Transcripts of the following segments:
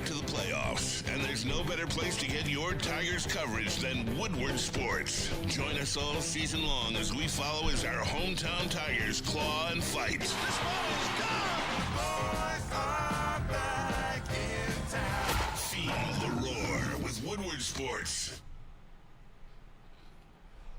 to the playoffs, and there's no better place to get your Tigers coverage than Woodward Sports. Join us all season long as we follow as our hometown Tigers claw and fight. This ball is gone! Boys are back in town. Feel the roar with Woodward Sports.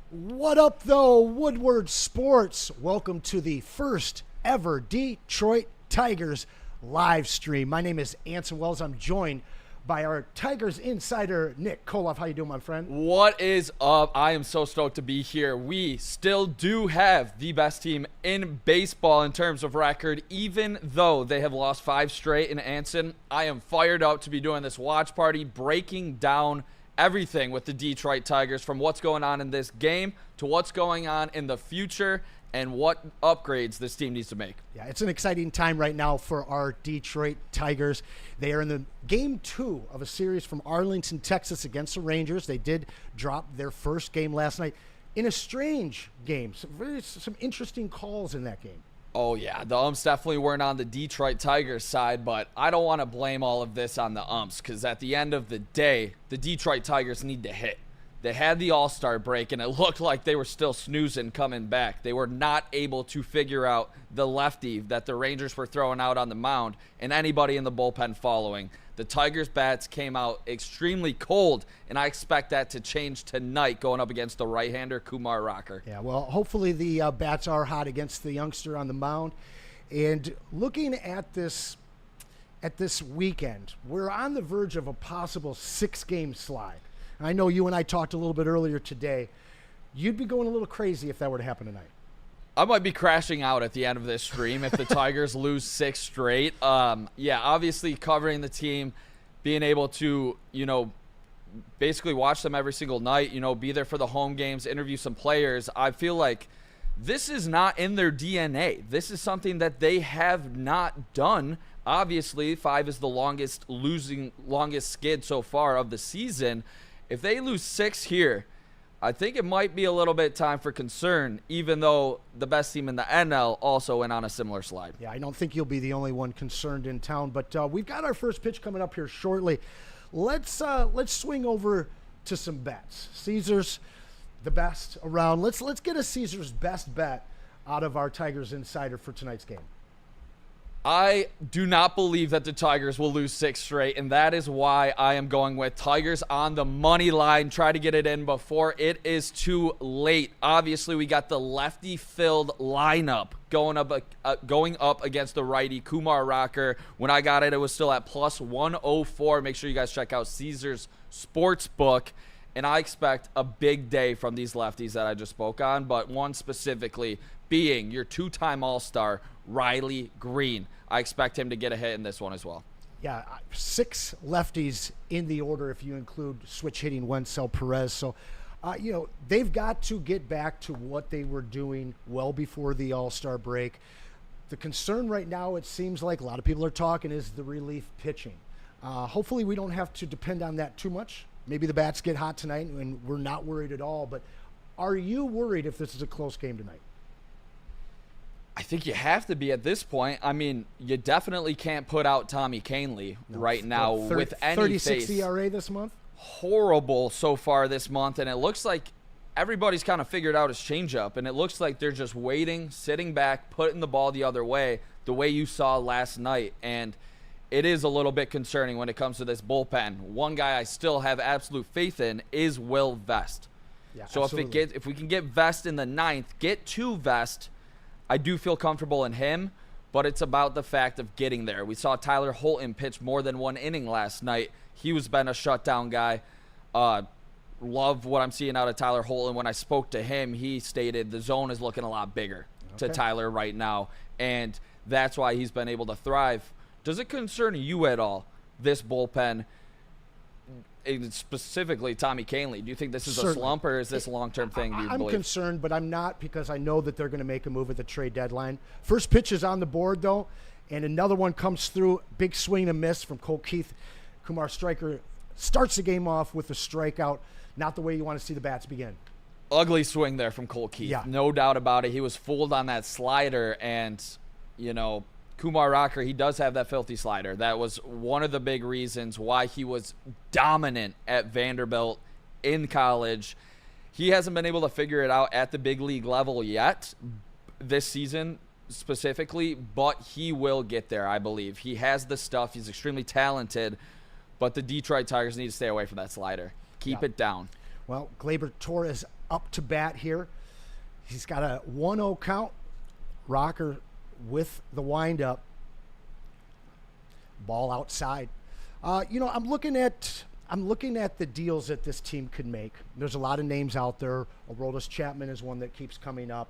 What up, though, Woodward Sports? Welcome to the first ever Detroit Tigers live stream. My name is Anson. I'm joined by our Tigers insider, Nick Kohloff. How you doing, my friend? What is up? I am so stoked to be here. We still do have the best team in baseball in terms of record, even though they have lost 5 straight in Anson. I am fired up to be doing this watch party, breaking down everything with the Detroit Tigers, from what's going on in this game to what's going on in the future and what upgrades this team needs to make. Yeah, it's an exciting time right now for our Detroit Tigers. They are in the game 2 of a series from Arlington, Texas against the Rangers. They did drop their first game last night in a strange game. Some interesting calls in that game. Oh, yeah, the umps definitely weren't on the Detroit Tigers side, but I don't want to blame all of this on the umps because at the end of the day, the Detroit Tigers need to hit. They had the All-Star break, and it looked like they were still snoozing coming back. They were not able to figure out the lefty that the Rangers were throwing out on the mound and anybody in the bullpen following. The Tigers' bats came out extremely cold, and I expect that to change tonight going up against the right-hander, Amon-Ra. Yeah, well, hopefully the bats are hot against the youngster on the mound. And looking at this weekend, we're on the verge of a possible 6-game slide. I know you and I talked a little bit earlier today. You'd be going a little crazy if that were to happen tonight. I might be crashing out at the end of this stream if the Tigers lose 6 straight. Yeah, obviously covering the team, being able to, basically watch them every single night, be there for the home games, interview some players. I feel like this is not in their DNA. This is something that they have not done. Obviously, 5 is the longest skid so far of the season. If they lose 6 here, I think it might be a little bit time for concern, even though the best team in the NL also went on a similar slide. Yeah, I don't think you'll be the only one concerned in town, but we've got our first pitch coming up here shortly. Let's swing over to some bets. Caesar's the best around. Let's get a Caesar's best bet out of our Tigers insider for tonight's game. I do not believe that the Tigers will lose 6 straight, and that is why I am going with Tigers on the money line. Try to get it in before it is too late. Obviously, we got the lefty-filled lineup going up against the righty, Amon-Ra. When I got it, it was still at plus 104. Make sure you guys check out Caesar's Sportsbook. And I expect a big day from these lefties that I just spoke on, but one specifically being your 2-time All-Star, Riley Green. I expect him to get a hit in this one as well. Yeah, 6 lefties in the order if you include switch hitting Wencel Perez. So, they've got to get back to what they were doing well before the All-Star break. The concern right now, it seems like a lot of people are talking, is the relief pitching. Hopefully we don't have to depend on that too much. Maybe the bats get hot tonight and we're not worried at all. But are you worried if this is a close game tonight? I think you have to be at this point. I mean, you definitely can't put out Tommy Kahnle right now with any 36 face. ERA this month? Horrible so far this month, and it looks like everybody's kind of figured out his changeup, and it looks like they're just waiting, sitting back, putting the ball the other way, the way you saw last night. And it is a little bit concerning when it comes to this bullpen. One guy I still have absolute faith in is Will Vest. Yeah, so absolutely. if we can get Vest in the 9th, get to Vest, I do feel comfortable in him, but it's about the fact of getting there. We saw Tyler Holton pitch more than 1 inning last night. He was been a shutdown guy. Love what I'm seeing out of Tyler Holton. When I spoke to him, he stated the zone is looking a lot bigger to Tyler right now, and that's why he's been able to thrive. Does it concern you at all, this bullpen, specifically Tommy Kahnle? Do you think this is a slump, or is this a long-term thing, do you I'm believe? concerned, but I'm not, because I know that they're going to make a move at the trade deadline. First pitch is on the board, though, and another one comes through. Big swing and miss from Cole Keith. Kumar Stryker starts the game off with a strikeout. Not the way you want to see the bats begin. Ugly swing there from Cole Keith. Yeah. No doubt about it. He was fooled on that slider, and, Kumar Rocker, he does have that filthy slider. That was one of the big reasons why he was dominant at Vanderbilt in college. He hasn't been able to figure it out at the big league level yet this season specifically, but he will get there, I believe. He has the stuff. He's extremely talented, but the Detroit Tigers need to stay away from that slider. Keep it down. Well, Gleyber Torres up to bat here. He's got a 1-0 count. Rocker with the windup. Ball outside. I'm looking at the deals that this team could make. There's a lot of names out there. Aroldis Chapman is one that keeps coming up.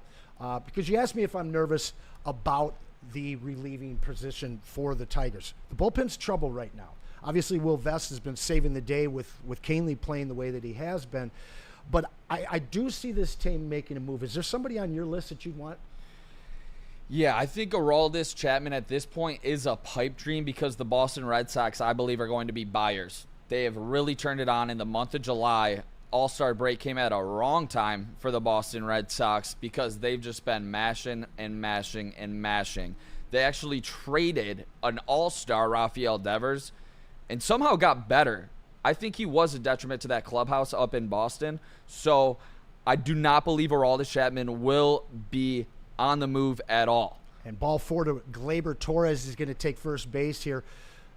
Because you asked me if I'm nervous about the relieving position for the Tigers. The bullpen's trouble right now. Obviously, Will Vest has been saving the day with Canely playing the way that he has been. But I do see this team making a move. Is there somebody on your list that you'd want? Yeah, I think Aroldis Chapman at this point is a pipe dream because the Boston Red Sox, I believe, are going to be buyers. They have really turned it on in the month of July. All-Star break came at a wrong time for the Boston Red Sox because they've just been mashing and mashing and mashing. They actually traded an all-star, Rafael Devers, and somehow got better. I think he was a detriment to that clubhouse up in Boston. So I do not believe Aroldis Chapman will be on the move at all. And ball four to Gleyber Torres is going to take first base here.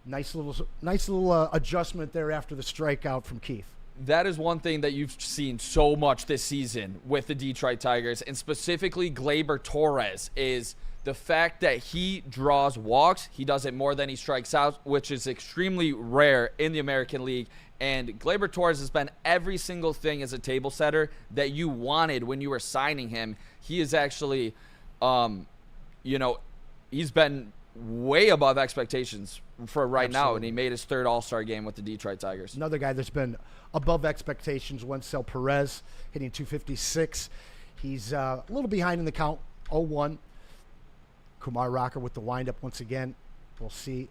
Nice little adjustment there after the strikeout from Keith. That is one thing that you've seen so much this season with the Detroit Tigers, and specifically Gleyber Torres, is the fact that he draws walks. He does it more than he strikes out, which is extremely rare in the American League. And Gleyber Torres has been every single thing as a table setter that you wanted when you were signing him. He is actually, he's been way above expectations for right now, and he made his third All-Star game with the Detroit Tigers. Another guy that's been above expectations, Wencel Perez, hitting 256. He's a little behind in the count, 0-1. Kumar Rocker with the windup once again. We'll see.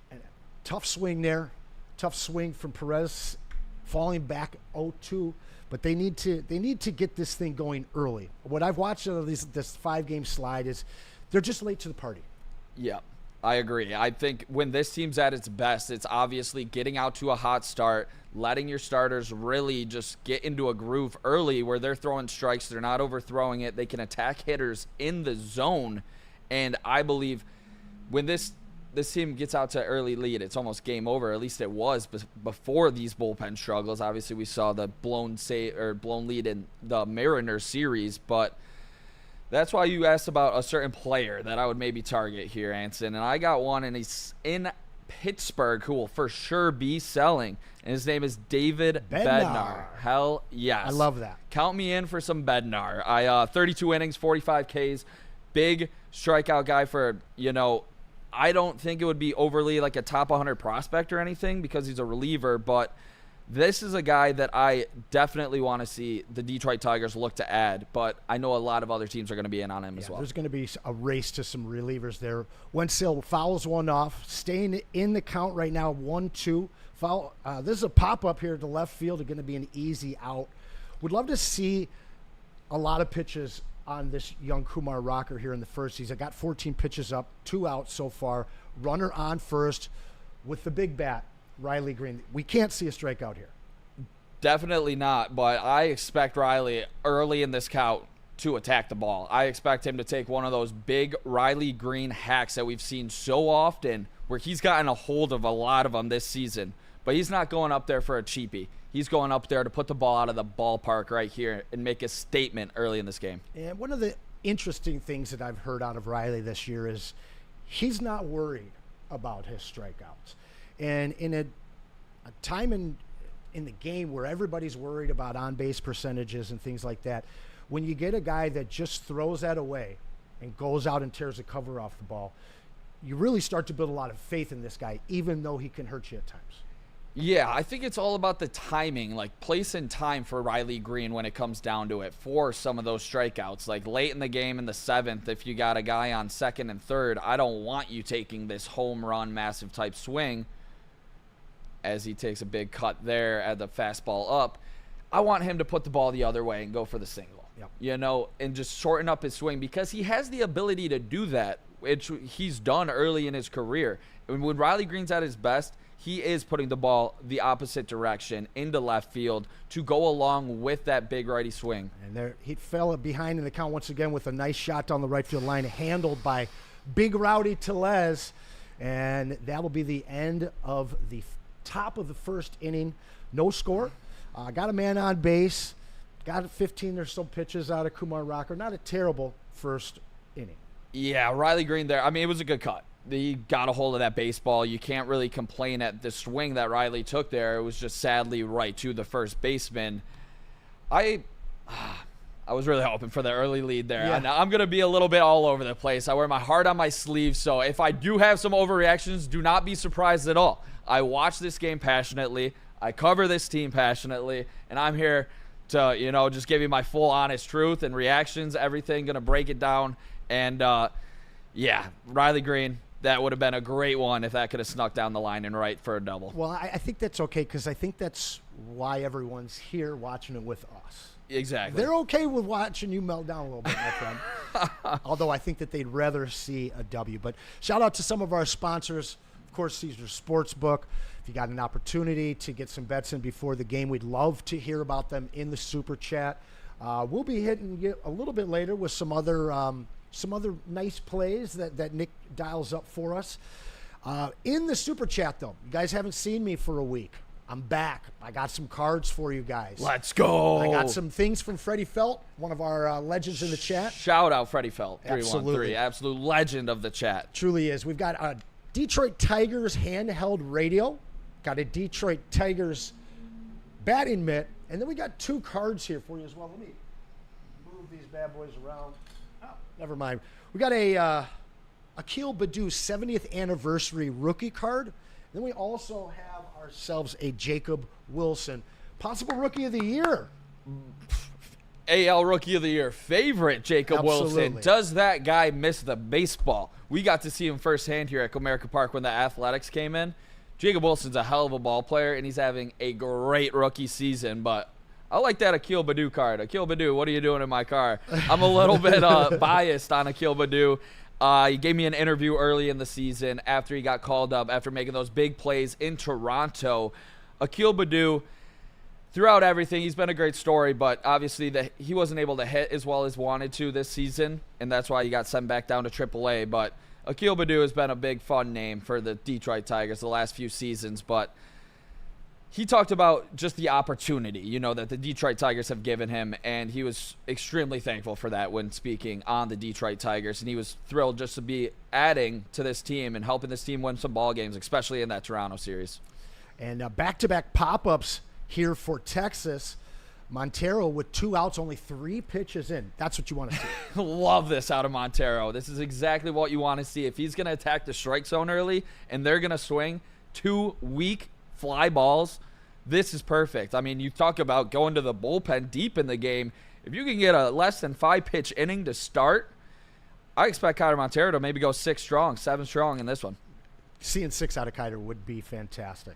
And tough swing there. Tough swing from Perez, falling back 0-2. But they need to get this thing going early. What I've watched of this 5-game slide is they're just late to the party. Yeah, I agree. I think when this team's at its best, it's obviously getting out to a hot start, letting your starters really just get into a groove early where they're throwing strikes, they're not overthrowing it, they can attack hitters in the zone. And I believe when this team gets out to early lead, it's almost game over. At least it was before these bullpen struggles. Obviously, we saw the blown lead in the Mariners series, but that's why you asked about a certain player that I would maybe target here, Anson. And I got one, and he's in Pittsburgh who will for sure be selling. And his name is David Bednar. Hell yes. I love that. Count me in for some Bednar. 32 innings, 45 Ks. Big strikeout guy for, I don't think it would be overly like a top 100 prospect or anything because he's a reliever, but this is a guy that I definitely want to see the Detroit Tigers look to add, but I know a lot of other teams are going to be in on him as well. There's going to be a race to some relievers there. Wencel fouls one off, staying in the count right now, 1-2. Foul. This is a pop-up here to left field. It's going to be an easy out. Would love to see a lot of pitches on this young Kumar Rocker here in the first. He's got 14 pitches up, 2 outs so far. Runner on first with the big bat. Riley Green. We can't see a strikeout here. Definitely not, but I expect Riley early in this count to attack the ball. I expect him to take one of those big Riley Green hacks that we've seen so often where he's gotten a hold of a lot of them this season, but he's not going up there for a cheapie. He's going up there to put the ball out of the ballpark right here and make a statement early in this game. And one of the interesting things that I've heard out of Riley this year is he's not worried about his strikeouts. And in a time in the game where everybody's worried about on-base percentages and things like that, when you get a guy that just throws that away and goes out and tears the cover off the ball, you really start to build a lot of faith in this guy, even though he can hurt you at times. Yeah, I think it's all about the timing, like place and time for Riley Green when it comes down to it for some of those strikeouts. Like late in the game in the 7th, if you got a guy on 2nd and 3rd, I don't want you taking this home run massive type swing as he takes a big cut there at the fastball up. I want him to put the ball the other way and go for the single. Yep. And just shorten up his swing because he has the ability to do that, which he's done early in his career. And when Riley Green's at his best, he is putting the ball the opposite direction into left field to go along with that big righty swing. And there he fell behind in the count once again with a nice shot down the right field line, handled by Big Rowdy Tellez. And that will be the end of the top of the first inning. No score. Got a man on base. Got 15 or so pitches out of Kumar Rocker. Not a terrible first inning. Yeah, Riley Green there. I mean, it was a good cut. He got a hold of that baseball. You can't really complain at the swing that Riley took there. It was just sadly right to the first baseman. I was really hoping for the early lead there. Yeah. And I'm going to be a little bit all over the place. I wear my heart on my sleeve, so if I do have some overreactions, do not be surprised at all. I watch this game passionately. I cover this team passionately, and I'm here to, just give you my full honest truth and reactions, everything, going to break it down. And, Riley Green, that would have been a great one if that could have snuck down the line and right for a double. Well, I think that's okay because I think that's why everyone's here watching it with us. Exactly. They're okay with watching you melt down a little bit, my friend. Although I think that they'd rather see a W. But shout out to some of our sponsors. Of course, Caesars Sportsbook. If you got an opportunity to get some bets in before the game, we'd love to hear about them in the Super Chat. We'll be hitting you a little bit later with some other nice plays that Nick dials up for us. In the Super Chat, though, you guys haven't seen me for a week. I'm back. I got some cards for you guys. Let's go. I got some things from Freddie Felt, one of our legends in the chat. Shout out Freddie Felt, 313. Absolutely. Absolute legend of the chat. Truly is. We've got a Detroit Tigers handheld radio. Got a Detroit Tigers batting mitt. And then we got two cards here for you as well. Let me move these bad boys around. Oh, never mind. We got a Akil Baddoo 70th anniversary rookie card. Then we also have ourselves a Jacob Wilson, possible rookie of the year. AL Rookie of the Year favorite, Jacob Absolutely. Wilson. Does that guy miss the baseball? We got to see him firsthand here at Comerica Park when the Athletics came in. Jacob Wilson's a hell of a ball player, and he's having a great rookie season. But I like that Akil Baddoo card. Akil Baddoo, what are you doing in my car? I'm a little bit biased on Akil Baddoo. He gave me an interview early in the season after he got called up, after making those big plays in Toronto. Akil Baddoo, throughout everything, he's been a great story, but obviously he wasn't able to hit as well as wanted to this season, and that's why he got sent back down to AAA. But Akil Baddoo has been a big, fun name for the Detroit Tigers the last few seasons, but he talked about just the opportunity, that the Detroit Tigers have given him, and he was extremely thankful for that when speaking on the Detroit Tigers, and he was thrilled just to be adding to this team and helping this team win some ball games, especially in that Toronto series. And back-to-back pop-ups here for Texas. Montero with 2 outs, only 3 pitches in. That's what you want to see. Love this out of Montero. This is exactly what you want to see. If he's going to attack the strike zone early and they're going to swing 2 weak fly balls, this is perfect. I mean, you talk about going to the bullpen deep in the game. If you can get a less than 5-pitch inning to start, I expect Kiter Montero to maybe go 6 strong, 7 strong in this one. Seeing 6 out of Kiter would be fantastic.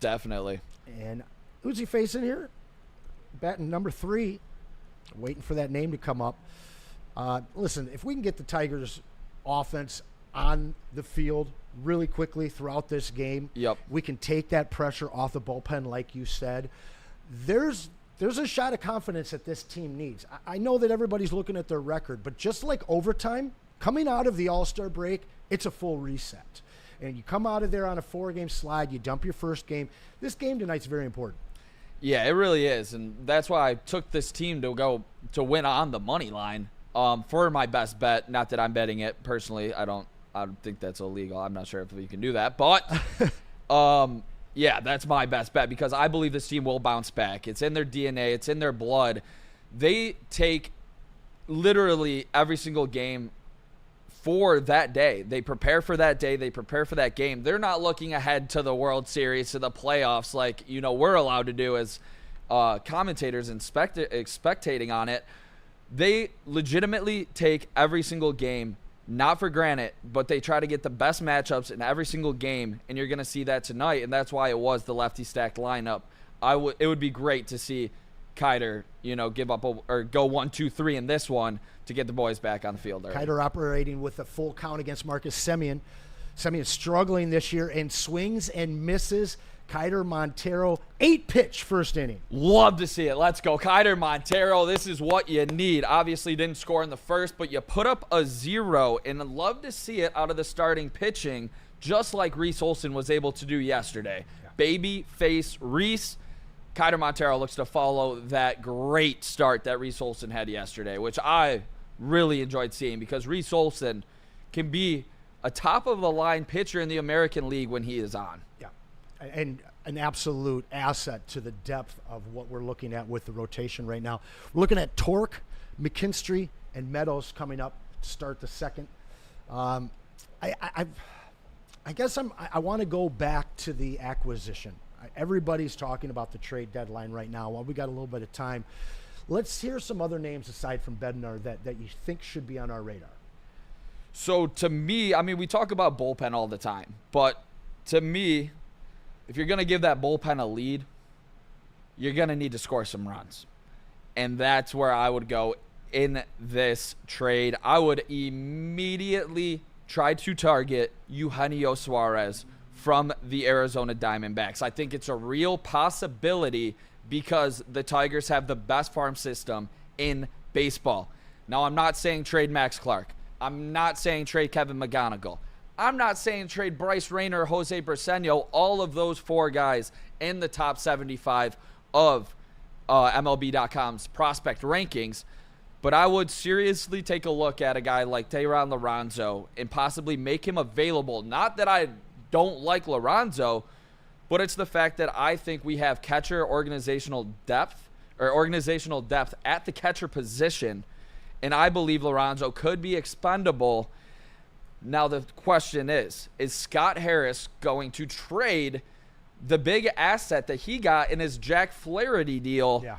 Definitely. And who's he facing here? Batting number 3. Waiting for that name to come up. Listen, if we can get the Tigers offense on the field really quickly throughout this game, Yep. we can take that pressure off the bullpen, like you said. There's a shot of confidence that this team needs. I know that everybody's looking at their record, but just like overtime, coming out of the All-Star break, it's a full reset. And you come out of there on a 4-game slide, you dump your first game. This game tonight's very important. Yeah, it really is, and that's why I took this team to go to win on the money line for my best bet. Not that I'm betting it personally. I don't think that's illegal. I'm not sure if we can do that, but yeah, that's my best bet because I believe this team will bounce back. It's in their DNA. It's in their blood. They take literally every single game for that day. They prepare for that day. They prepare for that game. They're not looking ahead to the World Series, to the playoffs like, we're allowed to do as commentators and spectating on it. They legitimately take every single game, not for granted, but they try to get the best matchups in every single game, and you're going to see that tonight, and that's why it was the lefty stacked lineup. It would be great to see Kiter, give up or go 1-2-3 in this one to get the boys back on the field. Kiter operating with a full count against Marcus Semyon. Semyon struggling this year and swings and misses. Kiter Montero, 8-pitch first inning. Love to see it. Let's go. Kiter Montero, this is what you need. Obviously didn't score in the first, but you put up a 0, and I'd love to see it out of the starting pitching, just like Reese Olson was able to do yesterday. Yeah. Baby face Reese. Kiter Montero looks to follow that great start that Reese Olson had yesterday, which I really enjoyed seeing because Reese Olson can be a top-of-the-line pitcher in the American League when he is on. Yeah. And an absolute asset to the depth of what we're looking at with the rotation right now. We're looking at Torque, McKinstry, and Meadows coming up to start the second. I guess I want to go back to the acquisition. Everybody's talking about the trade deadline right now. While we got a little bit of time, let's hear some other names aside from Bednar that you think should be on our radar. So to me, we talk about bullpen all the time, but to me, if you're going to give that bullpen a lead, you're going to need to score some runs. And that's where I would go in this trade. I would immediately try to target Eugenio Suarez from the Arizona Diamondbacks. I think it's a real possibility because the Tigers have the best farm system in baseball. Now, I'm not saying trade Max Clark. I'm not saying trade Kevin McGonigal. I'm not saying trade Bryce Rayner or Jose Briseño, all of those 4 guys in the top 75 of MLB.com's prospect rankings. But I would seriously take a look at a guy like Teheran Lorenzo and possibly make him available. Not that I don't like Lorenzo, but it's the fact that I think we have catcher organizational depth at the catcher position, and I believe Lorenzo could be expendable. Now, the question is Scott Harris going to trade the big asset that he got in his Jack Flaherty deal? Yeah.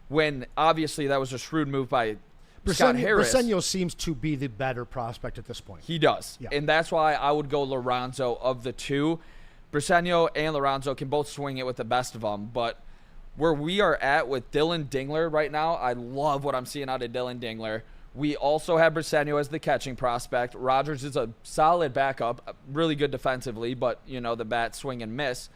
When obviously that was a shrewd move by Scott Harris. Briseño seems to be the better prospect at this point. He does. Yeah. And that's why I would go Lorenzo of the two. Briseño and Lorenzo can both swing it with the best of them. But where we are at with Dylan Dingler right now, I love what I'm seeing out of Dylan Dingler. We also have Briseño as the catching prospect. Rogers is a solid backup, really good defensively, but, the bat swing and miss.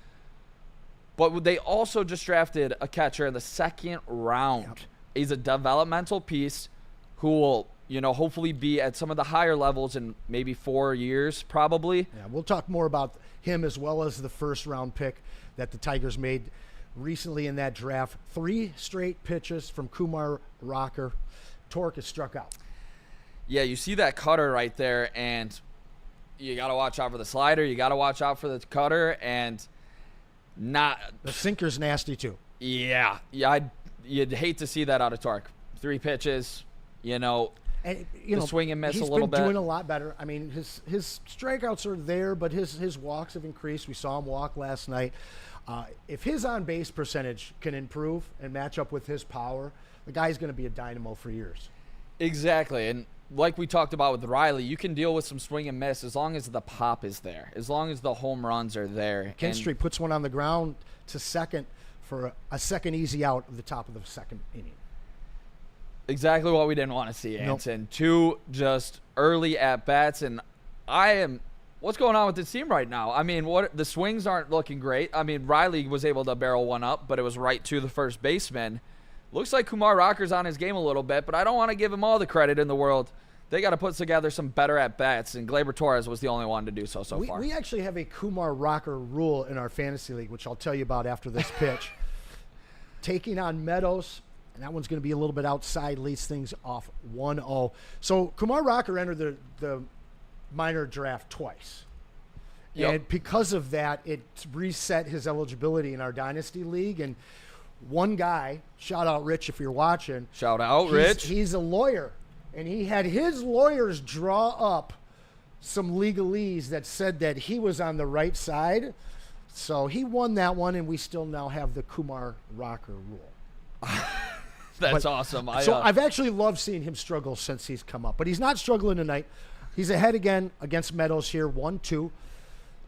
But they also just drafted a catcher in the second round. Yep. He's a developmental piece who will, hopefully be at some of the higher levels in maybe 4 years, probably. Yeah, we'll talk more about him as well as the first-round pick that the Tigers made recently in that draft. 3 straight pitches from Kumar Rocker. Torque is struck out. Yeah, you see that cutter right there, and you got to watch out for the slider. You got to watch out for the cutter, and not the sinker's nasty too. Yeah. You'd hate to see that out of Torque. 3 pitches, and the swing and miss a little bit. He's been doing a lot better. His strikeouts are there, but his walks have increased. We saw him walk last night. If his on-base percentage can improve and match up with his power, the guy's going to be a dynamo for years. Exactly. And like we talked about with Riley, you can deal with some swing and miss as long as the pop is there, as long as the home runs are there. McKinstry puts one on the ground to second for a second easy out of the top of the second inning. Exactly what we didn't want to see, Anson. Nope. 2 just early at-bats, and what's going on with this team right now? The swings aren't looking great. Riley was able to barrel one up, but it was right to the first baseman. Looks like Kumar Rocker's on his game a little bit, but I don't want to give him all the credit in the world. They got to put together some better at-bats, and Gleyber Torres was the only one to do so far. We actually have a Kumar Rocker rule in our fantasy league, which I'll tell you about after this pitch. Taking on Meadows, and that one's going to be a little bit outside, leads things off 1-0. So Kumar Rocker entered the minor draft twice. Yep. And because of that, it reset his eligibility in our Dynasty League, and one guy, shout out Rich if you're watching. Shout out Rich. He's a lawyer, and he had his lawyers draw up some legalese that said that he was on the right side. So he won that one, and we still now have the Kumar Rocker rule. That's awesome. I've actually loved seeing him struggle since he's come up. But he's not struggling tonight. He's ahead again against Meadows here, 1-2.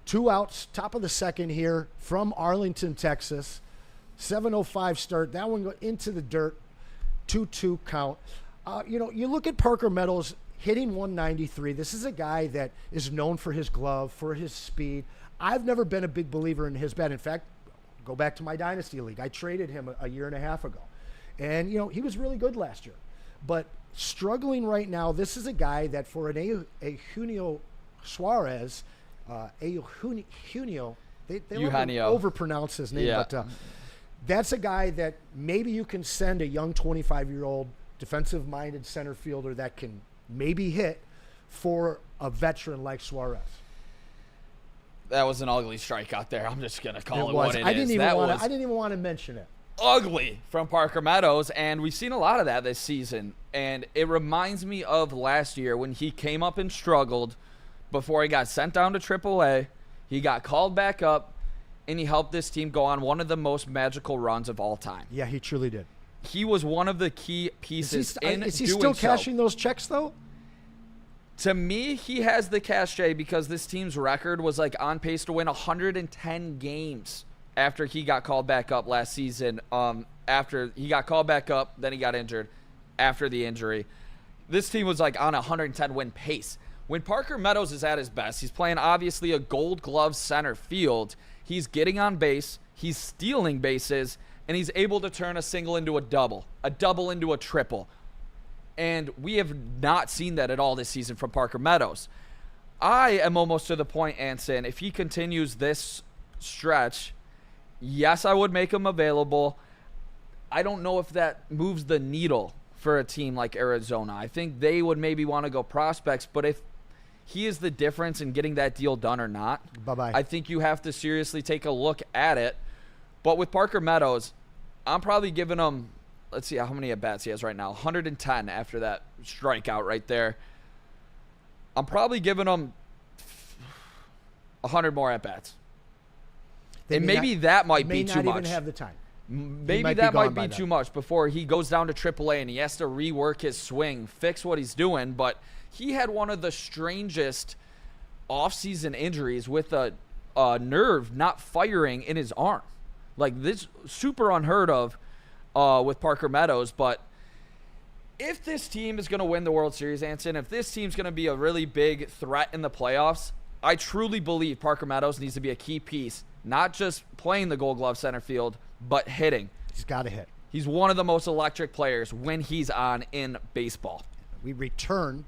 2 outs, top of the second here from Arlington, Texas. 7:05 start. That one go into the dirt. 2-2 count. You look at Parker Meadows hitting 193. This is a guy that is known for his glove, for his speed. I've never been a big believer in his bat. In fact, go back to my Dynasty League. I traded him a year and a half ago. And, he was really good last year. But struggling right now, this is a guy that for an Eugenio Suarez, Eugenio, they overpronounce his name, but that's a guy that maybe you can send a young 25-year-old defensive-minded center fielder that can maybe hit for a veteran like Suarez. That was an ugly strikeout there. I'm just going to call it what it is. I didn't even want to mention it. Ugly from Parker Meadows, and we've seen a lot of that this season. And it reminds me of last year when he came up and struggled before he got sent down to AAA. He got called back up, and he helped this team go on one of the most magical runs of all time. Yeah, he truly did. He was one of the key pieces in doing so. Is he still cashing those checks, though? To me, he has the cachet because this team's record was like on pace to win 110 games after he got called back up last season. After he got called back up, then he got injured after the injury. This team was like on a 110 win pace. When Parker Meadows is at his best, he's playing obviously a Gold Glove center field. He's getting on base, he's stealing bases, and he's able to turn a single into a double into a triple. And we have not seen that at all this season from Parker Meadows. I am almost to the point, Anson, if he continues this stretch, yes, I would make him available. I don't know if that moves the needle for a team like Arizona. I think they would maybe want to go prospects, but if he is the difference in getting that deal done or not, bye-bye. I think you have to seriously take a look at it. But with Parker Meadows, I'm probably giving him, let's see how many at-bats he has right now. 110 after that strikeout right there. I'm probably giving him 100 more at-bats. And maybe that might be too much. May not even have the time. Maybe that might be too much before he goes down to AAA and he has to rework his swing, fix what he's doing. But he had one of the strangest offseason injuries with a nerve not firing in his arm. Like, this super unheard of with Parker Meadows. But if this team is going to win the World Series, Anson, if this team's going to be a really big threat in the playoffs, I truly believe Parker Meadows needs to be a key piece, not just playing the Gold Glove center field, but hitting. He's got to hit. He's one of the most electric players when he's on in baseball. We return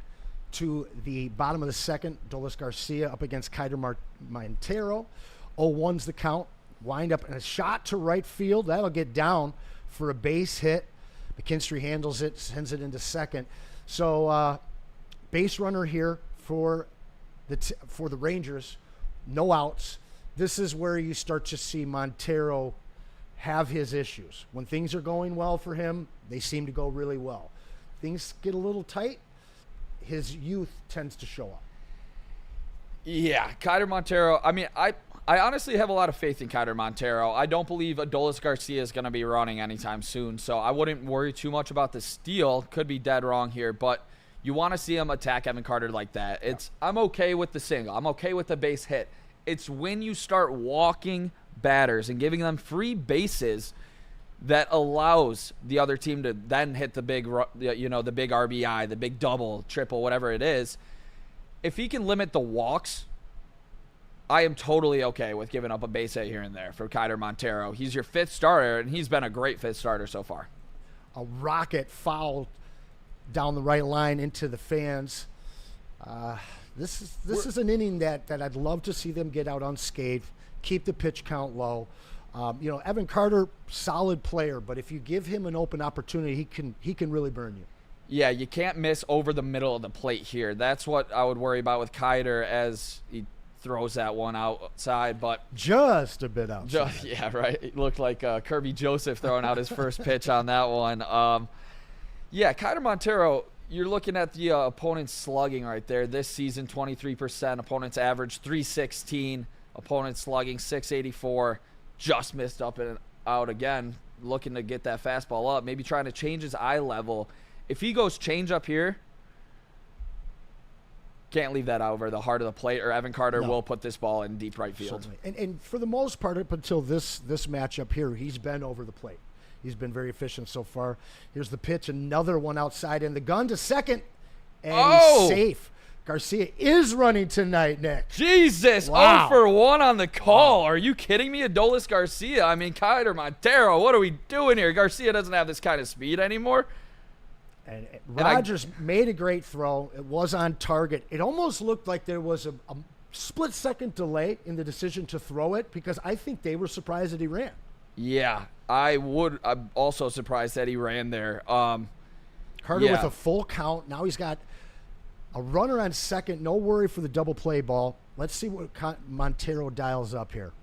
to the bottom of the second. Dolis Garcia up against Keider Montero. 0-1's the count. Wind up and a shot to right field. That'll get down for a base hit. McKinstry handles it, sends it into second. So base runner here for the Rangers. No outs. This is where you start to see Montero have his issues. When things are going well for him, they seem to go really well. Things get a little tight, his youth tends to show up. Yeah, Keider Montero. I mean, I honestly have a lot of faith in Keider Montero. I don't believe Adolis Garcia is going to be running anytime soon, so I wouldn't worry too much about the steal. Could be dead wrong here, but you want to see him attack Evan Carter like that. I'm okay with the single. I'm okay with the base hit. It's when you start walking batters and giving them free bases that allows the other team to then hit the big RBI, the big double, triple, whatever it is. If he can limit the walks, I am totally okay with giving up a base hit here and there for Keider Montero. He's your fifth starter, and he's been a great fifth starter so far. A rocket foul down the right line into the fans. This is an inning that I'd love to see them get out unscathed, keep the pitch count low. Evan Carter, solid player, but if you give him an open opportunity, he can really burn you. Yeah, you can't miss over the middle of the plate here. That's what I would worry about with Keider as he throws that one outside, but just a bit outside. Yeah, right. It looked like Kirby Joseph throwing out his first pitch on that one. Yeah, Keider Montero, you're looking at the opponent's slugging right there. This season, 23%. Opponent's average, 316. Opponent's slugging, 684. Just missed up and out again. Looking to get that fastball up. Maybe trying to change his eye level. If he goes change up here, can't leave that over the heart of the plate, or Evan Carter No. will put this ball in deep right field. Certainly. And for the most part, up until this matchup here, he's been over the plate. He's been very efficient so far. Here's the pitch, another one outside, and the gun to second, and he's safe. Garcia is running tonight, Nick. Jesus, Wow. 0 for 1 on the call. Are you kidding me? Adolis Garcia. I mean, Kiter Montero, what are we doing here? Garcia doesn't have this kind of speed anymore. And Rogers made a great throw. It was on target. It almost looked like there was a split-second delay in the decision to throw it, because I think they were surprised that he ran. Yeah, I'm also surprised that he ran there. Carter with a full count. Now he's got a runner on second. No worry for the double play ball. Let's see what Montero dials up here.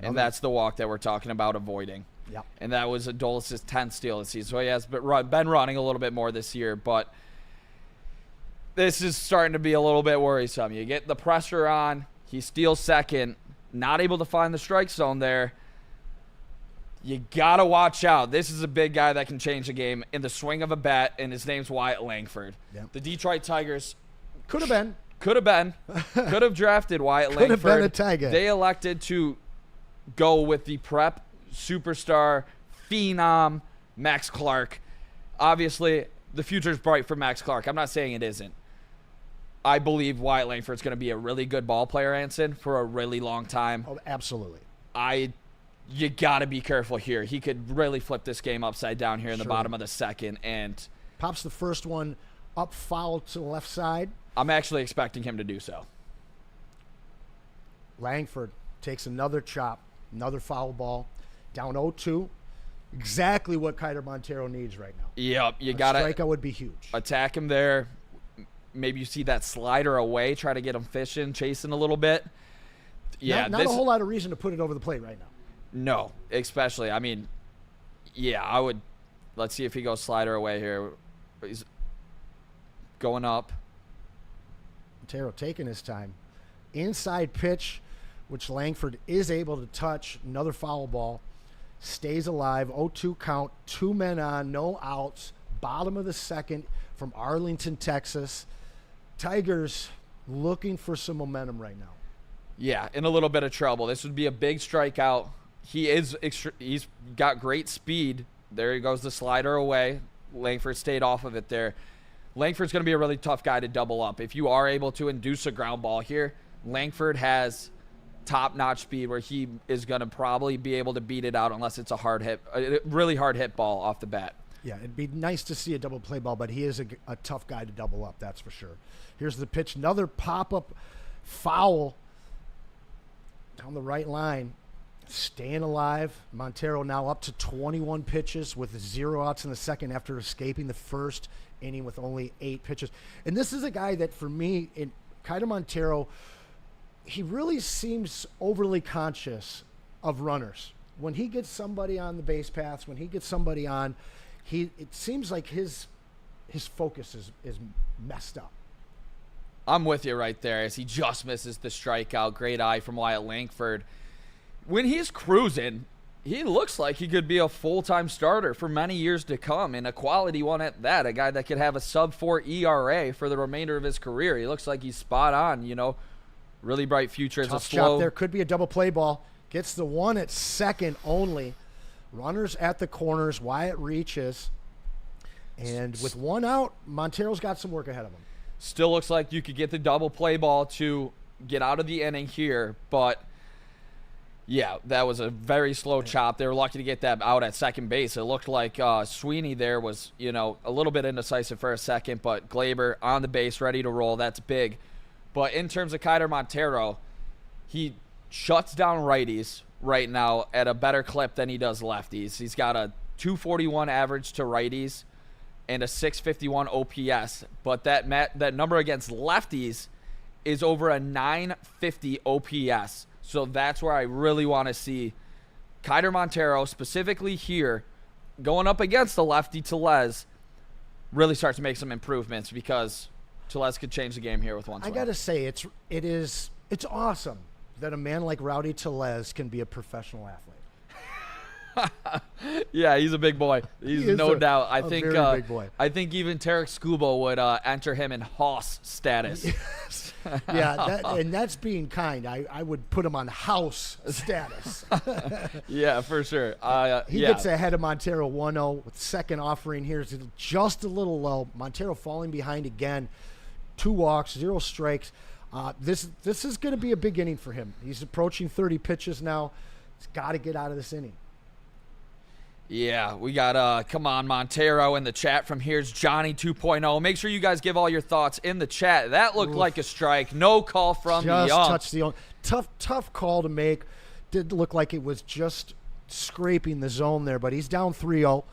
And that's the walk that we're talking about avoiding. Yep. And that was Adolis' 10th steal this season. So he has been running a little bit more this year, but this is starting to be a little bit worrisome. You get the pressure on. He steals second. Not able to find the strike zone there. You got to watch out. This is a big guy that can change the game in the swing of a bat, and his name's Wyatt Langford. Yep. The Detroit Tigers Could have been. could have drafted Wyatt Langford. Could have been a Tiger. They elected to go with the prep superstar phenom Max Clark. Obviously, the future's bright for Max Clark. I'm not saying it isn't. I believe Wyatt Langford's going to be a really good ball player, Anson, for a really long time. Oh, absolutely. You got to be careful here. He could really flip this game upside down here in the Sure. bottom of the second, and Pops the first one up foul to the left side. I'm actually expecting him to do so. Langford takes another chop, another foul ball, down 0-2. Exactly what Kiter Montero needs right now. Yep, you A got to strikeout would be huge. attack him there. Maybe you see that slider away, try to get him fishing, chasing a little bit. Yeah, not a whole lot of reason to put it over the plate right now. No, especially. I mean, yeah, I would. Let's see if he goes slider away here. He's going up. Montero taking his time. Inside pitch, which Langford is able to touch. Another foul ball. Stays alive. 0-2 count. 2 men on. No outs. Bottom of the second from Arlington, Texas. Tigers looking for some momentum right now. Yeah, in a little bit of trouble. This would be a big strikeout. He's got great speed. There he goes, the slider away. Langford stayed off of it there. Langford's going to be a really tough guy to double up. If you are able to induce a ground ball here, Langford has top-notch speed where he is going to probably be able to beat it out unless it's a really hard hit ball off the bat. Yeah, it'd be nice to see a double play ball, but he is a tough guy to double up, that's for sure. Here's the pitch. Another pop-up foul down the right line. Staying alive. Montero now up to 21 pitches with 0 outs in the second after escaping the first inning with only 8 pitches. And this is a guy that, for me, Kiter Montero, he really seems overly conscious of runners. When he gets somebody on the base paths, when he gets somebody on, it seems like his focus is messed up. I'm with you right there as he just misses the strikeout. Great eye from Wyatt Langford. When he's cruising, he looks like he could be a full-time starter for many years to come, and a quality one at that, a guy that could have a sub-4 ERA for the remainder of his career. He looks like he's spot on, really bright future as a Tough slow. chop there. Could be a double play ball. Gets the one at second only. Runners at the corners. Wyatt reaches. And with 1 out, Montero's got some work ahead of him. Still looks like you could get the double play ball to get out of the inning here, but yeah, that was a very slow chop. They were lucky to get that out at second base. It looked like Sweeney there was, a little bit indecisive for a second, but Glaber on the base, ready to roll. That's big. But in terms of Kiter Montero, he shuts down righties right now at a better clip than he does lefties. He's got a 241 average to righties and a 651 OPS, but that number against lefties is over a 950 OPS. So that's where I really want to see Kiter Montero, specifically here, going up against the lefty Tellez, really start to make some improvements, because Tellez could change the game here with one swing. I got to say, it's awesome that a man like Rowdy Tellez can be a professional athlete. Yeah, he's a big boy. He's no doubt. I think very big boy. I think even Tarek Skubal would enter him in Hoss status. Yeah, and that's being kind. I would put him on house status. Yeah, for sure. He gets ahead of Montero 1-0 with second offering here. It's just a little low. Montero falling behind again. 2 walks, 0 strikes. This is going to be a big inning for him. He's approaching 30 pitches now. He's got to get out of this inning. Yeah, we got come on Montero in the chat from Here's Johnny 2.0. Make sure you guys give all your thoughts in the chat. That looked like a strike. No call from the ump. Just touched the ump. Tough call to make. Did look like it was just scraping the zone there, but he's down 3-0.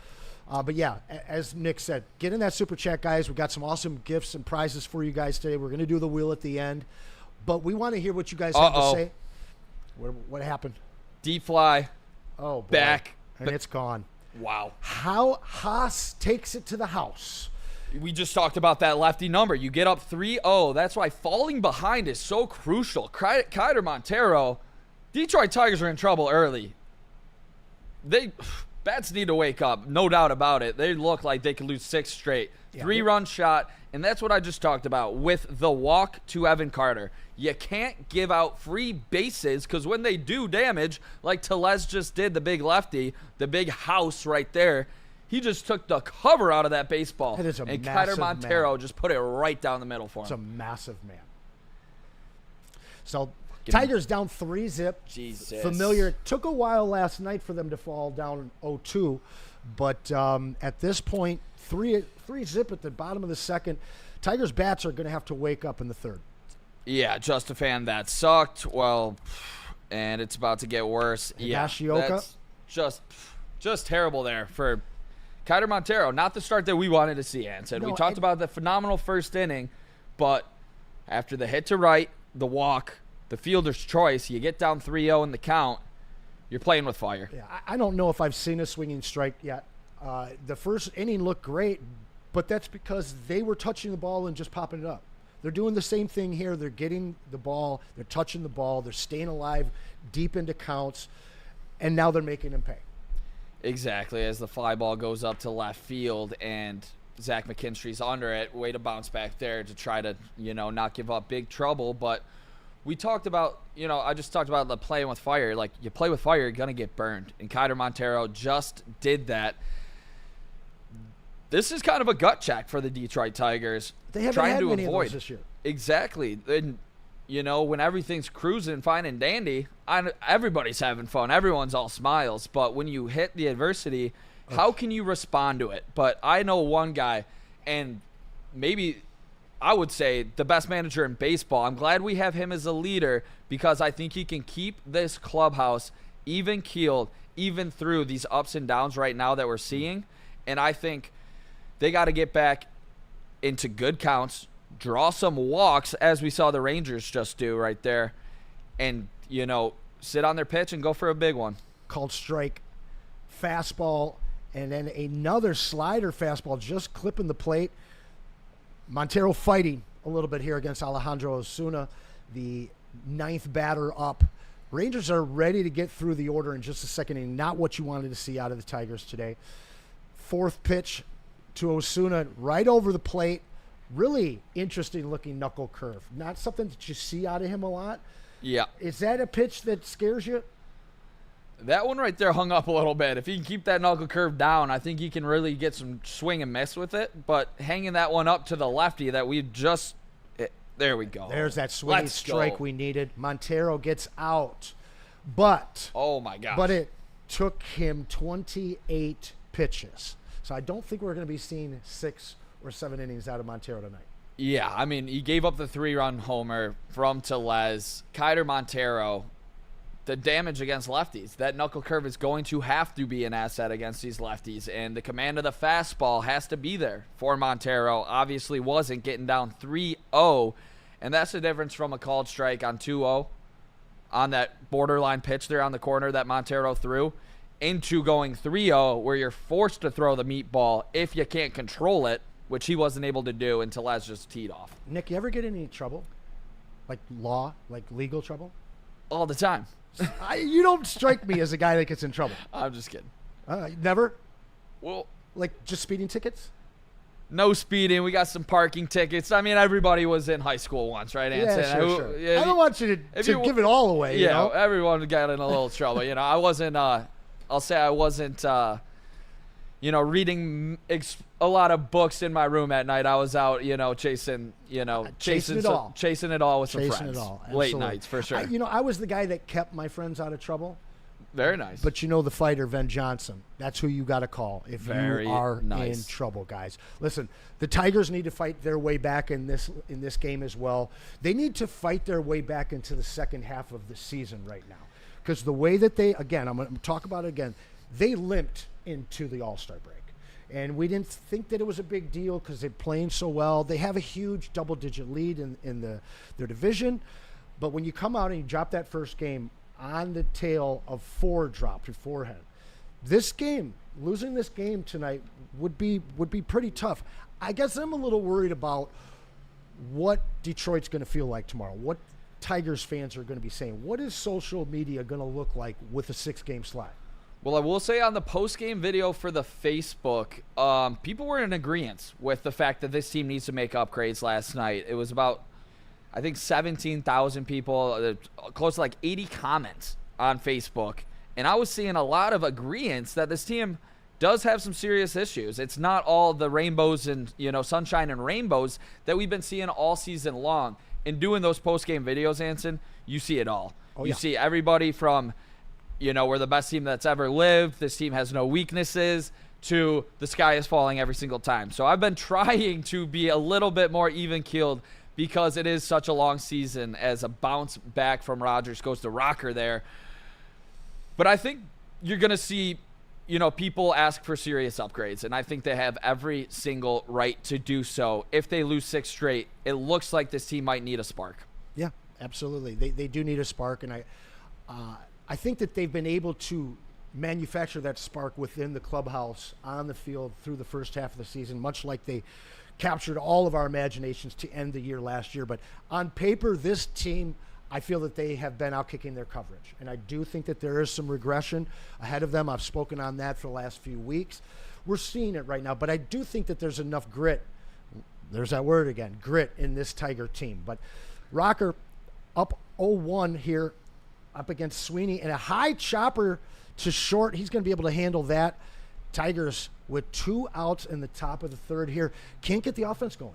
But yeah, as Nick said, get in that super chat, guys. We got some awesome gifts and prizes for you guys today. We're going to do the wheel at the end, but we want to hear what you guys have to say. What happened? Deep fly. Oh, boy. Back. And it's gone. Wow. How Haas takes it to the house. We just talked about that lefty number. You get up 3-0. That's why falling behind is so crucial. Keider Montero, Detroit Tigers are in trouble early. Bats need to wake up, no doubt about it. They look like they could lose 6 straight. 3-run shot, and that's what I just talked about with the walk to Evan Carter. You can't give out free bases because when they do damage, like Tellez just did, the big lefty, the big house right there, he just took the cover out of that baseball. That is a and massive Keider Montero man. just put it right down the middle for him. It's a massive man. So Tigers down 3-0. Jesus. Familiar. It took a while last night for them to fall down 0-2, but at this point, 3-0 at the bottom of the second. Tigers bats are going to have to wake up in the third. Yeah, just a fan that sucked. Well, and it's about to get worse. Higashioka? That's just terrible there for Keider Montero. Not the start that we wanted to see, Anson. We talked about the phenomenal first inning, but after the hit to right, the walk, the fielder's choice, you get down 3-0 in the count, you're playing with fire. Yeah, I don't know if I've seen a swinging strike yet. The first inning looked great, but that's because they were touching the ball and just popping it up. They're doing the same thing here. They're getting the ball, they're touching the ball, they're staying alive deep into counts, and now they're making them pay. Exactly, as the fly ball goes up to left field and Zach McKinstry's under it, way to bounce back there to try to, not give up big trouble. But we talked about, I just talked about the playing with fire. Like, you play with fire, you're going to get burned. And Keider Montero just did that. This is kind of a gut check for the Detroit Tigers. They haven't trying had to many avoid of those this year. Exactly. And, when everything's cruising fine and dandy, everybody's having fun. Everyone's all smiles. But when you hit the adversity, how can you respond to it? But I know one guy, and maybe I would say the best manager in baseball. I'm glad we have him as a leader because I think he can keep this clubhouse even-keeled, even through these ups and downs right now that we're seeing. And I think they got to get back into good counts, draw some walks, as we saw the Rangers just do right there, and, sit on their pitch and go for a big one. Called strike, fastball, and then another slider fastball just clipping the plate. Montero fighting a little bit here against Alejandro Osuna, the 9th batter up. Rangers are ready to get through the order in just a second inning. Not what you wanted to see out of the Tigers today. 4th pitch to Osuna, right over the plate. Really interesting looking knuckle curve. Not something that you see out of him a lot. Yeah. Is that a pitch that scares you? That one right there hung up a little bit. If he can keep that knuckle curve down, I think he can really get some swing and miss with it. But hanging that one up to the lefty that we just there we go. There's that swinging strike we needed. Montero gets out. But oh my gosh. But it took him 28 pitches. So I don't think we're going to be seeing 6 or 7 innings out of Montero tonight. Yeah, I mean, he gave up the 3-run homer from Tellez. Keider Montero, the damage against lefties. That knuckle curve is going to have to be an asset against these lefties, and the command of the fastball has to be there for Montero. Obviously wasn't getting down 3-0, and that's the difference from a called strike on 2-0 on that borderline pitch there on the corner that Montero threw into going 3-0 where you're forced to throw the meatball if you can't control it, which he wasn't able to do until Tellez just teed off. Nick, you ever get in any trouble? Like legal trouble? All the time. You don't strike me as a guy that gets in trouble. I'm just kidding. Never? Well, Like just speeding tickets? no speeding. We got some parking tickets. I mean, everybody was in high school once, right, Anson? Yeah, sure. I don't want you to give it all away. Yeah, you know? everyone got in a little trouble. I wasn't. I'll say I wasn't. Reading a lot of books in my room at night. I was out, chasing it all with some friends. Chasing it all. Late Absolutely. nights for sure. I was the guy that kept my friends out of trouble. Very nice. But the fighter, Ben Johnson. That's who you got to call if Very you are nice. in trouble, guys. Listen, the Tigers need to fight their way back in this game as well. They need to fight their way back into the second half of the season right now. Because the way that I'm going to talk about it again, they limped into the All-Star break. And we didn't think that it was a big deal because they're playing so well. They have a huge double-digit lead in their division. But when you come out and you drop that first game on the tail of 4 dropped beforehand, losing this game tonight would be pretty tough. I guess I'm a little worried about what Detroit's going to feel like tomorrow, what Tigers fans are going to be saying. What is social media going to look like with a 6-game slide? Well, I will say on the post-game video for the Facebook, people were in agreement with the fact that this team needs to make upgrades last night. It was about, I think, 17,000 people, close to like 80 comments on Facebook. And I was seeing a lot of agreements that this team does have some serious issues. It's not all the rainbows and, sunshine and rainbows that we've been seeing all season long. In doing those post-game videos, Anson, you see it all. You see everybody from, we're the best team that's ever lived, this team has no weaknesses, to the sky is falling every single time. So I've been trying to be a little bit more even-keeled because it is such a long season as a bounce back from Rodgers goes to Rocker there. But I think you're going to see, people ask for serious upgrades, and I think they have every single right to do so. If they lose 6 straight, it looks like this team might need a spark. Yeah, absolutely. They do need a spark, and I think that they've been able to manufacture that spark within the clubhouse, on the field, through the first half of the season, much like they captured all of our imaginations to end the year last year. But on paper, this team, I feel that they have been out-kicking their coverage. And I do think that there is some regression ahead of them. I've spoken on that for the last few weeks. We're seeing it right now. But I do think that there's enough grit. There's that word again, grit, in this Tiger team. But Rocker up 0-1 here, up against Sweeney, and a high chopper to short. He's going to be able to handle that. Tigers with 2 outs in the top of the third here. Can't get the offense going.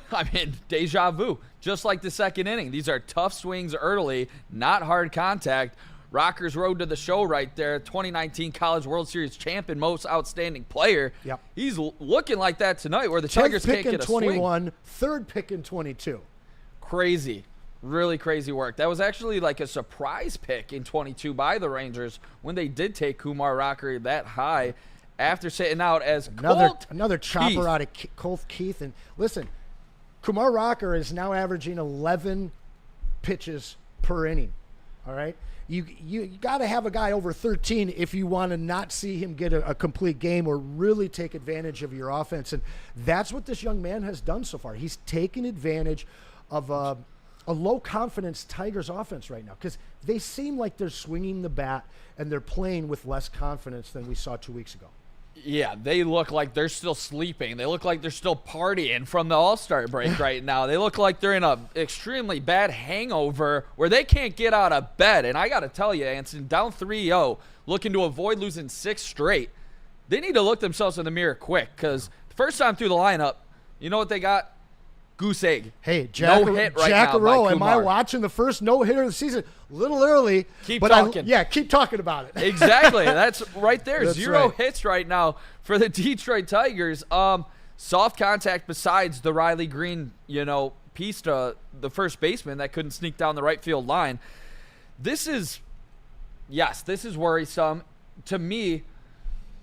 I mean, deja vu. Just like the second inning. These are tough swings early, not hard contact. Rocker's road to the show right there. 2019 College World Series champion, most outstanding player. Yep. He's looking like that tonight where the Tigers can't get a swing. 21, third pick in 22. Crazy. Really crazy work. That was actually like a surprise pick in 22 by the Rangers when they did take Kumar Rocker that high after sitting out as another chopper Keith. Out of Colt Keith. And listen, Kumar Rocker is now averaging 11 pitches per inning. All right? You got to have a guy over 13 if you want to not see him get a complete game or really take advantage of your offense. And that's what this young man has done so far. He's taken advantage of a low-confidence Tigers offense right now because they seem like they're swinging the bat and they're playing with less confidence than we saw 2 weeks ago. Yeah, they look like they're still sleeping. They look like they're still partying from the All-Star break right now. They look like they're in an extremely bad hangover where they can't get out of bed. And I got to tell you, Anson, down 3-0, looking to avoid losing 6 straight, they need to look themselves in the mirror quick because the first time through the lineup, you know what they got? Goose egg. Hey, no hit right now by am I Kumar. watching the first no-hitter of the season? A little early. Keep but talking. Keep talking about it. Exactly. That's right there. That's 0 right. hits right now for the Detroit Tigers. Soft contact besides the Riley Green, piece to the first baseman that couldn't sneak down the right field line. This is worrisome. To me,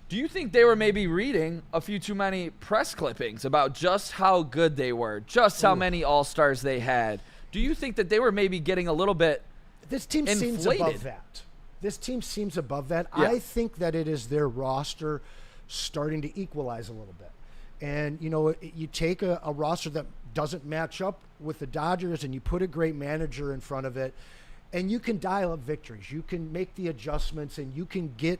do you think they were maybe reading a few too many press clippings about just how good they were, just how many All-Stars they had? Do you think that they were maybe getting a little bit This team inflated? seems above that. This team seems above that. Yeah. I think that it is their roster starting to equalize a little bit. And, you take a roster that doesn't match up with the Dodgers and you put a great manager in front of it, and you can dial up victories. You can make the adjustments, and you can get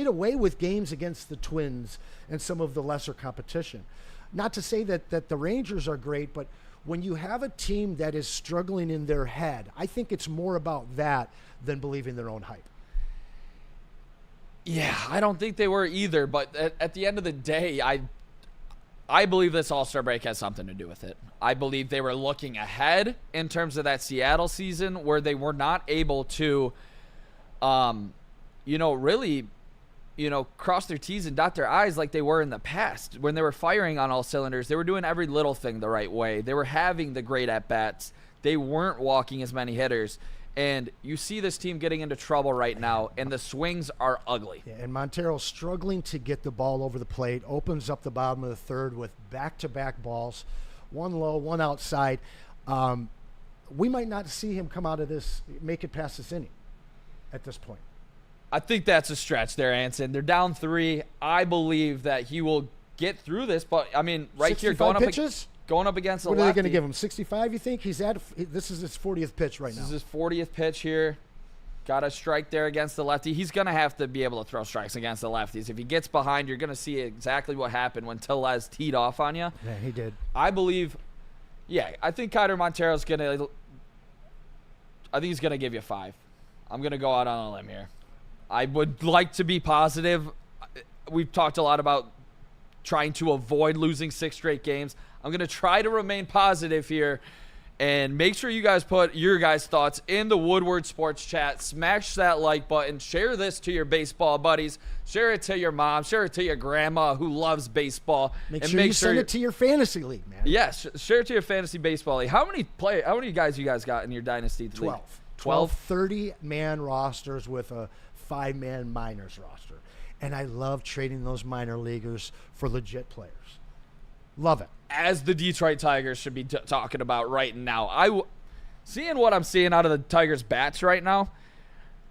away with games against the Twins and some of the lesser competition. Not to say that the Rangers are great, but when you have a team that is struggling in their head, I think it's more about that than believing their own hype. Yeah, I don't think they were either, but at the end of the day, I believe this All-Star break has something to do with it. I believe they were looking ahead in terms of that Seattle season where they were not able to, really, cross their T's and dot their I's like they were in the past. When they were firing on all cylinders, they were doing every little thing the right way. They were having the great at-bats. They weren't walking as many hitters. And you see this team getting into trouble right now, and the swings are ugly. Yeah, and Montero struggling to get the ball over the plate, opens up the bottom of the third with back-to-back balls, one low, one outside. We might not see him come out of this, make it past this inning at this point. I think that's a stretch there, Anson. They're down 3. I believe that he will get through this, but, I mean, right here, going up against the What lefty. are they going to give him, 65, you think? This is his 40th pitch right now. This is his 40th pitch here. Got a strike there against the lefty. He's going to have to be able to throw strikes against the lefties. If he gets behind, you're going to see exactly what happened when Tellez teed off on you. Yeah, he did. I believe, I think Keider Montero's going to – I think he's going to give you 5. I'm going to go out on a limb here. I would like to be positive. We've talked a lot about trying to avoid losing 6 straight games. I'm going to try to remain positive here and make sure you guys put your guys' thoughts in the Woodward Sports chat. Smash that like button. Share this to your baseball buddies. Share it to your mom. Share it to your grandma who loves baseball. Make sure you send it to your fantasy league, man. Yes, share it to your fantasy baseball league. How many guys you guys got in your dynasty league? 12. 12 30-man rosters with a 5-man minors roster. And I love trading those minor leaguers for legit players. Love it. As the Detroit Tigers should be talking about right now. Seeing what I'm seeing out of the Tigers' bats right now,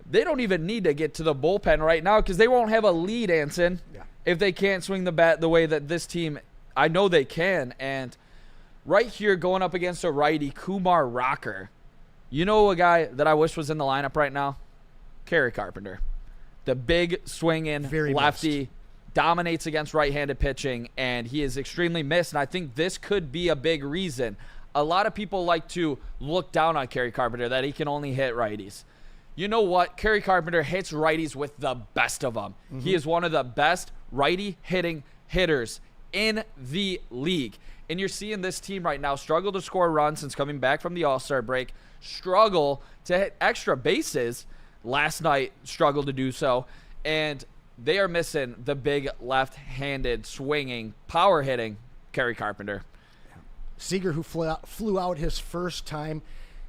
they don't even need to get to the bullpen right now because they won't have a lead, Anson, if they can't swing the bat the way that this team, I know they can. And right here going up against a righty, Kumar Rocker, you know a guy that I wish was in the lineup right now? Kerry Carpenter. The big swinging lefty. Missed. Dominates against right-handed pitching, and he is extremely missed, and I think this could be a big reason. A lot of people like to look down on Kerry Carpenter, that he can only hit righties. You know what? Kerry Carpenter hits righties with the best of them. Mm-hmm. He is one of the best righty-hitting hitters in the league, and you're seeing this team right now struggle to score runs since coming back from the All-Star break, struggle to hit extra bases. Last night, struggled to do so, and they are missing the big left-handed swinging, power-hitting Kerry Carpenter. Seager, who flew out his first time,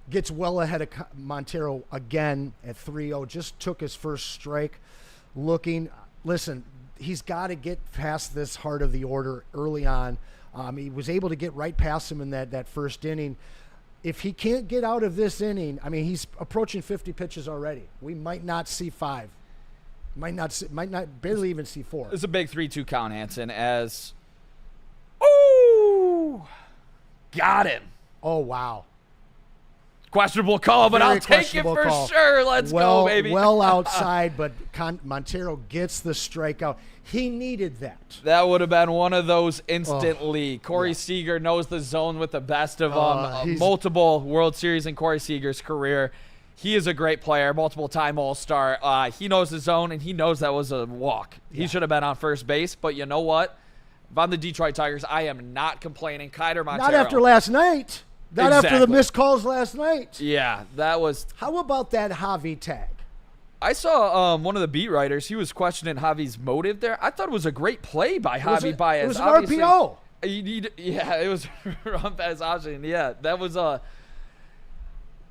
gets well ahead of Montero again at 3-0, just took his first strike. Listen, he's got to get past this heart of the order early on. He was able to get right past him in that first inning. If he can't get out of this inning, I mean, he's approaching 50 pitches already. We might not see 5. Might not barely even see 4. It's a big 3-2 count, Anson, as got him. Oh, wow. Questionable call, but Very I'll take it for call. sure. Let's go, baby. Well outside, but Montero gets the strikeout. He needed that. That would have been one of those instantly. Corey Seager knows the zone with the best of them. Multiple World Series in Corey Seager's career. He is a great player, multiple-time All-Star. He knows his zone, and he knows that was a walk. He should have been on first base, but you know what? If I'm the Detroit Tigers, I am not complaining. Keider Montero. Not after last night. Not after the missed calls last night. Yeah, that was... How about that Javi tag? I saw one of the beat writers. He was questioning Javi's motive there. I thought it was a great play by Javi Baez. It was an RPO. It was run pass option. Yeah, that was a...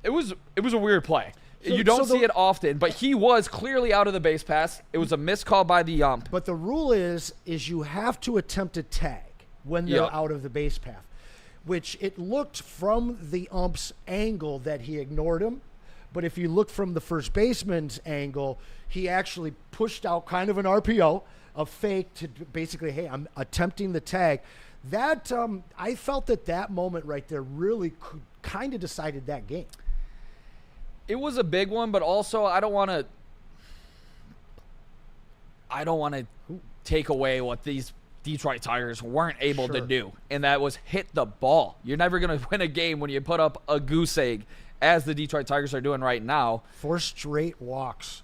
It was a weird play. You don't see it often, but he was clearly out of the base pass. It was a missed call by the ump. But the rule is you have to attempt a tag when they're out of the base path, which it looked from the ump's angle that he ignored him. But if you look from the first baseman's angle, he actually pushed out kind of an RPO, a fake to basically, hey, I'm attempting the tag. That I felt that moment right there really kind of decided that game. It was a big one, but also I don't want to take away what these Detroit Tigers weren't able to do, and that was hit the ball. You're never going to win a game when you put up a goose egg, as the Detroit Tigers are doing right now. 4 straight walks.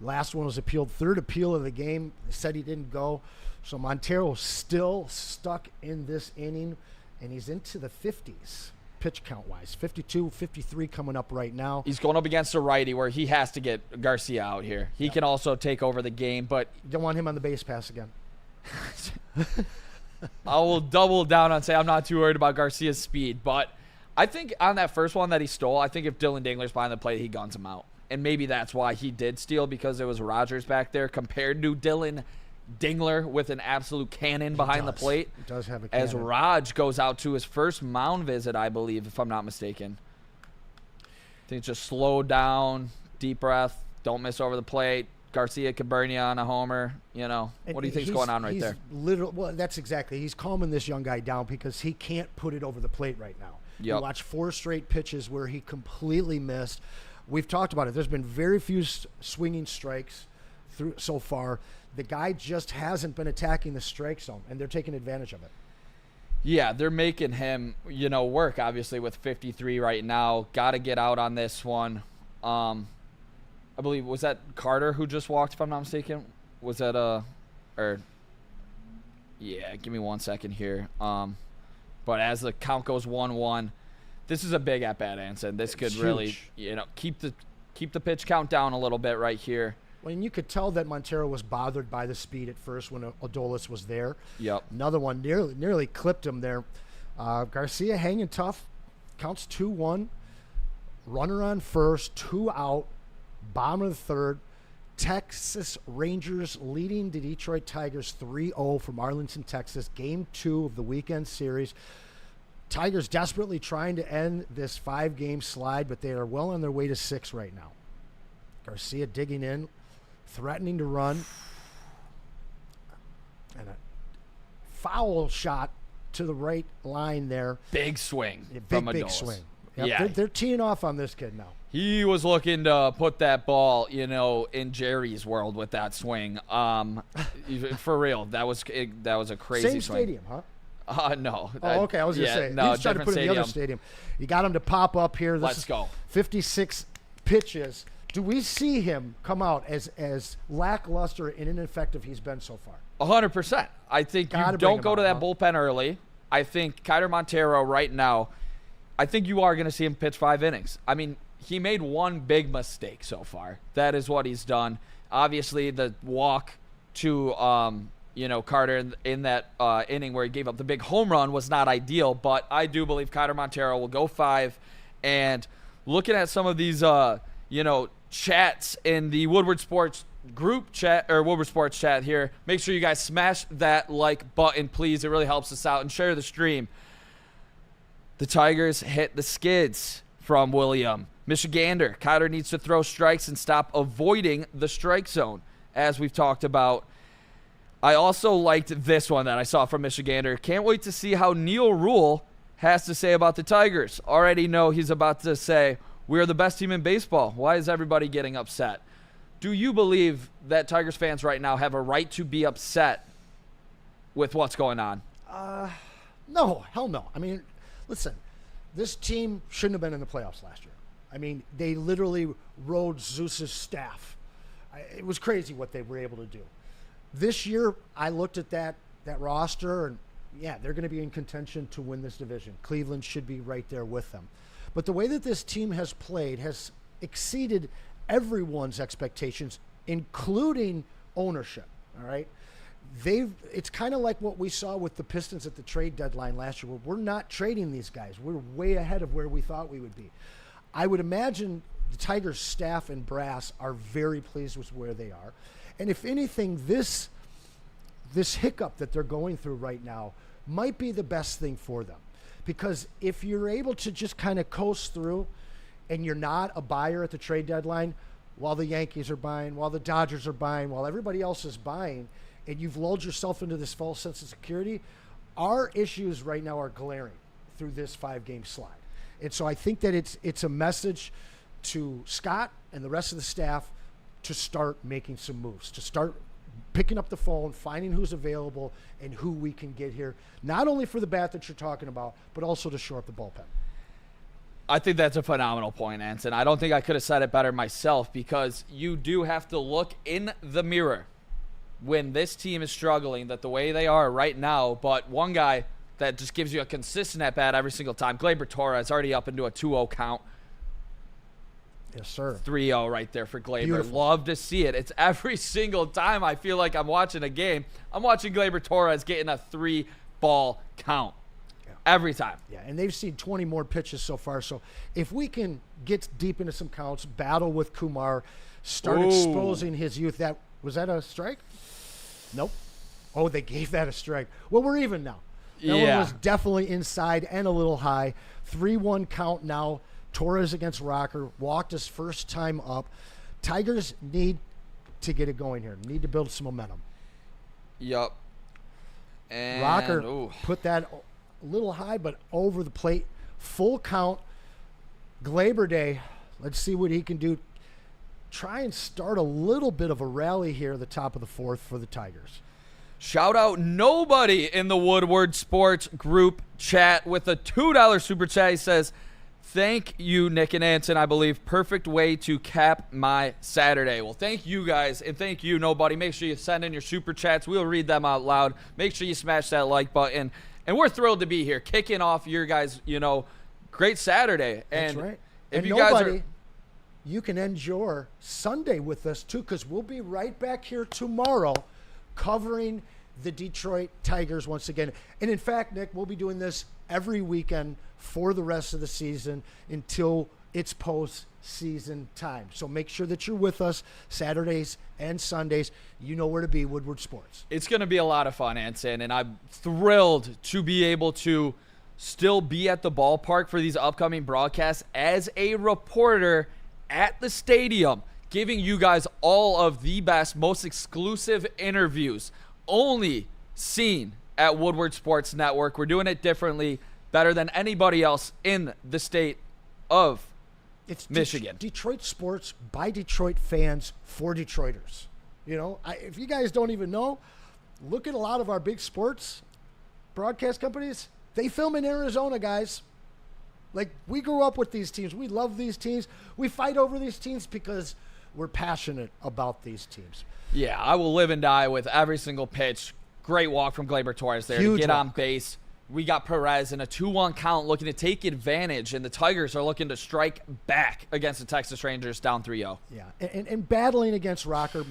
Last one was appealed. 3rd appeal of the game. Said he didn't go. So Montero still stuck in this inning, and he's into the 50s pitch count-wise. 52, 53 coming up right now. He's going up against a righty where he has to get Garcia out here. He can also take over the game, but don't want him on the base pass again. I will double down on say I'm not too worried about Garcia's speed, but I think on that first one that he stole, I think if Dylan Dingler's behind the plate, he guns him out. And maybe that's why he did steal, because it was Rogers back there compared to Dylan Dingler with an absolute cannon behind the plate. He does have a cannon. As Raj goes out to his first mound visit, I believe, if I'm not mistaken. I think just slow down, deep breath, don't miss over the plate. Garcia could burn you on a homer. You know, what do you think's going on right there? Well, that's exactly. He's calming this young guy down because he can't put it over the plate right now. Yep. You watch 4 straight pitches where he completely missed. We've talked about it. There's been very few swinging strikes through so far. The guy just hasn't been attacking the strike zone, and they're taking advantage of it. Yeah, they're making him, work, obviously, with 53 right now. Got to get out on this one. I believe, was that Carter who just walked, if I'm not mistaken? Was that yeah, give me 1 second here. But as the count goes 1-1, this is a big at-bat, Anson. This could really, keep the pitch count down a little bit right here. Well, and you could tell that Montero was bothered by the speed at first when Adolis was there. Yep. Another one nearly clipped him there. Garcia hanging tough. Counts 2-1. Runner on first, 2 out. Bottom of the 3rd. Texas Rangers leading the Detroit Tigers 3-0 from Arlington, Texas. Game 2 of the weekend series. Tigers desperately trying to end this 5-game slide, but they are well on their way to 6 right now. Garcia digging in, threatening to run. And a foul shot to the right line there. Big swing. Big swing. Yep, yeah. They're teeing off on this kid now. He was looking to put that ball, in Jerry's world with that swing. For real, that was a crazy Same swing. stadium, huh? No. Oh, okay. I was going to say. No, he was trying to put it in the other stadium. You got him to pop up here. Let's go. 56 pitches. Do we see him come out as lackluster and ineffective he's been so far? 100%. I think you don't go to that bullpen early. I think Kiter Montero right now, I think you are going to see him pitch 5 innings. I mean, he made one big mistake so far. That is what he's done. Obviously, the walk to Carter in that inning where he gave up the big home run was not ideal, but I do believe Kiter Montero will go 5. And looking at some of these, chats in the Woodward Sports group chat or Woodward Sports chat here, make sure you guys smash that like button, please. It really helps us out, and share the stream. The Tigers hit the skids from William. Michigander, Kiter needs to throw strikes and stop avoiding the strike zone, as we've talked about. I also liked this one that I saw from Michigander. Can't wait to see how Neil Rule has to say about the Tigers. Already know he's about to say, we are the best team in baseball. Why is everybody getting upset? Do you believe that Tigers fans right now have a right to be upset with what's going on? No, hell no. I mean, listen, this team shouldn't have been in the playoffs last year. I mean, they literally rode Zeus's staff. It was crazy what they were able to do. This year, I looked at that roster, and yeah, they're going to be in contention to win this division. Cleveland should be right there with them. But the way that this team has played has exceeded everyone's expectations, including ownership, all right? It's kind of like what we saw with the Pistons at the trade deadline last year, where we're not trading these guys. We're way ahead of where we thought we would be. I would imagine the Tigers staff and brass are very pleased with where they are. And if anything, this hiccup that they're going through right now might be the best thing for them. Because if you're able to just kind of coast through and you're not a buyer at the trade deadline while the Yankees are buying, while the Dodgers are buying, while everybody else is buying, and you've lulled yourself into this false sense of security, our issues right now are glaring through this 5-game slide. And so I think that it's a message to Scott and the rest of the staff to start making some moves, to start picking up the phone, finding who's available and who we can get here, not only for the bat that you're talking about, but also to shore up the bullpen. I think that's a phenomenal point, Anson. I don't think I could have said it better myself, because you do have to look in the mirror when this team is struggling the way they are right now. But one guy that just gives you a consistent at-bat every single time, Gleyber Torres, already up into a 2-0 count. Yes, sir. 3-0 right there for Gleyber. Beautiful. Love to see it. It's every single time I feel like I'm watching a game, I'm watching Gleyber Torres getting a 3-ball count. Yeah. Every time. Yeah, and they've seen 20 more pitches so far. So if we can get deep into some counts, battle with Kumar, start exposing his youth. Was that a strike? Nope. Oh, they gave that a strike. Well, we're even now. That one was definitely inside and a little high. 3-1 count now. Torres against Rocker, walked his first time up. Tigers need to get it going here. Need to build some momentum. Yup. And Rocker put that a little high, but over the plate. Full count. Gleyber Day. Let's see what he can do. Try and start a little bit of a rally here at the top of the fourth for the Tigers. Shout out nobody in the Woodward Sports group chat with a $2 super chat. He says, thank you, Nick and Anson. I believe perfect way to cap my Saturday. Well, thank you guys, and thank you, nobody. Make sure you send in your super chats. We'll read them out loud. Make sure you smash that like button. And we're thrilled to be here, kicking off your guys, great Saturday. That's and right. If and you nobody, guys are, you can end your Sunday with us too, because we'll be right back here tomorrow covering the Detroit Tigers once again. And in fact, Nick, we'll be doing this every weekend for the rest of the season until it's post-season time. So make sure that you're with us Saturdays and Sundays. You know where to be, Woodward Sports. It's going to be a lot of fun, Anson, and I'm thrilled to be able to still be at the ballpark for these upcoming broadcasts as a reporter at the stadium, giving you guys all of the best, most exclusive interviews only seen at Woodward Sports Network. We're doing it differently, better than anybody else in the state of Michigan. Detroit sports by Detroit fans for Detroiters. If you guys don't even know, look at a lot of our big sports broadcast companies. They film in Arizona, guys. Like, we grew up with these teams. We love these teams. We fight over these teams because we're passionate about these teams. Yeah, I will live and die with every single pitch. Great walk from Gleyber Torres there Huge to get walk on base. We got Perez in a 2-1 count looking to take advantage, and the Tigers are looking to strike back against the Texas Rangers down 3-0. Yeah, and battling against Rocker,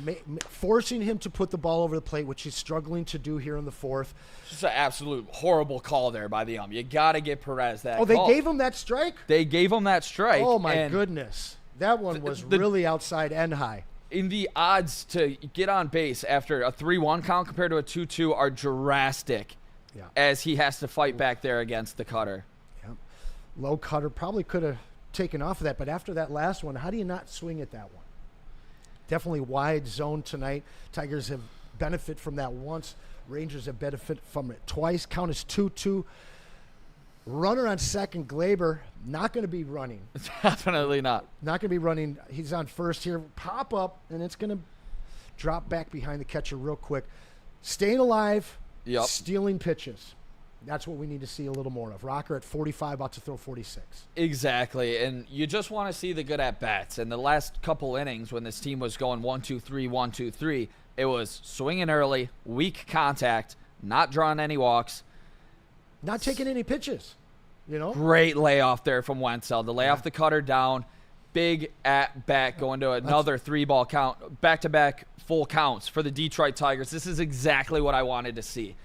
forcing him to put the ball over the plate, which he's struggling to do here in the fourth. Just an absolute horrible call there by the You got to give Perez that call. they gave him that strike? They gave him that strike. Oh, my goodness. That one was really outside and high. In the odds to get on base after a 3-1 count compared to a 2-2 are drastic. Yeah. As he has to fight back there against the cutter. Yeah. Low cutter probably could have taken off of that, but after that last one, how do you not swing at that one? Definitely wide zone tonight. Tigers have benefit from that once. Rangers have benefit from it twice. Count is 2-2. Runner on second, Gleyber, not going to be running. Definitely not. Not going to be running. He's on first here. Pop up, and it's going to drop back behind the catcher real quick. Staying alive. Yep. Stealing pitches. That's what we need to see a little more of. Rocker at 45, about to throw 46. Exactly, and you just want to see the good at-bats. And the last couple innings when this team was going 1-2-3, 1-2-3, it was swinging early, weak contact, not drawing any walks. Not taking any pitches, Great layoff there from Wenzel to lay off the cutter down. Big at-bat going to another 3-ball count, back-to-back full counts for the Detroit Tigers. This is exactly what I wanted to see.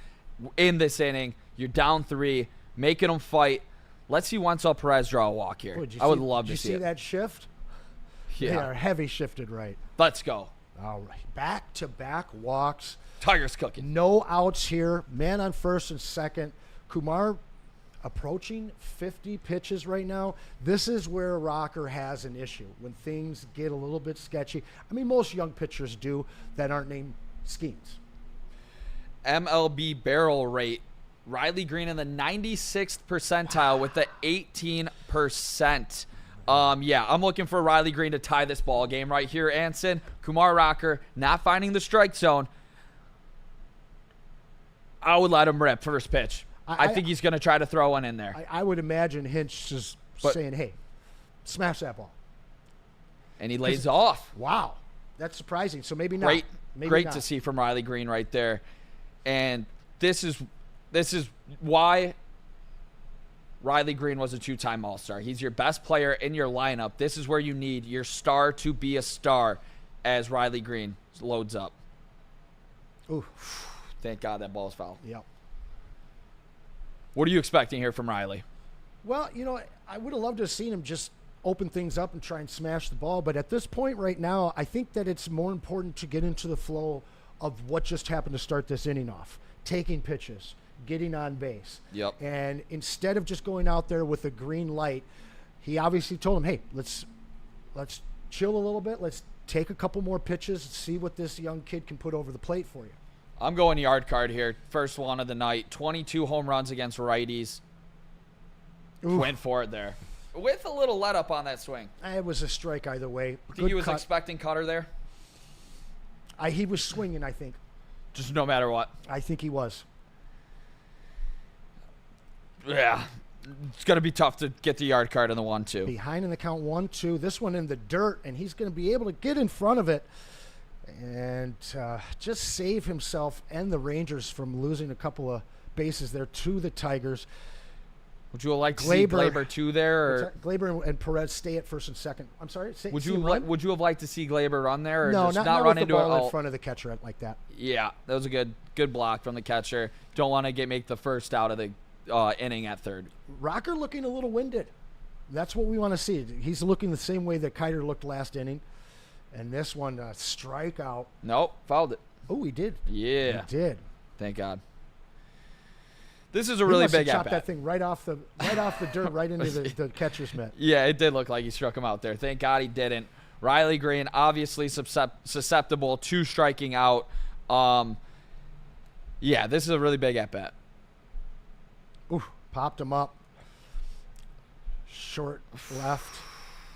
In this inning, you're down 3, making them fight. Let's see Wenzel Perez draw a walk here. I would love to see it. Did you see that shift? Yeah. They are heavy shifted right. Let's go. All right. Back-to-back walks. Tigers cooking. No outs here. Man on first and second. Kumar approaching 50 pitches right now. This is where Rocker has an issue when things get a little bit sketchy. I mean, most young pitchers do that aren't named Skeens. MLB barrel rate. Riley Green in the 96th percentile with the 18%. Yeah, I'm looking for Riley Green to tie this ball game right here. Anson, Kumar Rocker, not finding the strike zone. I would let him rip first pitch. I think he's going to try to throw one in there. I would imagine Hinch just saying, hey, smash that ball. And he lays off. Wow. That's surprising. So maybe not. Great to see from Riley Green right there. And this is why Riley Green was a 2-time All-Star. He's your best player in your lineup. This is where you need your star to be a star as Riley Green loads up. Ooh. Thank God that ball's fouled. Yep. What are you expecting here from Riley? Well, I would have loved to have seen him just open things up and try and smash the ball. But at this point right now, I think that it's more important to get into the flow of what just happened to start this inning off. Taking pitches, getting on base. Yep. And instead of just going out there with a green light, he obviously told him, hey, let's chill a little bit. Let's take a couple more pitches and see what this young kid can put over the plate for you. I'm going yard card here. First one of the night. 22 home runs against righties. Oof. Went for it there. With a little let up on that swing. It was a strike either way. Think he was expecting cutter there? He was swinging, I think. Just no matter what. I think he was. Yeah. It's going to be tough to get the yard card on the 1-2. Behind in the count 1-2. This one in the dirt, and he's going to be able to get in front of it and just save himself and the Rangers from losing a couple of bases there to the Tigers. Would you like to see Glaber too there? Or? Glaber and Perez stay at first and second. I'm sorry. Would you have liked to see Glaber run there, or no, just not run with into the ball it in front of the catcher like that? Yeah, that was a good block from the catcher. Don't want to make the first out of the inning at third. Rocker looking a little winded. That's what we want to see. He's looking the same way that Kiter looked last inning. And this one, strikeout. Nope, fouled it. Oh, he did. Yeah. He did. Thank God. This is a really big at-bat. Chopped that thing right off the dirt, right into the catcher's mitt. Yeah, it did look like he struck him out there. Thank God he didn't. Riley Green, obviously susceptible to striking out. Yeah, this is a really big at-bat. Ooh, popped him up. Short left,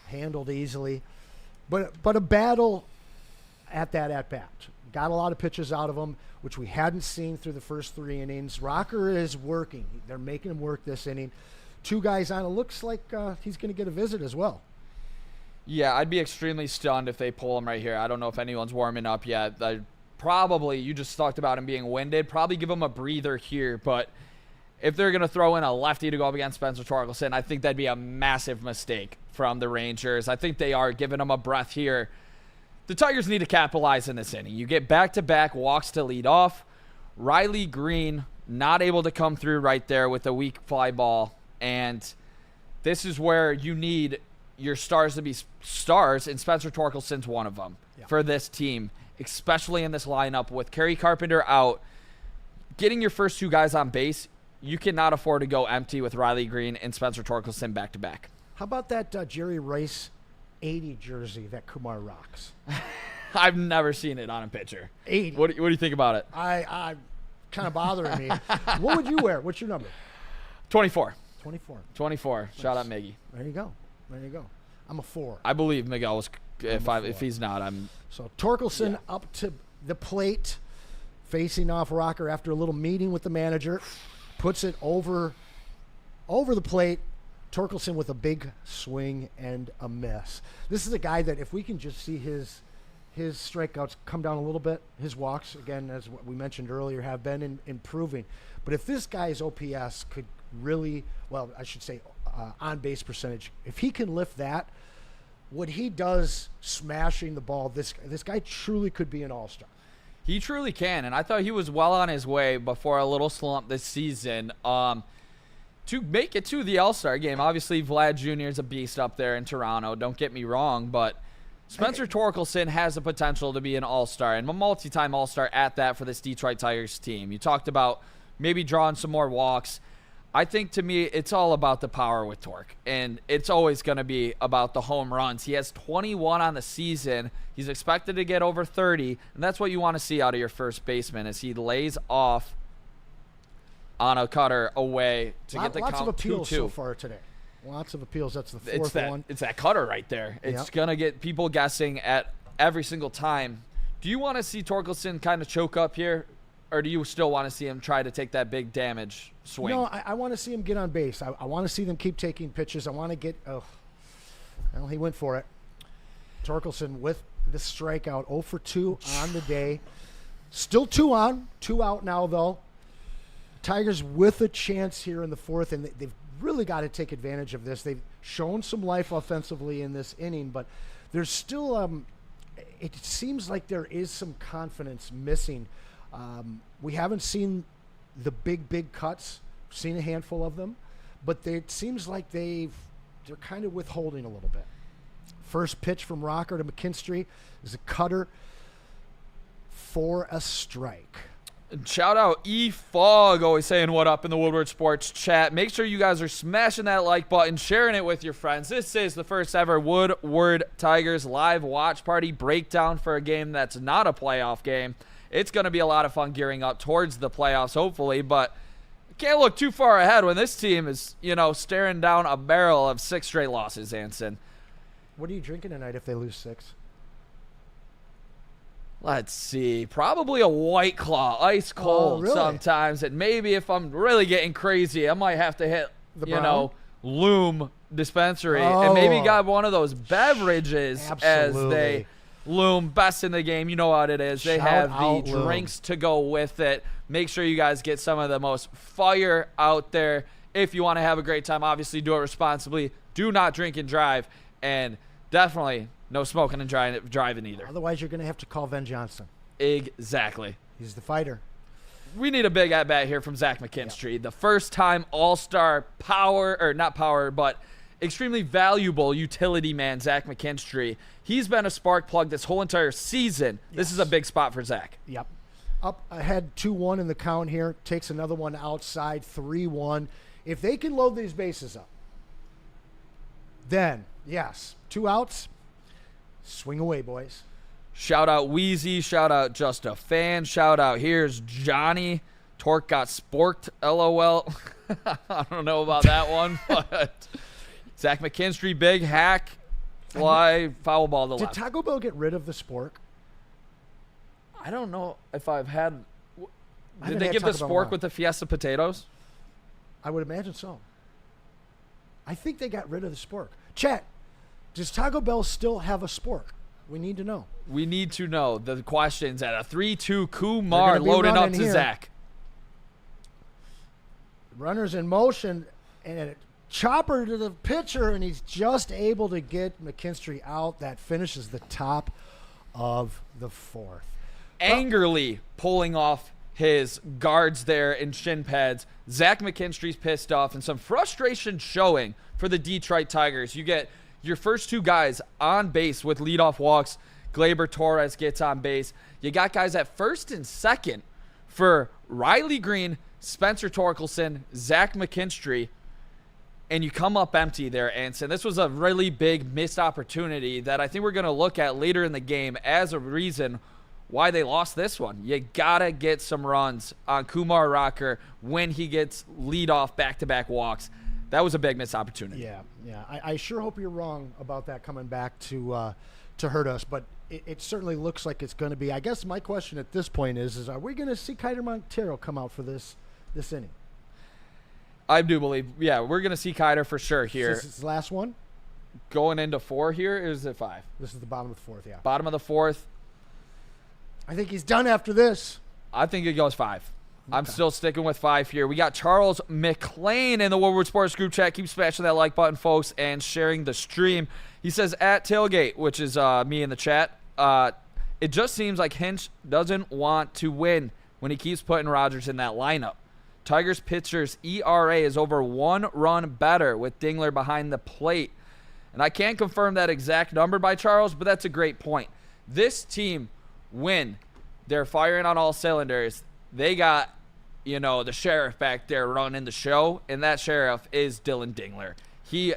handled easily. But a battle at that at-bat. Got a lot of pitches out of him, which we hadn't seen through the first 3 innings. Rocker is working. They're making him work this inning. 2 guys on. It looks like he's going to get a visit as well. Yeah, I'd be extremely stunned if they pull him right here. I don't know if anyone's warming up yet. You just talked about him being winded. Probably give him a breather here, but if they're going to throw in a lefty to go up against Spencer Torkelson, I think that'd be a massive mistake from the Rangers. I think they are giving him a breath here. The Tigers need to capitalize in this inning. You get back-to-back walks to lead off. Riley Green not able to come through right there with a weak fly ball. And this is where you need your stars to be stars, and Spencer Torkelson's one of them for this team, especially in this lineup with Kerry Carpenter out. Getting your first 2 guys on base, you cannot afford to go empty with Riley Green and Spencer Torkelson back-to-back. How about that Jerry Rice 80 jersey that Kumar rocks? I've never seen it on a pitcher. 80. What do you think about it? I kind of bothering me. What would you wear? What's your number? 24. 24. Shout out Miggy. There you go. I'm a 4. I believe Miguel was. If he's not, I'm. So Torkelson up to the plate, facing off Rocker after a little meeting with the manager, puts it over the plate. Torkelson with a big swing and a miss. This is a guy that if we can just see his strikeouts come down a little bit, his walks, again, as what we mentioned earlier, have been improving. But if this guy's OPS could really, well, I should say on-base percentage, if he can lift that, what he does smashing the ball, this guy truly could be an all-star. He truly can, and I thought he was well on his way before a little slump this season. To make it to the All-Star game, obviously Vlad Jr. is a beast up there in Toronto, don't get me wrong, but Spencer Torkelson has the potential to be an all-star, and a multi-time all-star at that for this Detroit Tigers team. You talked about maybe drawing some more walks. I think, to me, it's all about the power with Torque, and it's always going to be about the home runs. He has 21 on the season. He's expected to get over 30, and that's what you want to see out of your first baseman as he lays off on a cutter away to get the count 2-2. Lots of appeals so far today. Lots of appeals. That's the fourth one. It's that cutter right there. It's going to get people guessing at every single time. Do you want to see Torkelson kind of choke up here, or do you still want to see him try to take that big damage swing? No, I want to see him get on base. I want to see them keep taking pitches. I want to get well, he went for it. Torkelson with the strikeout, 0 for 2 on the day. Still 2 on, 2 out now, though. Tigers with a chance here in the fourth, and they've really got to take advantage of this. They've shown some life offensively in this inning, but there's still it seems like there is some confidence missing. We haven't seen the big cuts. We've seen a handful of them, but it seems like they're kind of withholding a little bit. First pitch from Rocker to McKinstry is a cutter for a strike. And shout out E-Fog, always saying what up in the Woodward Sports chat. Make sure you guys are smashing that like button, sharing it with your friends. This is the first ever Woodward Tigers live watch party breakdown for a game that's not a playoff game. It's going to be a lot of fun gearing up towards the playoffs, hopefully, but can't look too far ahead when this team is, staring down a barrel of 6 straight losses, Anson. What are you drinking tonight if they lose 6? Let's see. Probably a White Claw, ice cold sometimes. And maybe if I'm really getting crazy, I might have to hit, Loom dispensary. And maybe got one of those beverages as they Loom, best in the game. You know what it is. They have the drinks to go with it. Make sure you guys get some of the most fire out there. If you want to have a great time, obviously do it responsibly. Do not drink and drive. And definitely no smoking and driving either. Otherwise, you're going to have to call Ben Johnson. Exactly. He's the fighter. We need a big at-bat here from Zach McKinstry. Yep. The first-time all-star but extremely valuable utility man, Zach McKinstry. He's been a spark plug this whole entire season. Yes. This is a big spot for Zach. Yep. Up ahead 2-1 in the count here. Takes another one outside, 3-1. If they can load these bases up, then, yes, 2 outs. Swing away, boys. Shout out Wheezy. Shout out Just a Fan. Shout out here's Johnny. Torque got sporked, LOL. I don't know about that one, but Zach McKinstry, big hack, fly, foul ball to left. Did Taco Bell get rid of the spork? I don't know if I've had. Did they give the spork with the Fiesta potatoes? I would imagine so. I think they got rid of the spork. Chat. Does Taco Bell still have a spork? We need to know. We need to know the questions at a 3-2 Kumar loading up to here. Zach. Runners in motion and a chopper to the pitcher, and he's just able to get McKinstry out. That finishes the top of the fourth. Angrily pulling off his guards there in shin pads. Zach McKinstry's pissed off, and some frustration showing for the Detroit Tigers. You get your first 2 guys on base with leadoff walks. Gleyber Torres gets on base. You got guys at first and second for Riley Green, Spencer Torkelson, Zach McKinstry, and you come up empty there, Anson. This was a really big missed opportunity that I think we're going to look at later in the game as a reason why they lost this one. You got to get some runs on Kumar Rocker when he gets leadoff back-to-back walks. That was a big missed opportunity. Yeah. I sure hope you're wrong about that coming back to hurt us, but it certainly looks like it's going to be. I guess my question at this point is are we going to see Kiter Montero come out for this inning? I do believe, we're going to see Kiter for sure here. Is this his last one? Going into 4 here, or is it 5? This is the bottom of the 4th, yeah. Bottom of the 4th. I think he's done after this. I think it goes 5. Okay. I'm still sticking with 5 here. We got Charles McLean in the Woodward Sports group chat. Keep smashing that like button, folks, and sharing the stream. He says, at tailgate, which is me in the chat, it just seems like Hinch doesn't want to win when he keeps putting Rogers in that lineup. Tigers pitcher's ERA is over 1 run better with Dingler behind the plate. And I can't confirm that exact number by Charles, but that's a great point. This team, when they're firing on all cylinders, they got, the sheriff back there running the show, and that sheriff is Dylan Dingler. He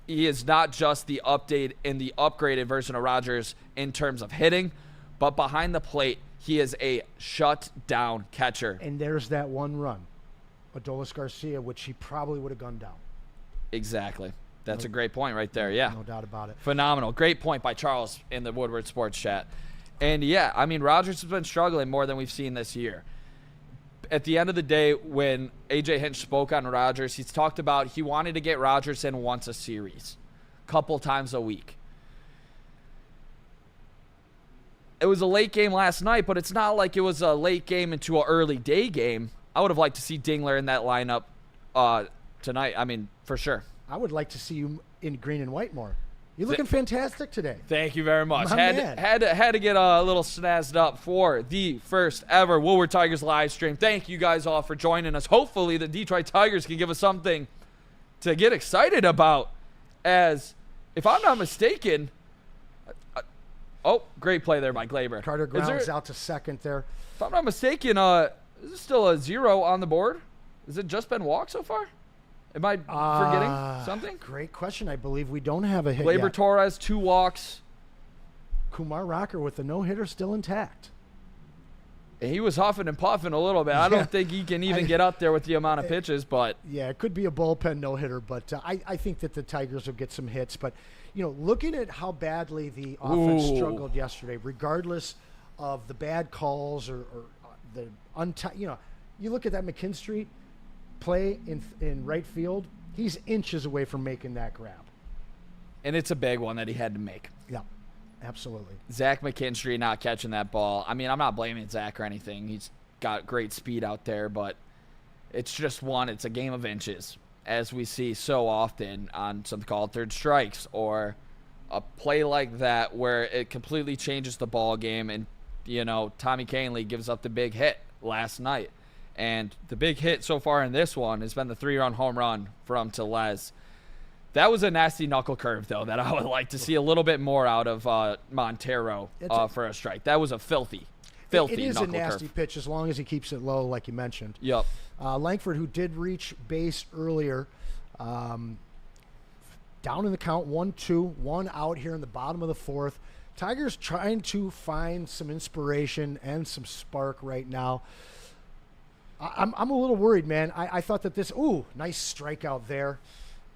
is not just the update and the upgraded version of Rogers in terms of hitting, but behind the plate, he is a shut-down catcher. And there's that one run, Adolis Garcia, which he probably would have gunned down. Exactly. That's a great point right there. Yeah. No doubt about it. Phenomenal. Great point by Charles in the Woodward Sports Chat. And, yeah, I mean, Rodgers has been struggling more than we've seen this year. At the end of the day, when A.J. Hinch spoke on Rodgers, he's talked about he wanted to get Rodgers in once a series, couple times a week. It was a late game last night, but it's not like it was a late game into an early day game. I would have liked to see Dingler in that lineup tonight. I mean, for sure. I would like to see you in green and white more. You're looking fantastic today. Thank you very much. My man. Had to get a little snazzed up for the first ever Woodward Tigers live stream. Thank you guys all for joining us. Hopefully the Detroit Tigers can give us something to get excited about. As, if I'm not mistaken, great play there by Glaber. Carter grounds out to second there. If I'm not mistaken, is it still a 0 on the board? Has it just been walk so far? Am I forgetting something? Great question. I believe we don't have a hit Glaber yet. Torres, 2 walks. Kumar Rocker with the no-hitter still intact. He was huffing and puffing a little bit. I don't think he can even get up there with the amount of pitches, but yeah, it could be a bullpen no-hitter, but I think that the Tigers will get some hits. But, looking at how badly the offense struggled yesterday, regardless of the bad calls or the you look at that McKinstry play in right field, he's inches away from making that grab. And it's a big one that he had to make. Yeah, absolutely. Zach McKinstry not catching that ball. I mean, I'm not blaming Zach or anything. He's got great speed out there, but it's just it's a game of inches, as we see so often on something called third strikes or a play like that where it completely changes the ball game. And, Tommy Kahnle gives up the big hit last night. And the big hit so far in this one has been the 3-run home run from Tellez. That was a nasty knuckle curve, though, that I would like to see a little bit more out of Montero for a strike. That was a filthy knuckle curve. It is a nasty pitch as long as he keeps it low, like you mentioned. Yep. Langford, who did reach base earlier, down in the count, 1-2, 1 out here in the bottom of the fourth. Tigers trying to find some inspiration and some spark right now. I'm a little worried, man. I thought that nice strikeout there.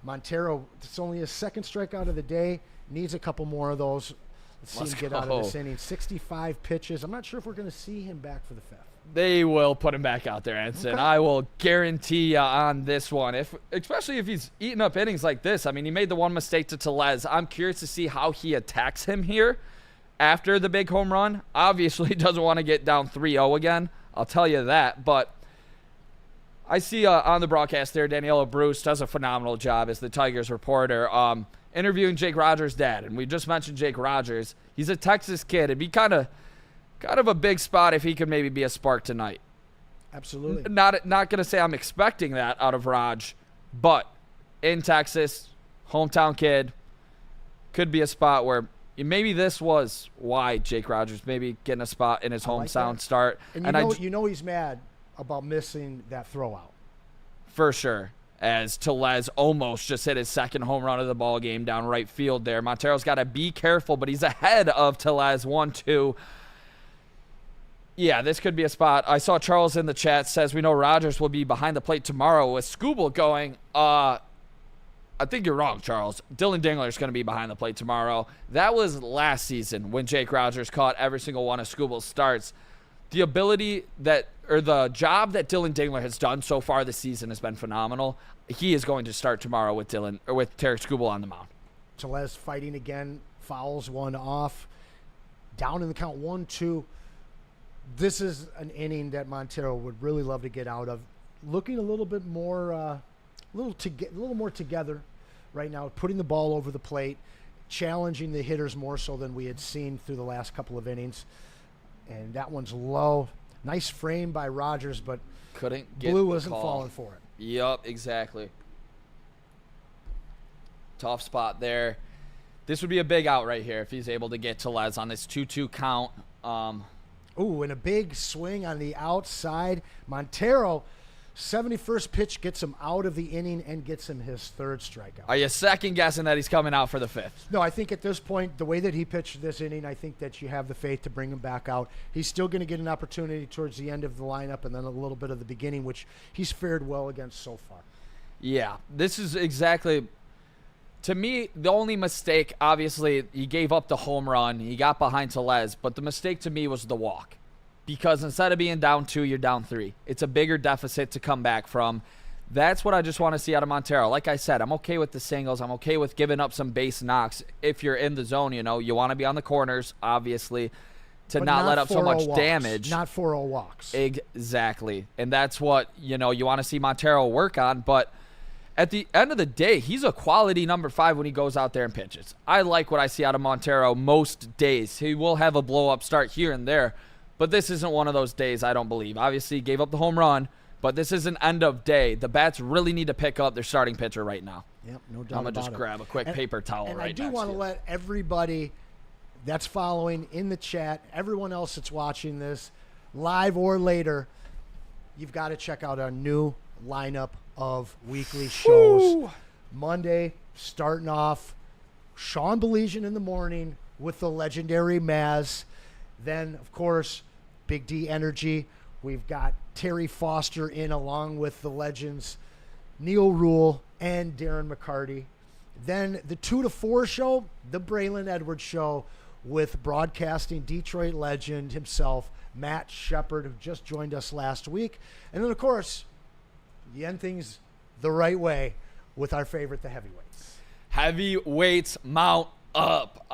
Montero, it's only his second strikeout of the day. Needs a couple more of those. Let's see him get out of this inning. 65 pitches. I'm not sure if we're going to see him back for the fifth. They will put him back out there, Anson. Okay. I will guarantee you on this one, especially if he's eating up innings like this. I mean, he made the one mistake to Tellez. I'm curious to see how he attacks him here after the big home run. Obviously, he doesn't want to get down 3-0 again. I'll tell you that. But I see on the broadcast there, Daniela Bruce does a phenomenal job as the Tigers reporter, interviewing Jake Rogers' dad. And we just mentioned Jake Rogers. He's a Texas kid. It'd be kind of a big spot if he could maybe be a spark tonight. Absolutely. Not going to say I'm expecting that out of Raj, but in Texas, hometown kid, could be a spot where maybe this was why Jake Rogers maybe getting a spot in his hometown start. And you know he's mad about missing that throw out. For sure, as Tellez almost just hit his second home run of the ball game down right field there. Montero's got to be careful, but he's ahead of Tellez 1-2. Yeah, this could be a spot. I saw Charles in the chat says we know Rogers will be behind the plate tomorrow with Skubal going. I think you're wrong, Charles. Dylan Dingler is going to be behind the plate tomorrow. That was last season when Jake Rogers caught every single one of Skubal's starts. The the job that Dylan Dingler has done so far this season has been phenomenal. He is going to start tomorrow with Tarek Skubal on the mound. Tellez fighting again, fouls one off. Down in the count, 1-2. This is an inning that Montero would really love to get out of. Looking a little bit more, a little more together right now, putting the ball over the plate, challenging the hitters more so than we had seen through the last couple of innings. And that one's low. Nice frame by Rogers, but couldn't get Blue the wasn't call. falling for it. Yup, exactly. Tough spot there. This would be a big out right here if he's able to get Tellez on this 2-2 count. And a big swing on the outside. Montero, 71st pitch, gets him out of the inning and gets him his third strikeout. Are you second guessing that he's coming out for the fifth? No, I think at this point, the way that he pitched this inning, I think that you have the faith to bring him back out. He's still going to get an opportunity towards the end of the lineup and then a little bit of the beginning, which he's fared well against so far. Yeah, this is exactly, to me, the only mistake. Obviously, he gave up the home run. He got behind Tellez, but the mistake to me was the walk. Because instead of being down 2, you're down 3. It's a bigger deficit to come back from. That's what I just want to see out of Montero. Like I said, I'm okay with the singles. I'm okay with giving up some base knocks. If you're in the zone, you want to be on the corners, obviously, to not let up so much damage. Not 4-0 walks. Exactly. And that's what, you want to see Montero work on. But at the end of the day, he's a quality number 5 when he goes out there and pitches. I like what I see out of Montero most days. He will have a blow-up start here and there, but this isn't one of those days, I don't believe. Obviously, he gave up the home run, but this is an end of day. The Bats really need to pick up their starting pitcher right now. Yep, no doubt about it. I'm going to just grab a quick paper towel and right I do next want to to you. let everybody that's following in the chat, everyone else that's watching this, live or later, you've got to check out our new lineup of weekly shows. Woo! Monday, starting off, Sean Belizean in the morning with the legendary Maz. Then, of course, Big D Energy. We've got Terry Foster in along with the legends Neil Rule and Darren McCarty. Then the 2 to 4 show, the Braylon Edwards show with broadcasting Detroit legend himself, Matt Shepard, who just joined us last week. And then, of course, you end things the right way with our favorite, the heavyweights. Heavyweights mount up.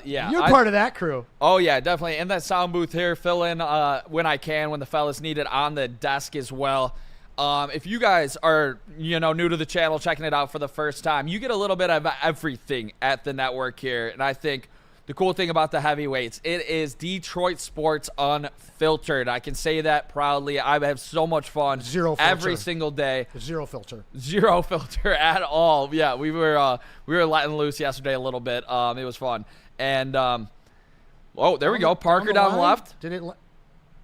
You're part of that crew. Oh, yeah, definitely. In that sound booth here, fill in when I can, when the fellas need it, on the desk as well. If you guys are, new to the channel, checking it out for the first time, you get a little bit of everything at the network here. And I think the cool thing about the heavyweights, it is Detroit sports unfiltered. I can say that proudly. I have so much fun every single day. Zero filter. Zero filter at all. Yeah, we were letting loose yesterday a little bit. It was fun. And there we go. Parker down left. Did it?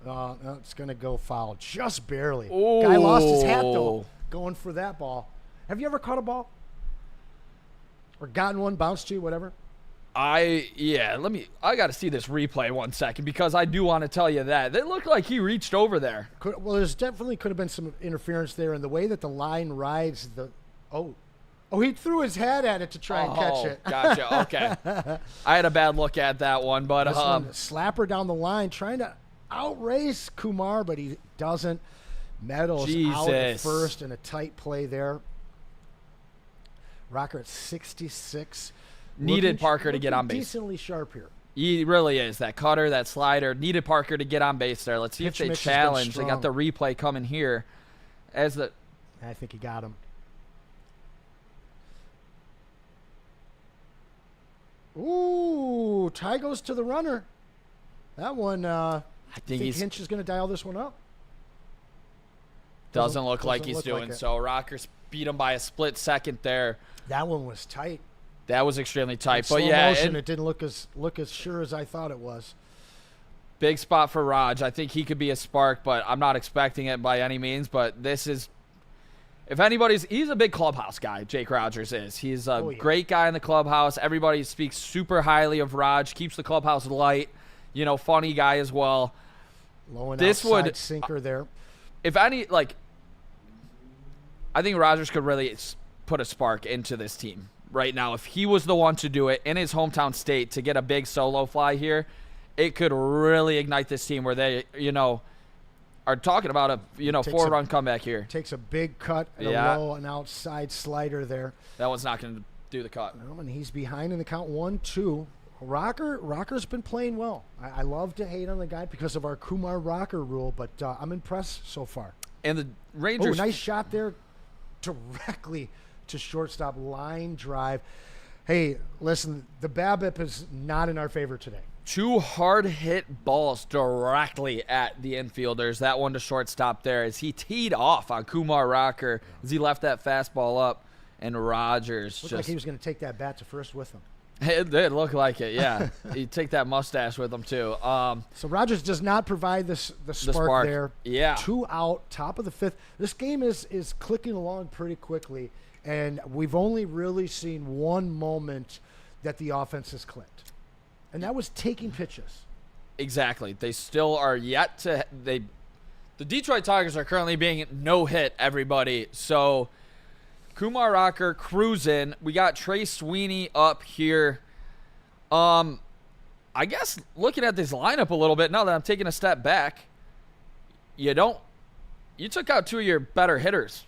It's gonna go foul just barely. Ooh. Guy lost his hat though, going for that ball. Have you ever caught a ball or gotten one, bounced you, whatever? I got to see this replay 1 second because I do want to tell you that. It looked like he reached over there. There's definitely could have been some interference there in the way that the line rides the he threw his hat at it to try and catch it. Gotcha. Okay. I had a bad look at that one, but this one, slapper down the line trying to outrace Kumar, but he doesn't. Meadows out at first in a tight play there. Rocker at 66. Needed Parker to get on base. Decently sharp here. He really is. That cutter, that slider. Needed Parker to get on base there. Let's see if they challenge. They got the replay coming here. I think he got him. Ooh, tie goes to the runner. That one, I think Hinch is going to dial this one up. Doesn't look like he's doing so. Rockers beat him by a split second there. That one was tight. That was extremely tight. But yeah, motion, it didn't look as sure as I thought it was. Big spot for Raj. I think he could be a spark, but I'm not expecting it by any means. But this is, he's a big clubhouse guy, Jake Rogers is. He's a great guy in the clubhouse. Everybody speaks super highly of Raj, keeps the clubhouse light, funny guy as well. Low and outside sinker there. I think Rogers could really put a spark into this team right now. If he was the one to do it in his hometown state to get a big solo fly here, it could really ignite this team where they, are talking about a 4-run comeback here. Takes a big cut and a low and outside slider there. That one's not going to do the cut. No, and he's behind in the count 1-2. Rocker's been playing well. I love to hate on the guy because of our Kumar Rocker rule, but I'm impressed so far. And the Rangers. Nice shot there, directly to shortstop, line drive. Hey, listen, the BABIP is not in our favor today. 2 hard hit balls directly at the infielders. That one to shortstop there as he teed off on Kumar Rocker as he left that fastball up, and Rogers looked like he was going to take that bat to first with him. It did look like it, yeah. He'd take that mustache with him too. So Rogers does not provide the spark there. Yeah. 2 out, top of the 5th. This game is clicking along pretty quickly, and we've only really seen one moment that the offense has clicked, and that was taking pitches. Exactly. They still are yet to – the Detroit Tigers are currently being no-hit everybody, so Kumar Rocker cruising. We got Trey Sweeney up here. I guess looking at this lineup a little bit, now that I'm taking a step back, you took out two of your better hitters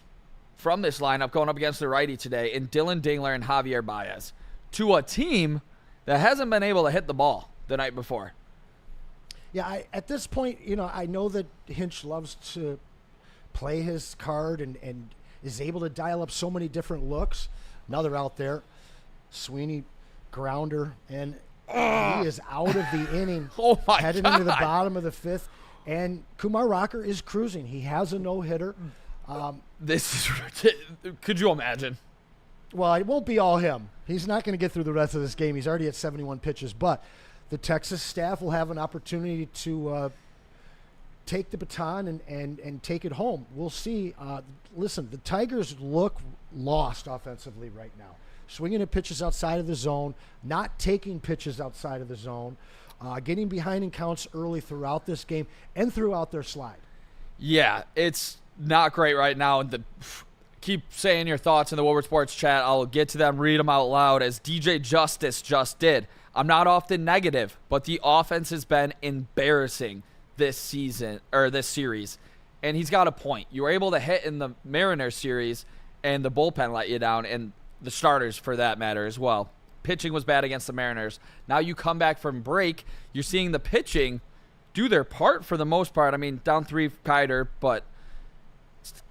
from this lineup going up against the righty today in Dylan Dingler and Javier Baez to a team that hasn't been able to hit the ball the night before. Yeah, at this point, I know that Hinch loves to play his card and is able to dial up so many different looks. Another out there, Sweeney grounder, and he is out of the inning. Oh my headed God. into the bottom of the fifth. And Kumar Rocker is cruising. He has a no-hitter. This is could you imagine? Well, it won't be all him. He's not going to get through the rest of this game. He's already at 71 pitches. But the Texas staff will have an opportunity to take the baton and take it home. We'll see. Listen, the Tigers look lost offensively right now. Swinging at pitches outside of the zone, not taking pitches outside of the zone, getting behind in counts early throughout this game and throughout their slide. Yeah, it's not great right now. Keep saying your thoughts in the Woodward Sports chat. I'll get to them, read them out loud, as DJ Justice just did. I'm not often negative, but the offense has been embarrassing this season or this series, and he's got a point. You were able to hit in the Mariners series, and the bullpen let you down, and the starters for that matter as well. Pitching was bad against the Mariners. Now you come back from break, you're seeing the pitching do their part for the most part. I mean, down 3 Kiter, but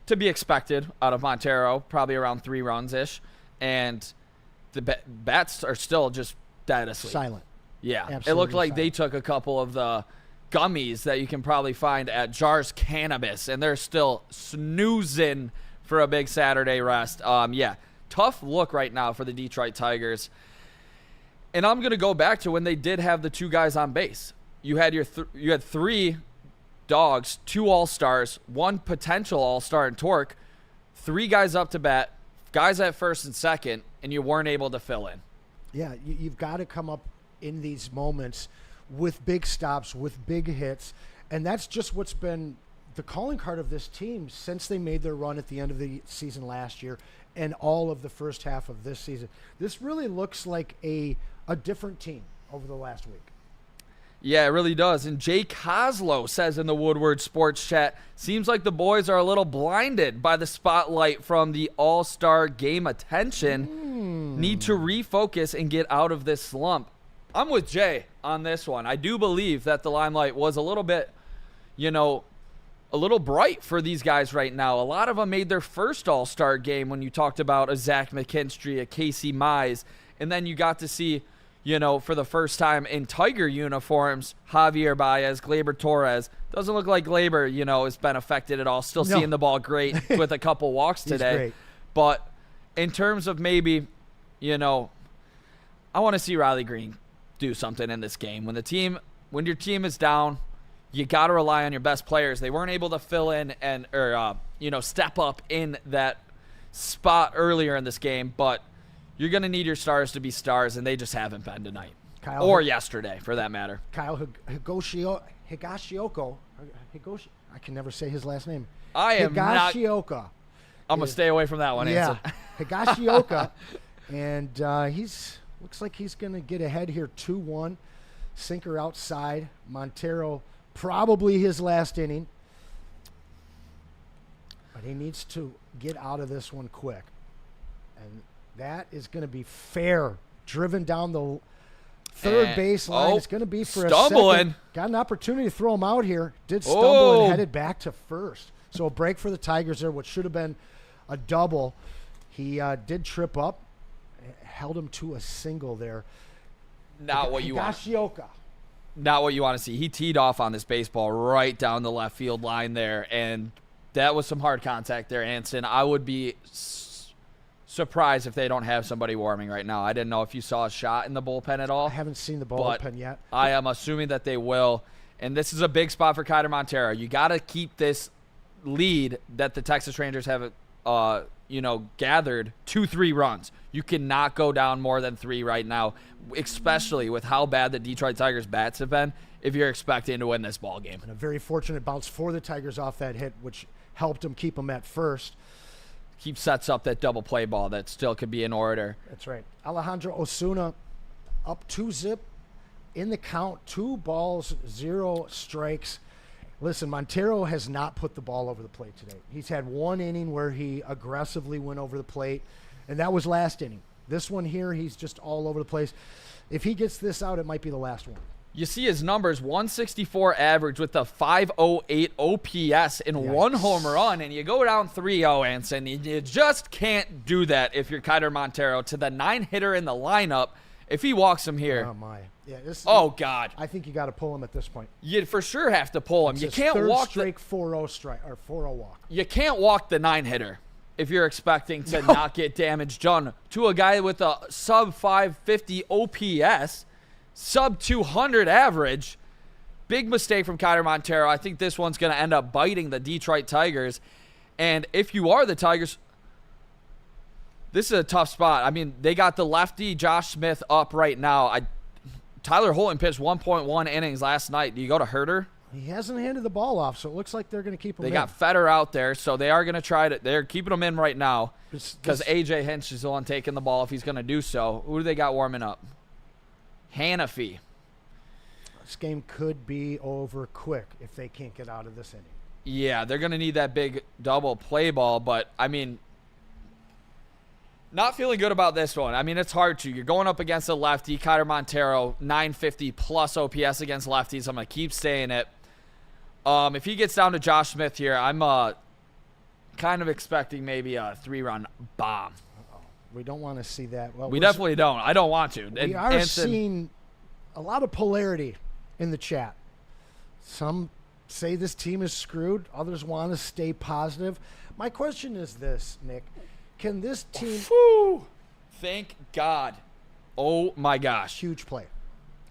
to be expected out of Montero, probably around 3 runs-ish. And the bats are still just dead asleep. Silent. Yeah. Absolutely it looked like silent. they took a couple of the gummies that you can probably find at Jar's Cannabis, and they're still snoozing for a big Saturday rest. Yeah, tough look right now for the Detroit Tigers. And I'm going to go back to when they did have the 2 guys on base. You had you had 3 dogs, 2 all-stars, 1 potential all-star in Torque, 3 guys up to bat, guys at first and second, and you weren't able to fill in. Yeah, you've got to come up in these moments with big stops, with big hits, and that's just what's been the calling card of this team since they made their run at the end of the season last year and all of the first half of this season. This really looks like a different team over the last week. Yeah, it really does. And Jay Coslow says in the Woodward Sports chat, seems like the boys are a little blinded by the spotlight from the All-Star game attention. Need to refocus and get out of this slump. I'm with Jay on this one. I do believe that the limelight was a little bit, a little bright for these guys right now. A lot of them made their first All-Star game when you talked about a Zach McKinstry, a Casey Mize, and then you got to see, for the first time in Tiger uniforms, Javier Baez, Gleyber Torres. Doesn't look like Gleyber, has been affected at all. Still seeing the ball great with a couple walks today. Great. But in terms of maybe, I want to see Riley Green do something in this game. When your team is down, you got to rely on your best players. They weren't able to fill in or step up in that spot earlier in this game, but you're going to need your stars to be stars, and they just haven't been tonight. Or yesterday, for that matter. Kyle Higashioka. I can never say his last name. I am not. Higashioka. I'm going to stay away from that one, Yeah, Anson. Higashioka. And looks like he's going to get ahead here 2-1. Sinker outside. Montero, probably his last inning. But he needs to get out of this one quick. And that is going to be fair. Driven down the third baseline. It's going to be for stumbling. a second. Got an opportunity to throw him out here. Did stumble and headed back to first. So a break for the Tigers there, what should have been a double. He did trip up. Held him to a single there. Not what you want. Higashioka. Not what you want to see. He teed off on this baseball right down the left field line there, and that was some hard contact there, Anson. I would be surprised if they don't have somebody warming right now. I didn't know if you saw a shot in the bullpen at all. I haven't seen the bullpen yet. I am assuming that they will, and this is a big spot for Kiter Montero. You got to keep this lead that the Texas Rangers have gathered 2-3 runs. You cannot go down more than 3 right now, especially with how bad the Detroit Tigers bats have been, if you're expecting to win this ball game. And a very fortunate bounce for the Tigers off that hit, which helped them keep them at first. sets up that double play ball that still could be in order. That's right. Alejandro Osuna up 2-zip in the count, 2 balls, 0 strikes. Listen, Montero has not put the ball over the plate today. He's had 1 inning where he aggressively went over the plate, and that was last inning. This one here, he's just all over the place. If he gets this out, it might be the last one. You see his numbers, 164 average with a 508 OPS in Yikes. 1 home run, and you go down 3-0, Anson. You just can't do that if you're Keider Montero to the 9-hitter in the lineup if he walks him here. Oh, my. Yeah, Oh, God. I think you got to pull him at this point. You for sure have to pull him. It's You his can't third walk straight 4-0 strike or 4-0 walk. You can't walk the 9-hitter if you're expecting to not get damage done to a guy with a sub 550 OPS, sub 200 average. Big mistake from Keider Montero. I think this one's going to end up biting the Detroit Tigers. And if you are the Tigers, this is a tough spot. I mean, they got the lefty Josh Smith up right now. Tyler Holton pitched 1.1 innings last night. Do you go to Herter? He hasn't handed the ball off, so it looks like they're going to keep him in. They got Fetter out there, so they are going to try to. They're keeping him in right now because A.J. Hinch is the one taking the ball if he's going to do so. Who do they got warming up? Hanafi. This game could be over quick if they can't get out of this inning. Yeah, they're going to need that big double play ball, but, I mean, not feeling good about this one. I mean, it's hard to. You're going up against a lefty, Keider Montero, 950 plus OPS against lefties. I'm going to keep saying it. If he gets down to Josh Smith here, I'm kind of expecting maybe a 3-run bomb. We don't want to see that. Well, we definitely don't. I don't want to. We are seeing a lot of polarity in the chat. Some say this team is screwed. Others want to stay positive. My question is this, Nick. Can this team... Whew. Thank God. Oh, my gosh. Huge play.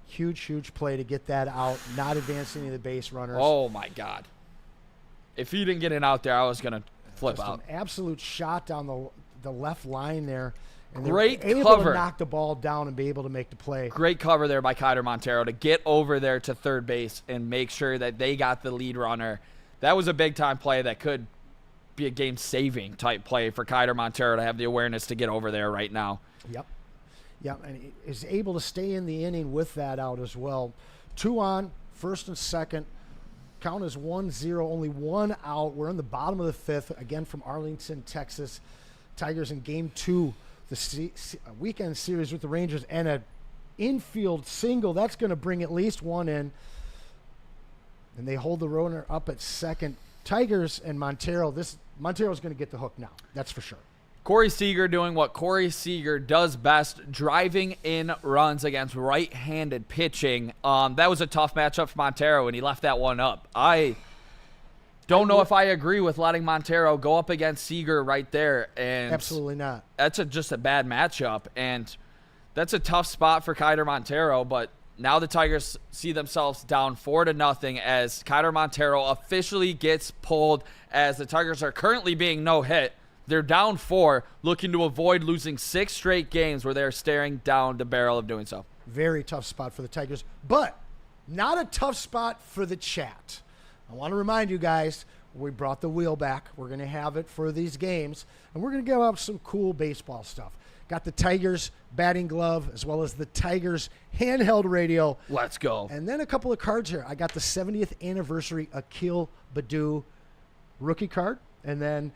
Huge play to get that out, not advancing any of the base runners. Oh, my God. If he didn't get it out there, I was going to flip Just out. An absolute shot down the left line there. And Great able cover. to knock the ball down and be able to make the play. Great cover there by Keider Montero to get over there to third base and make sure that they got the lead runner. That was a big-time play that could be a game-saving type play for Keider Montero to have the awareness to get over there right now. Yep, and he is able to stay in the inning with that out as well. 2 on, first and second. Count is 1-0, only 1 out. We're in the bottom of the 5th, again from Arlington, Texas. Tigers in Game 2, the weekend series with the Rangers, and an infield single. That's going to bring at least 1 in. And they hold the runner up at second. Tigers and Montero, Montero's going to get the hook now. That's for sure. Corey Seager doing what Corey Seager does best, driving in runs against right-handed pitching. That was a tough matchup for Montero, and he left that one up. I don't know if I agree with letting Montero go up against Seager right there. And absolutely not. That's just a bad matchup, and that's a tough spot for Keider Montero, but now the Tigers see themselves down 4-0 as Keider Montero officially gets pulled as the Tigers are currently being no-hit. They're down 4, looking to avoid losing 6 straight games where they're staring down the barrel of doing so. Very tough spot for the Tigers, but not a tough spot for the chat. I want to remind you guys, we brought the wheel back. We're going to have it for these games, and we're going to give out some cool baseball stuff. Got the Tigers batting glove as well as the Tigers handheld radio. Let's go. And then a couple of cards here. I got the 70th anniversary Akil Baddoo rookie card, and then,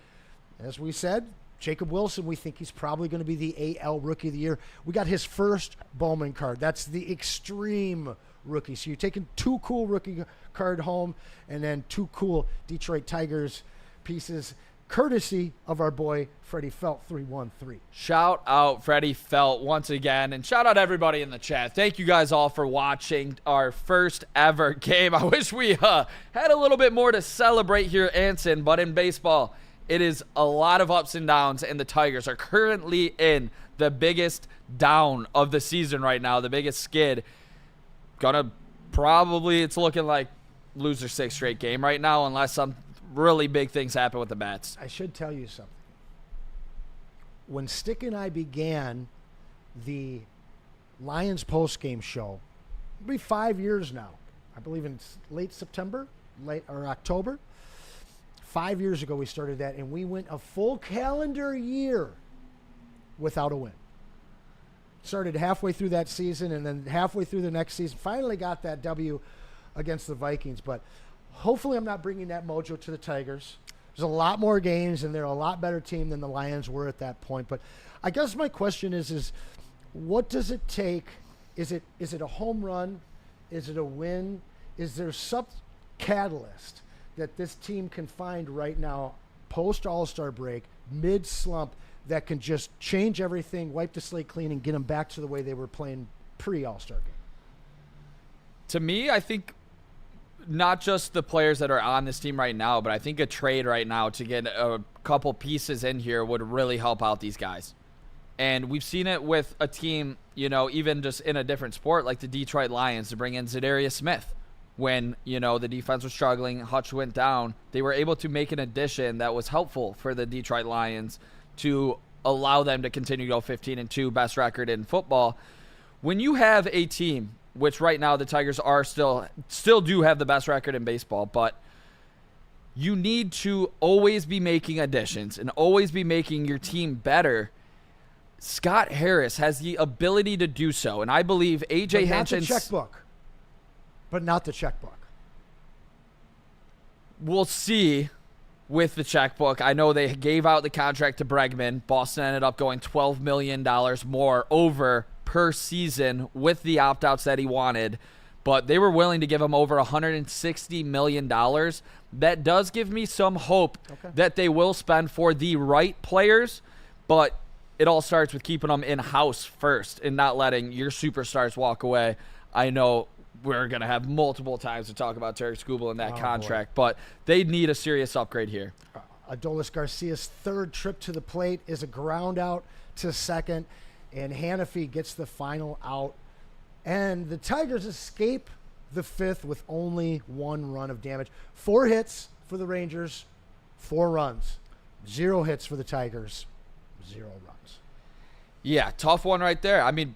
as we said, Jacob Wilson, we think he's probably going to be the AL Rookie of the Year. We got his first Bowman card. That's the Extreme Rookie. So you're taking 2 cool rookie card home and then 2 cool Detroit Tigers pieces, courtesy of our boy Freddie Felt 313. Shout out Freddie Felt once again, and shout out everybody in the chat. Thank you guys all for watching our first ever game. I wish we had a little bit more to celebrate here, Anson, but in baseball, it is a lot of ups and downs, and the Tigers are currently in the biggest down of the season right now, the biggest skid. It's looking like lose their 6th straight game right now unless some really big things happen with the bats. I should tell you something. When Stick and I began the Lions postgame show, it'll be 5 years now. I believe in late September, or October. 5 years ago we started that, and we went a full calendar year without a win. Started halfway through that season, and then halfway through the next season, finally got that W against the Vikings. But hopefully I'm not bringing that mojo to the Tigers. There's a lot more games, and they're a lot better team than the Lions were at that point. But I guess my question is what does it take? Is it a home run? Is it a win? Is there some catalyst that this team can find right now, post All-Star break, mid-slump, that can just change everything, wipe the slate clean, and get them back to the way they were playing pre-All-Star game? To me, I think not just the players that are on this team right now, but I think a trade right now to get a couple pieces in here would really help out these guys. And we've seen it with a team, even just in a different sport, like the Detroit Lions, to bring in Zadarius Smith. When, the defense was struggling, Hutch went down, they were able to make an addition that was helpful for the Detroit Lions to allow them to continue to go 15-2, best record in football. When you have a team, which right now the Tigers are still do have the best record in baseball, but you need to always be making additions and always be making your team better. Scott Harris has the ability to do so, and I believe A.J. Hinch's checkbook. But not the checkbook. We'll see with the checkbook. I know they gave out the contract to Bregman. Boston ended up going $12 million more over per season with the opt-outs that he wanted, but they were willing to give him over $160 million. That does give me some hope that they will spend for the right players, but it all starts with keeping them in-house first and not letting your superstars walk away. I know we're going to have multiple times to talk about Tarek Skubal in that contract, but they need a serious upgrade here. Adolis Garcia's third trip to the plate is a ground out to second, and Hannafy gets the final out. And the Tigers escape the fifth with only one run of damage. 4 hits for the Rangers, 4 runs. 0 hits for the Tigers, 0 runs. Yeah, tough one right there. I mean,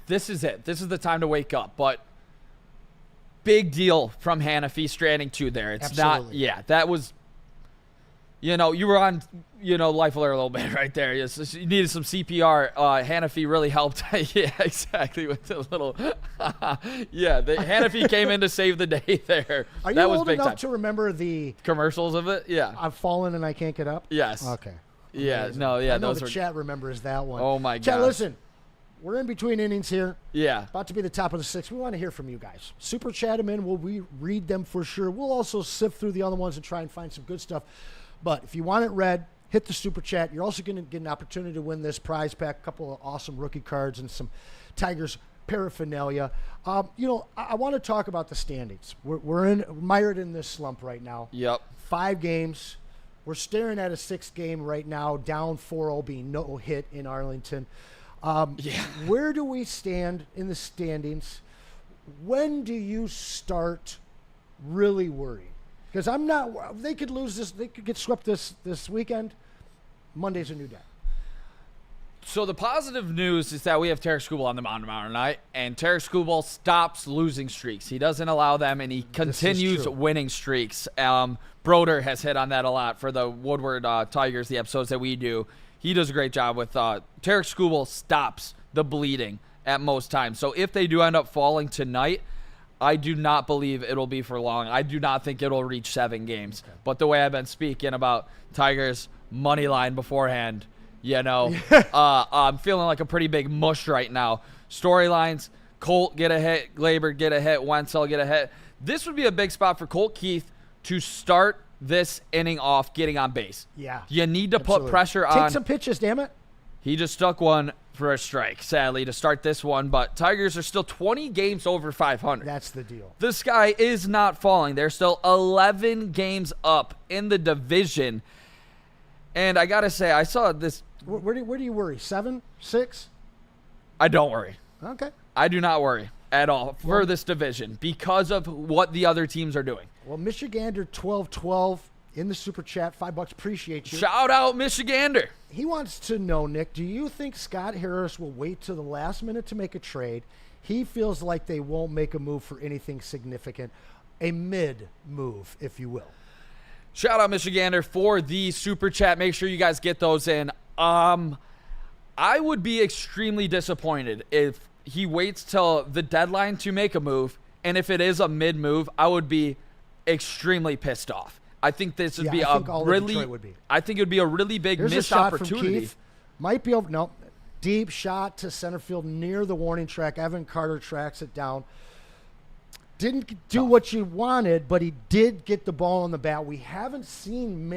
this is it. This is the time to wake up, but big deal from Hannafy stranding 2 there. It's Absolutely. That was, you were on, life alert a little bit right there. You needed some CPR. Hannafy really helped. Yeah, exactly. With the little, Hannafy came in to save the day there. Are you that was old big enough time. to remember the Commercials of it? Yeah. I've fallen and I can't get up? Yes. Okay. Yeah. Amazing. No. Yeah. I know those the were. chat remembers that one. Oh my Chat, gosh. listen. We're in between innings here. Yeah. About to be the top of the 6th. We want to hear from you guys. Super chat them in. We'll read them for sure. We'll also sift through the other ones and try and find some good stuff. But if you want it read, hit the super chat. You're also going to get an opportunity to win this prize pack, a couple of awesome rookie cards and some Tigers paraphernalia. I want to talk about the standings. We're mired in this slump right now. Yep. 5 games. We're staring at a 6th game right now, down 4-0, being no hit in Arlington. Where do we stand in the standings? When do you start really worrying? Because I'm not. They could lose this. They could get swept this weekend. Monday's a new day. So the positive news is that we have Tarek Skubal on the mound tomorrow night, and Tarek Skubal stops losing streaks. He doesn't allow them, and he continues winning streaks. Broder has hit on that a lot for the Woodward Tigers, the episodes that we do. He does a great job with Tarek Skubal stops the bleeding at most times. So if they do end up falling tonight, I do not believe it'll be for long. I do not think it'll reach 7 games. Okay. But the way I've been speaking about Tigers money line beforehand, I'm feeling like a pretty big mush right now. Storylines, Colt get a hit, Glaber get a hit, Wenzel get a hit. This would be a big spot for Colt Keith to start this inning off getting on base. Yeah. You need to put pressure on. Take some pitches, damn it. He just stuck one for a strike, sadly, to start this one. But Tigers are still 20 games over 500. That's the deal. The sky is not falling. They're still 11 games up in the division. And I got to say, I saw this. Where do you worry? 7? 6? I don't worry. Okay. I do not worry at all for this division because of what the other teams are doing. Well, Michigander 1212 in the super chat. $5. Appreciate you. Shout out Michigander. He wants to know, Nick, do you think Scott Harris will wait till the last minute to make a trade? He feels like they won't make a move for anything significant. A mid move, if you will. Shout out Michigander for the super chat. Make sure you guys get those in. I would be extremely disappointed if he waits till the deadline to make a move, and if it is a mid move, I would be extremely pissed off. I think this would be I think it would be a really big missed opportunity. From Keith. Might be over. No, deep shot to center field near the warning track. Evan Carter tracks it down. Didn't do what you wanted, but he did get the ball on the bat. We haven't seen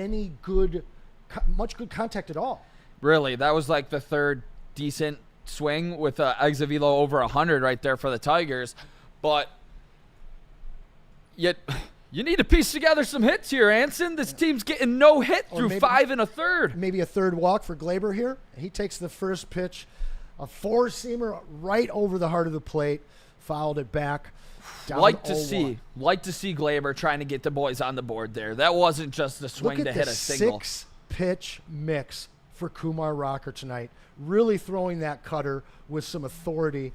much good contact at all. Really, that was like the third decent swing with exit velo over 100 right there for the Tigers. But yet, you need to piece together some hits here, Anson. This team's getting no hit through 5 1/3. Maybe a third walk for Glaber here. He takes the first pitch, a four-seamer right over the heart of the plate, fouled it back. Like to see Glaber trying to get the boys on the board there. That wasn't just the swing to hit a single. 6-pitch mix for Kumar Rocker tonight. Really throwing that cutter with some authority.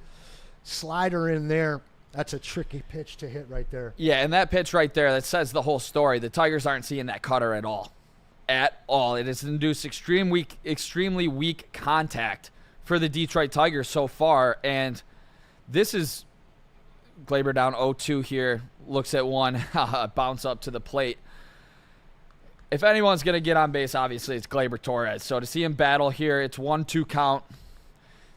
Slider in there. That's a tricky pitch to hit right there. Yeah, and that pitch right there, that says the whole story. The Tigers aren't seeing that cutter at all. At all. It has induced extremely weak contact for the Detroit Tigers so far. And this is Glaber down 0-2 here. Looks at one. Bounce up to the plate. If anyone's going to get on base, obviously it's Glaber Torres. So to see him battle here, it's 1-2 count.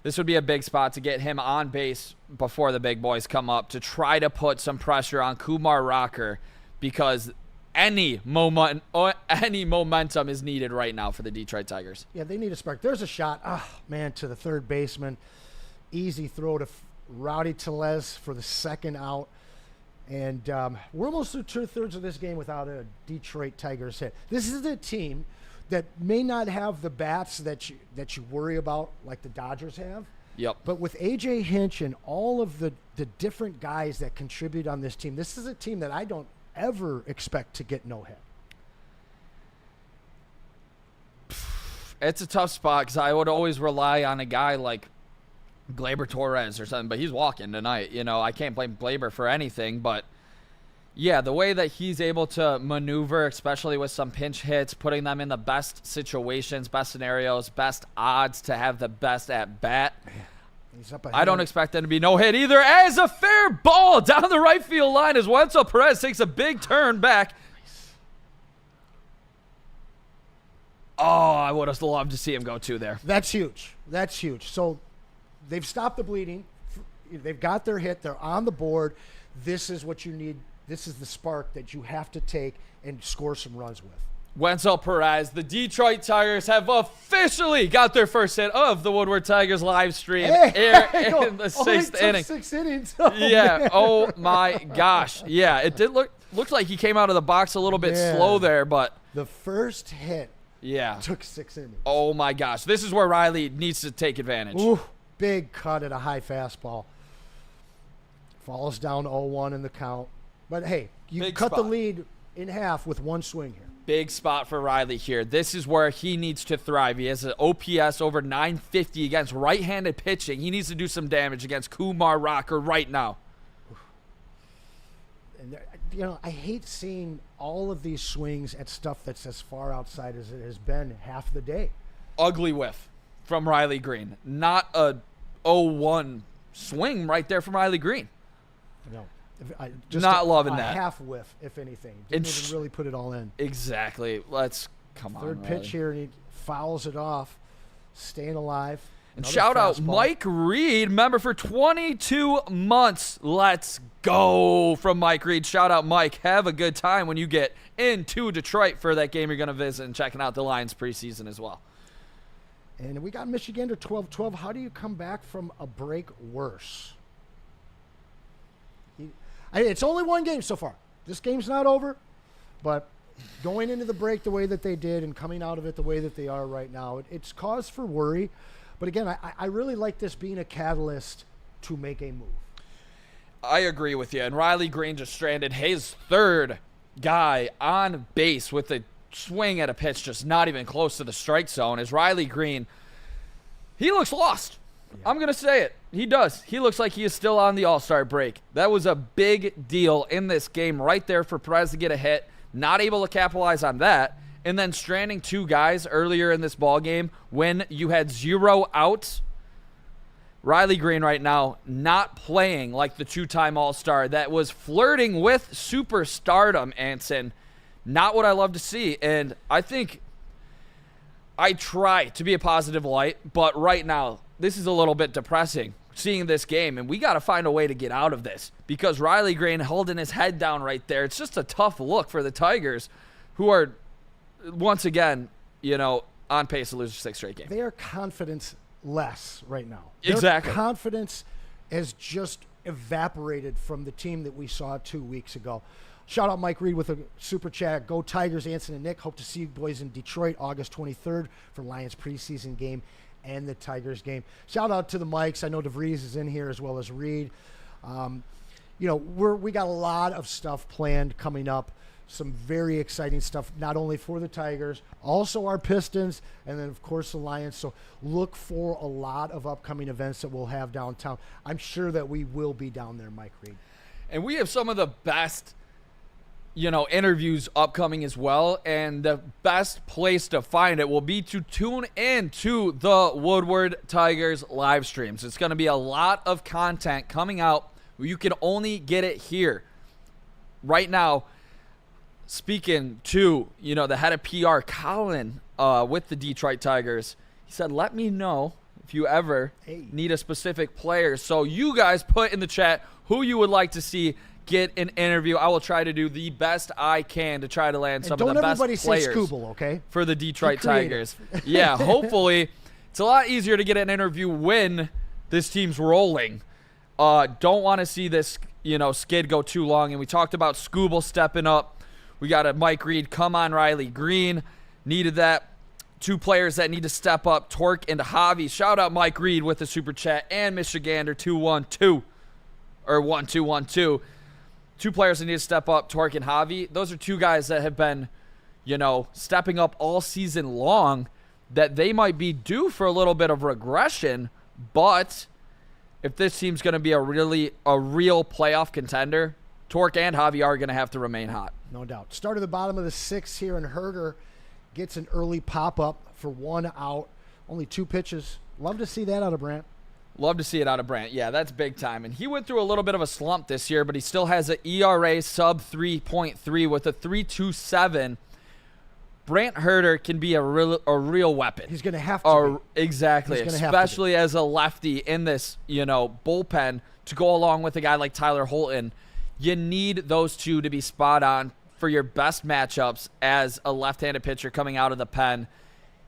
This would be a big spot to get him on base before the big boys come up to try to put some pressure on Kumar Rocker, because any momentum is needed right now for the Detroit Tigers. Yeah, they need a spark. There's a shot, to the third baseman. Easy throw to Rowdy Tellez for the second out. And we're almost through 2/3 of this game without a Detroit Tigers hit. This is a team that may not have the bats that you worry about like the Dodgers have. Yep. But with A.J. Hinch and all of the different guys that contribute on this team, this is a team that I don't ever expect to get no hit. It's a tough spot because I would always rely on a guy like Glaber Torres or something, but he's walking tonight. You know, I can't blame Glaber for anything, but yeah, the way that he's able to maneuver, especially with some pinch hits, putting them in the best situations, best scenarios, best odds to have the best at bat. I don't expect them to be no hit either, as a fair ball down the right field line as Wenzel Perez takes a big turn back. Oh, I would have loved to see him go 2 there. That's huge. That's huge. So they've stopped the bleeding. They've got their hit. They're on the board. This is what you need. This is the spark that you have to take and score some runs with. Wenzel Perez, the Detroit Tigers have officially got their first hit of the Woodward Tigers live stream in the 6th inning. 6 innings. Oh, oh my gosh. Yeah, it did looked like he came out of the box a little bit slow there, but the first hit took 6 innings. Oh my gosh. This is where Riley needs to take advantage. Ooh, big cut at a high fastball. Falls down 0-1 in the count. But, hey, you cut the lead in half with one swing here. Big spot for Riley here. This is where he needs to thrive. He has an OPS over 950 against right-handed pitching. He needs to do some damage against Kumar Rocker right now. And I hate seeing all of these swings at stuff that's as far outside as it has been half the day. Ugly whiff from Riley Green. Not a 0-1 swing right there from Riley Green. No. Just not loving that. Half whiff, if anything. Didn't even really put it all in. Exactly. Come on. Third pitch here, and he fouls it off. Staying alive. And shout out Mike Reed, member for 22 months. Let's go from Mike Reed. Shout out Mike. Have a good time when you get into Detroit for that game you're going to visit, and checking out the Lions preseason as well. And we got Michigan to 12-12. How do you come back from a break worse? It's only one game so far. This game's not over, but going into the break the way that they did and coming out of it the way that they are right now, it's cause for worry. But again, I really like this being a catalyst to make a move. I agree with you. And Riley Green just stranded his third guy on base with a swing at a pitch just not even close to the strike zone. As Riley Green, he looks lost. Yeah. I'm going to say it. He does. He looks like he is still on the All-Star break. That was a big deal in this game right there for Perez to get a hit. not able to capitalize on that, and then stranding 2 guys earlier in this ball game when you had 0 outs. Riley Green right now not playing like the 2-time All-Star that was flirting with superstardom, Anson. Not what I love to see. And I think I try to be a positive light, but right now this is a little bit depressing seeing this game, and we got to find a way to get out of this because Riley Green holding his head down right there. It's just a tough look for the Tigers, who are, once again, on pace to lose 6 straight games. They are confidence-less right now. Exactly. Their confidence has just evaporated from the team that we saw 2 weeks ago. Shout out Mike Reed with a super chat. Go Tigers, Anson and Nick. Hope to see you boys in Detroit August 23rd for Lions preseason game and the Tigers game. Shout out to the Mikes. I know DeVries is in here as well as Reed. We got a lot of stuff planned coming up. Some very exciting stuff, not only for the Tigers, also our Pistons, and then, of course, the Lions. So look for a lot of upcoming events that we'll have downtown. I'm sure that we will be down there, Mike Reed. And we have some of the best interviews upcoming as well, and the best place to find it will be to tune in to the Woodward Tigers live streams. It's going to be a lot of content coming out. You can only get it here. Right now, speaking to, the head of PR, Colin, with the Detroit Tigers, he said, let me know if you ever need a specific player. So you guys put in the chat who you would like to see get an interview. I will try to do the best I can to try to land some of the best players. Don't everybody say Scooble, okay? For the Detroit Tigers. Yeah, hopefully. It's a lot easier to get an interview when this team's rolling. Don't want to see this, skid go too long. And we talked about Scooble stepping up. We got a Mike Reed, come on, Riley Green. Needed that. 2 players that need to step up, Torque and Javi. Shout out Mike Reed with the super chat, and Mr. Gander 212 or 1212. 2 players that need to step up, Torque and Javi. Those are 2 guys that have been, stepping up all season long, that they might be due for a little bit of regression. But if this team's going to be a real playoff contender, Torque and Javi are going to have to remain hot. No doubt. Start at the bottom of the 6th here, and Herder gets an early pop-up for 1 out. Only 2 pitches. Love to see that out of Brant. Love to see it out of Brant. Yeah, that's big time. And he went through a little bit of a slump this year, but he still has an ERA sub 3.3 with a 3.27. Brant Herder can be a real weapon. He's going to have to be. Exactly, especially as a lefty in this, bullpen to go along with a guy like Tyler Holton. You need those 2 to be spot on for your best matchups as a left-handed pitcher coming out of the pen.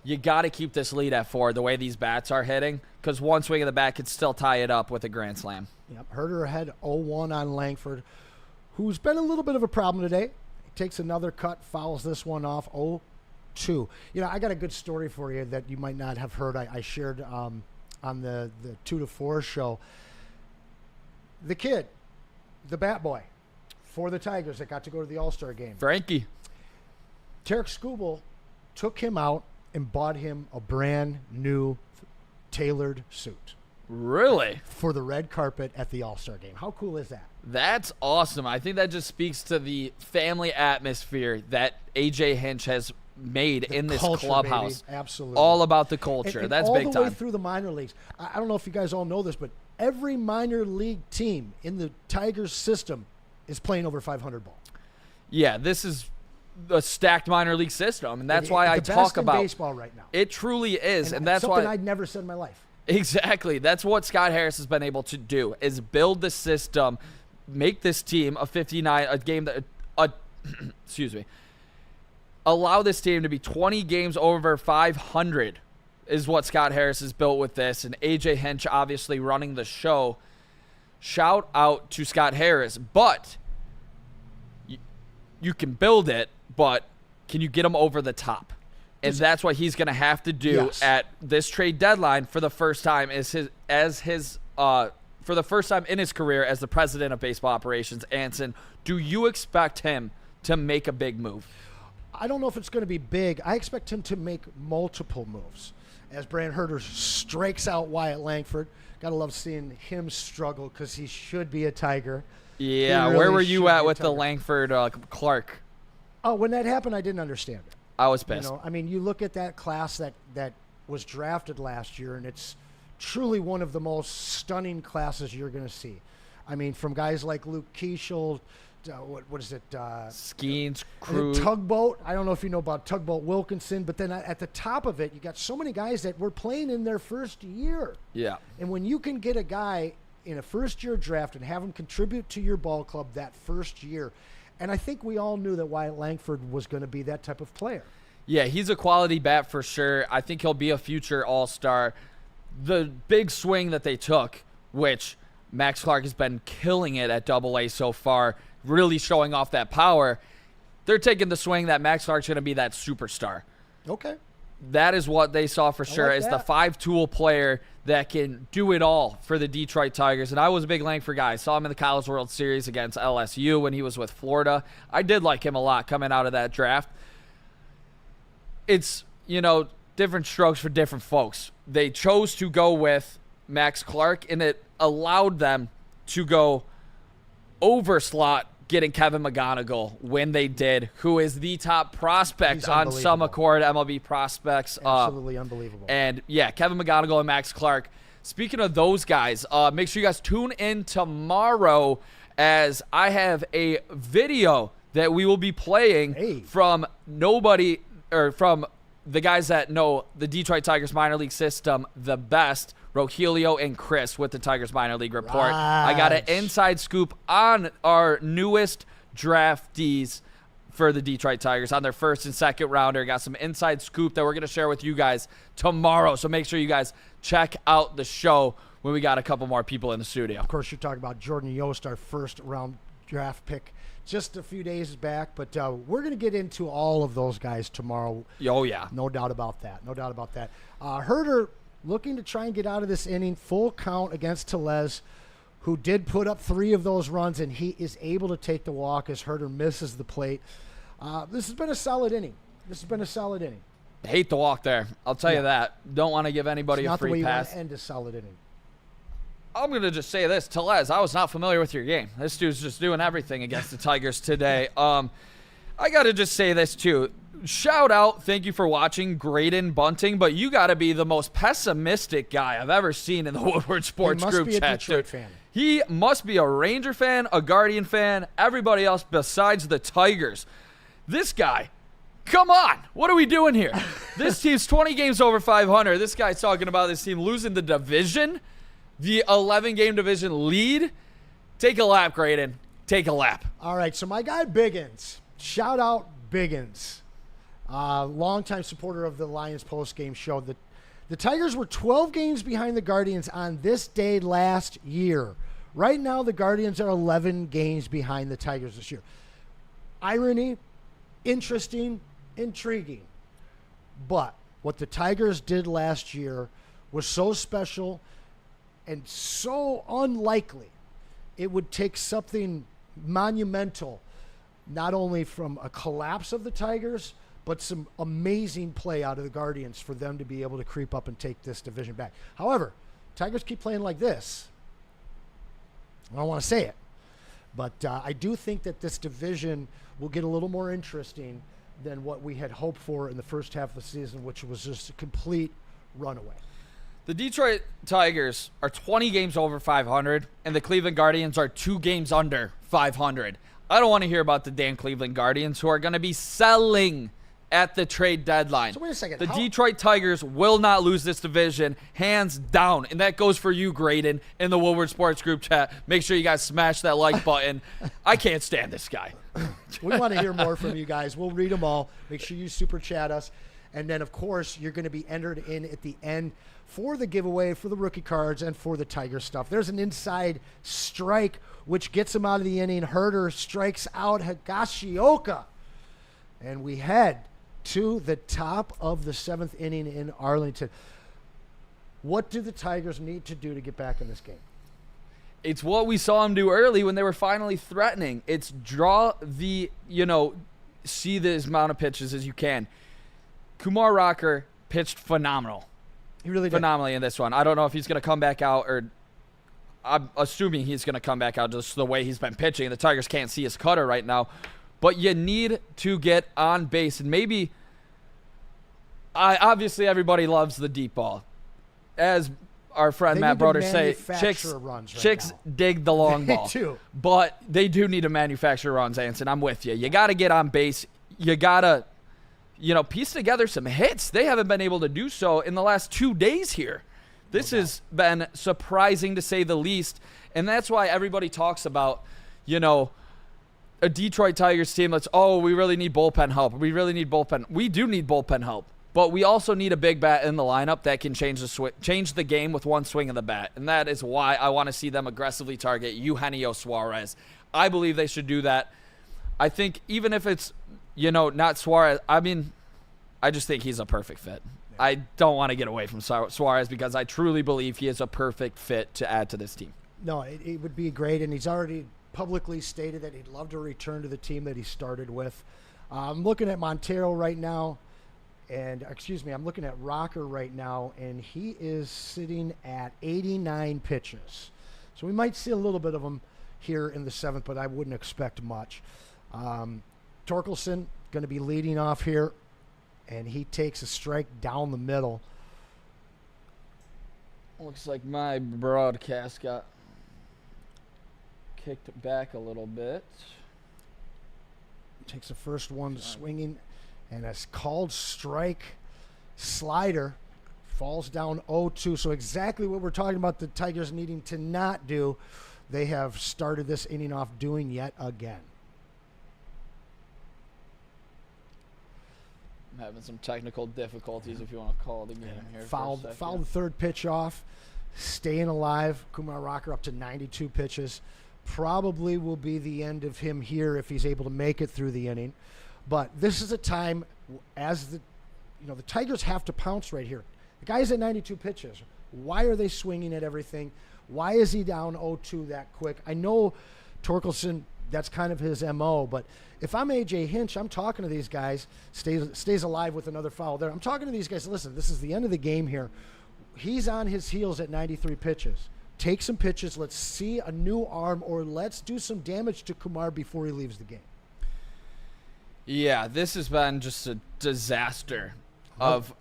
You got to keep this lead at 4 the way these bats are hitting, because one swing of the bat could still tie it up with a grand slam. Yep, Herder ahead 0-1 on Langford, who's been a little bit of a problem today. He takes another cut, fouls this one off 0-2. I got a good story for you that you might not have heard. I shared on the 2 to 4 show. The kid, the bat boy for the Tigers that got to go to the All-Star game. Frankie. Tarek Skubal took him out and bought him a brand new tailored suit. Really? For the red carpet at the All-Star game. How cool is that? That's awesome. I think that just speaks to the family atmosphere that AJ Hinch has made in this clubhouse. Baby. Absolutely. All about the culture. And that's all big the time. way through the minor leagues. I don't know if you guys all know this, but every minor league team in the Tigers system is playing over 500 ball. Yeah, this is a stacked minor league system, and that's why I talk about baseball right now. It truly is, and that's something why I'd never said in my life. Exactly. That's what Scott Harris has been able to do, is build the system, make this team a 59, a game that excuse me. Allow this team to be 20 games over 500 is what Scott Harris has built with this, and AJ Hinch obviously running the show. Shout out to Scott Harris, but you can build it, but can you get him over the top? And that's what he's going to have to do at this trade deadline for the first time for the first time in his career as the president of baseball operations. Anson, do you expect him to make a big move? I don't know if it's going to be big. I expect him to make multiple moves. As Brant Herder strikes out Wyatt Langford. Got to love seeing him struggle because he should be a Tiger. Yeah, really where were you at with the Langford Clark? When that happened, I didn't understand it. I was pissed. I mean, you look at that class that was drafted last year, and it's truly one of the most stunning classes you're going to see. I mean, from guys like Luke Keeschel, what is it? Skeens, Crew. Tugboat. I don't know if you know about Tugboat Wilkinson, but then at the top of it, you got so many guys that were playing in their first year. Yeah. And when you can get a guy in a first-year draft and have him contribute to your ball club that first year, and I think we all knew that Wyatt Langford was going to be that type of player. Yeah, he's a quality bat for sure. I think he'll be a future all-star. The big swing that they took, which Max Clark has been killing it at Double-A so far, really showing off that power. They're taking the swing that Max Clark's going to be that superstar. Okay. That is what they saw for sure as the 5-tool player that can do it all for the Detroit Tigers. And I was a big Langford guy. I saw him in the College World Series against LSU when he was with Florida. I did like him a lot coming out of that draft. It's, different strokes for different folks. They chose to go with Max Clark, and it allowed them to go over slot getting Kevin McGonigal when they did, who is the top prospect on some Accord MLB prospects. Absolutely unbelievable. And, yeah, Kevin McGonigal and Max Clark. Speaking of those guys, make sure you guys tune in tomorrow as I have a video that we will be playing from the guys that know the Detroit Tigers minor league system the best, Rogelio and Chris with the Tigers minor league report. Right. I got an inside scoop on our newest draftees for the Detroit Tigers on their first and second rounder. Got some inside scoop that we're going to share with you guys tomorrow. So make sure you guys check out the show when we got a couple more people in the studio. Of course, you're talking about Jordan Yost, our first round draft pick just a few days back, but we're going to get into all of those guys tomorrow. Oh, yeah. No doubt about that. No doubt about that. Herder looking to try and get out of this inning, full count against Tellez, who did put up 3 of those runs, and he is able to take the walk as Herder misses the plate. This has been a solid inning. I hate the walk there. I'll tell you that. Don't want to give anybody a free pass. Not the way you want to end a solid inning. I'm going to just say this. Tellez, I was not familiar with your game. This dude's just doing everything against the Tigers today. I got to just say this, too. Shout out, thank you for watching Graydon Bunting, but you got to be the most pessimistic guy I've ever seen in the Woodward Sports Group chat. He must be a Detroit fan. He must be a Ranger fan, a Guardian fan, everybody else besides the Tigers. This guy, come on. What are we doing here? This team's 20 games over 500. This guy's talking about this team losing the division. The 11-game division lead. Take a lap, Graydon. Take a lap. All right, so my guy Biggins. Shout out Biggins. Longtime supporter of the Lions post-game show. The Tigers were 12 games behind the Guardians on this day last year. Right now, the Guardians are 11 games behind the Tigers this year. Irony, interesting, intriguing. But what the Tigers did last year was so special and so unlikely. It would take something monumental, not only from a collapse of the Tigers, but some amazing play out of the Guardians for them to be able to creep up and take this division back. However, Tigers keep playing like this. I don't want to say it, but I do think that this division will get a little more interesting than what we had hoped for in the first half of the season, which was just a complete runaway. The Detroit Tigers are 20 games over 500, and the Cleveland Guardians are 2 games under 500. I don't want to hear about the damn Cleveland Guardians, who are going to be selling at the trade deadline. So wait a second. The Detroit Tigers will not lose this division, hands down. And that goes for you, Graydon, in the Woodward Sports Group chat. Make sure you guys smash that like button. I can't stand this guy. We want to hear more from you guys. We'll read them all. Make sure you super chat us. And then, of course, you're going to be entered in at the end for the giveaway, for the rookie cards, and for the Tiger stuff. There's an inside strike, which gets him out of the inning. Herder strikes out Higashioka. And we head to the top of the 7th inning in Arlington. What do the Tigers need to do to get back in this game? It's what we saw them do early when they were finally threatening. It's draw the, see the amount of pitches as you can. Kumar Rocker pitched phenomenal. He really did. Phenomenally in this one. I don't know if he's going to come back out, or I'm assuming he's going to come back out just the way he's been pitching. The Tigers can't see his cutter right now. but you need to get on base. And maybe, obviously everybody loves the deep ball. As our friend They Matt need to Broder say, manufacture runs right chicks now. dig the long They ball. do. But they do need to manufacture runs, Anson. I'm with you. You got to get on base. You got to, piece together some hits. They haven't been able to do so in the last 2 days here. This has been surprising to say the least. And that's why everybody talks about, a Detroit Tigers team that's, we really need bullpen help. We really need bullpen. We do need bullpen help. But we also need a big bat in the lineup that can change the game with one swing of the bat. And that is why I want to see them aggressively target Eugenio Suarez. I believe they should do that. I think even if it's, not Suarez, I just think he's a perfect fit. I don't want to get away from Suarez because I truly believe he is a perfect fit to add to this team. No, it would be great, and he's already publicly stated that he'd love to return to the team that he started with. I'm looking at Montero right now. I'm looking at Rocker right now, and he is sitting at 89 pitches. So we might see a little bit of him here in the 7th, but I wouldn't expect much. Torkelson going to be leading off here, and he takes a strike down the middle. Looks like my broadcast got kicked back a little bit. Takes the first one swinging. And a called strike slider falls down 0-2. So exactly what we're talking about the Tigers needing to not do, they have started this inning off doing yet again. I'm having some technical difficulties, if you want to call it again here. Fouled the third pitch off, staying alive. Kumar Rocker up to 92 pitches. Probably will be the end of him here if he's able to make it through the inning. But this is a time as the Tigers have to pounce right here. The guy's at 92 pitches. Why are they swinging at everything? Why is he down 0-2 that quick? I know Torkelson, that's kind of his MO, but if I'm A.J. Hinch, I'm talking to these guys, stays alive with another foul there. I'm talking to these guys, listen, this is the end of the game here. He's on his heels at 93 pitches. Take some pitches. Let's see a new arm, or let's do some damage to Kumar before he leaves the game. Yeah, this has been just a disaster of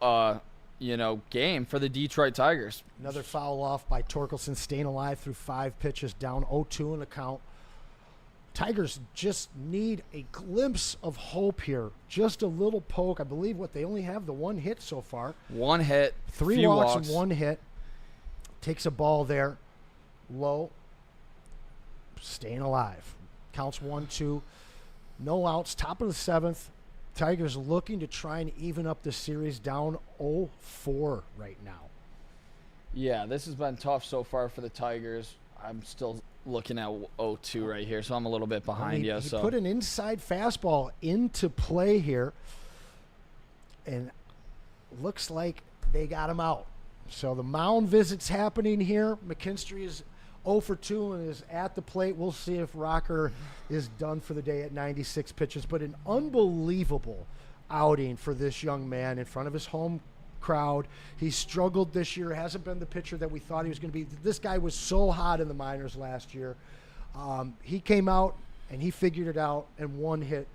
game for the Detroit Tigers. Another foul off by Torkelson, staying alive through 5 pitches, down 0-2 in the count. Tigers just need a glimpse of hope here. Just a little poke. I believe they only have the 1 hit so far. 1 hit, 3 walks and 1 hit. Takes a ball there. Low. Staying alive. Counts 1-2. No outs, top of the 7th. Tigers looking to try and even up the series, down 0-4 right now. Yeah, this has been tough so far for the Tigers. I'm still looking at 0-2 right here, so I'm a little bit behind you. He put an inside fastball into play here, and looks like they got him out. So the mound visit's happening here. McKinstry is 0-2 and is at the plate. We'll see if Rocker is done for the day at 96 pitches. But an unbelievable outing for this young man in front of his home crowd. He struggled this year. Hasn't been the pitcher that we thought he was going to be. This guy was so hot in the minors last year. He came out and he figured it out and 1 hit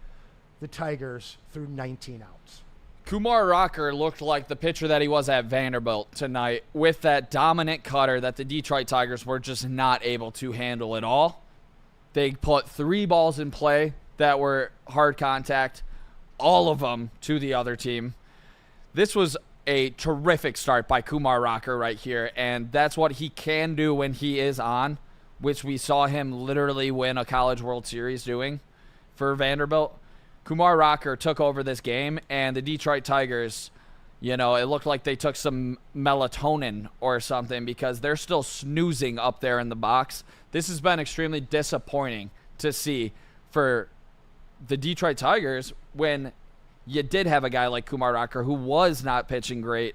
the Tigers through 19 outs. Kumar Rocker looked like the pitcher that he was at Vanderbilt tonight with that dominant cutter that the Detroit Tigers were just not able to handle at all. They put 3 balls in play that were hard contact, all of them to the other team. This was a terrific start by Kumar Rocker right here, and that's what he can do when he is on, which we saw him literally win a College World Series doing for Vanderbilt. Kumar Rocker took over this game, and the Detroit Tigers, it looked like they took some melatonin or something because they're still snoozing up there in the box. This has been extremely disappointing to see for the Detroit Tigers when you did have a guy like Kumar Rocker who was not pitching great.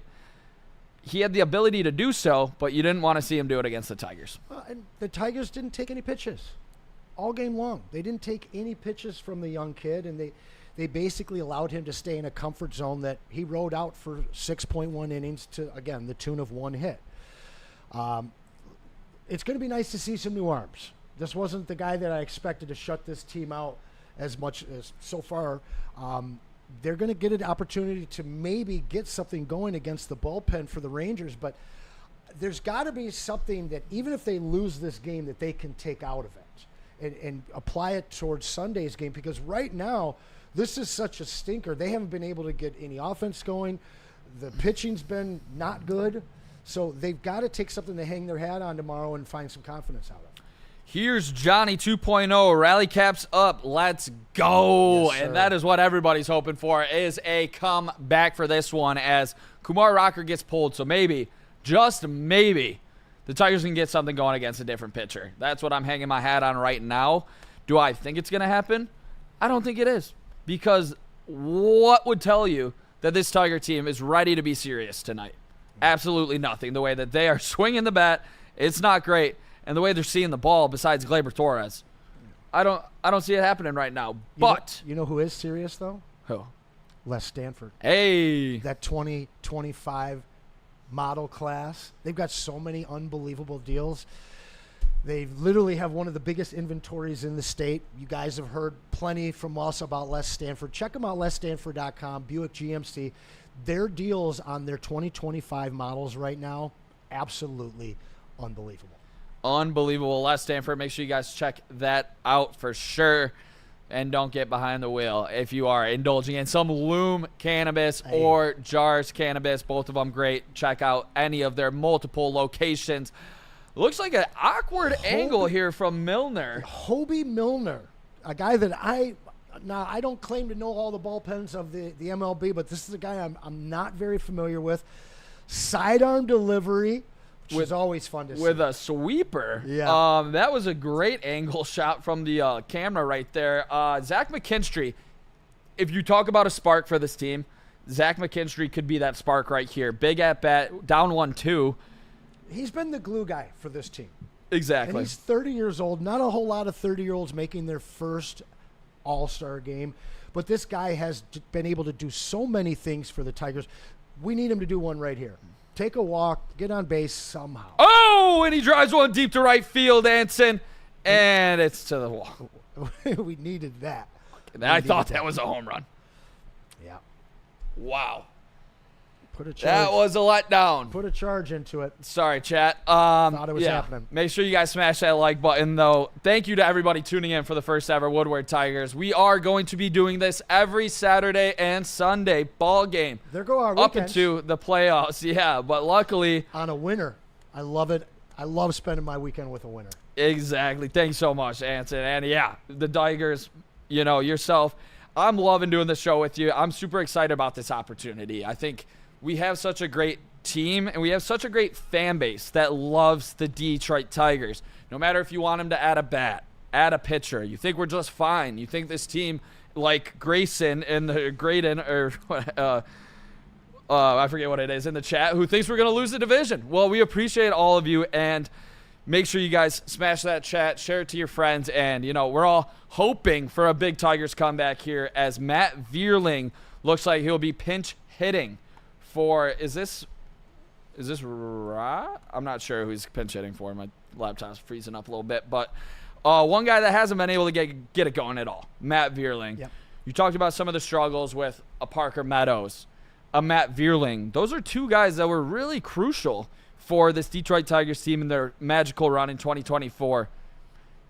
He had the ability to do so, but you didn't want to see him do it against the Tigers. And the Tigers didn't take any pitches all game long. They didn't take any pitches from the young kid, and they basically allowed him to stay in a comfort zone that he rode out for 6.1 innings to, again, the tune of 1 hit. It's going to be nice to see some new arms. This wasn't the guy that I expected to shut this team out as much as so far. They're going to get an opportunity to maybe get something going against the bullpen for the Rangers, but there's got to be something that even if they lose this game that they can take out of it and apply it towards Sunday's game, because right now this is such a stinker. They haven't been able to get any offense going. The pitching's been not good. So they've got to take something to hang their hat on tomorrow and find some confidence out of. Here's Johnny 2.0. Rally caps up. Let's go. Yes, and that is what everybody's hoping for, is a comeback for this one as Kumar Rocker gets pulled. So maybe, just maybe, the Tigers can get something going against a different pitcher. That's what I'm hanging my hat on right now. Do I think it's going to happen? I don't think it is. Because what would tell you that this Tiger team is ready to be serious tonight? Absolutely nothing. The way that they are swinging the bat, it's not great. And the way they're seeing the ball, besides Gleyber Torres, I don't see it happening right now. But you know who is serious, though? who? Les Stanford. Hey. That 2025 model class. They've got so many unbelievable deals. They literally have one of the biggest inventories in the state. You guys have heard plenty from us about Les Stanford. Check them out, lesstanford.com, Buick GMC. Their deals on their 2025 models right now, absolutely unbelievable. Unbelievable. Les Stanford. Make sure you guys check that out for sure. And don't get behind the wheel if you are indulging in some Loom cannabis or Jars cannabis. Both of them great. Check out any of their multiple locations. Looks like an awkward angle here from Milner. Hobie Milner, a guy that I don't claim to know all the bullpens of the MLB, but this is a guy I'm not very familiar with. Sidearm delivery, which is always fun to see. With a sweeper. Yeah. That was a great angle shot from the camera right there. Zach McKinstry, if you talk about a spark for this team, Zach McKinstry could be that spark right here. Big at bat, down 1-2. He's been the glue guy for this team. Exactly. And he's 30 years old. Not a whole lot of 30-year-olds making their first All-Star game. But this guy has been able to do so many things for the Tigers. We need him to do one right here. Take a walk, get on base somehow. Oh, and he drives one deep to right field, Anson. And it's to the wall. We needed that. I thought that was a home run. Yeah. Wow. Put a charge. That was a letdown. Put a charge into it. Sorry, chat. Thought it was happening. Make sure you guys smash that like button, though. Thank you to everybody tuning in for the first ever Woodward Tigers. We are going to be doing this every Saturday and Sunday ball game. There go our up weekends. into the playoffs. Yeah, but luckily. On a winner. I love it. I love spending my weekend with a winner. Exactly. Thanks so much, Anson. And yeah, the Tigers, yourself. I'm loving doing this show with you. I'm super excited about this opportunity. I think we have such a great team, and we have such a great fan base that loves the Detroit Tigers. No matter if you want them to add a bat, add a pitcher, you think we're just fine. You think this team, like Grayson and the Graydon, or I forget what it is in the chat, who thinks we're going to lose the division. Well, we appreciate all of you, and make sure you guys smash that chat, share it to your friends, and, we're all hoping for a big Tigers comeback here as Matt Vierling looks like he'll be pinch hitting for, is this Ra? I'm not sure who he's pinch hitting for. My laptop's freezing up a little bit. But one guy that hasn't been able to get it going at all, Matt Vierling. Yep. You talked about some of the struggles with a Parker Meadows, a Matt Vierling. Those are two guys that were really crucial for this Detroit Tigers team in their magical run in 2024.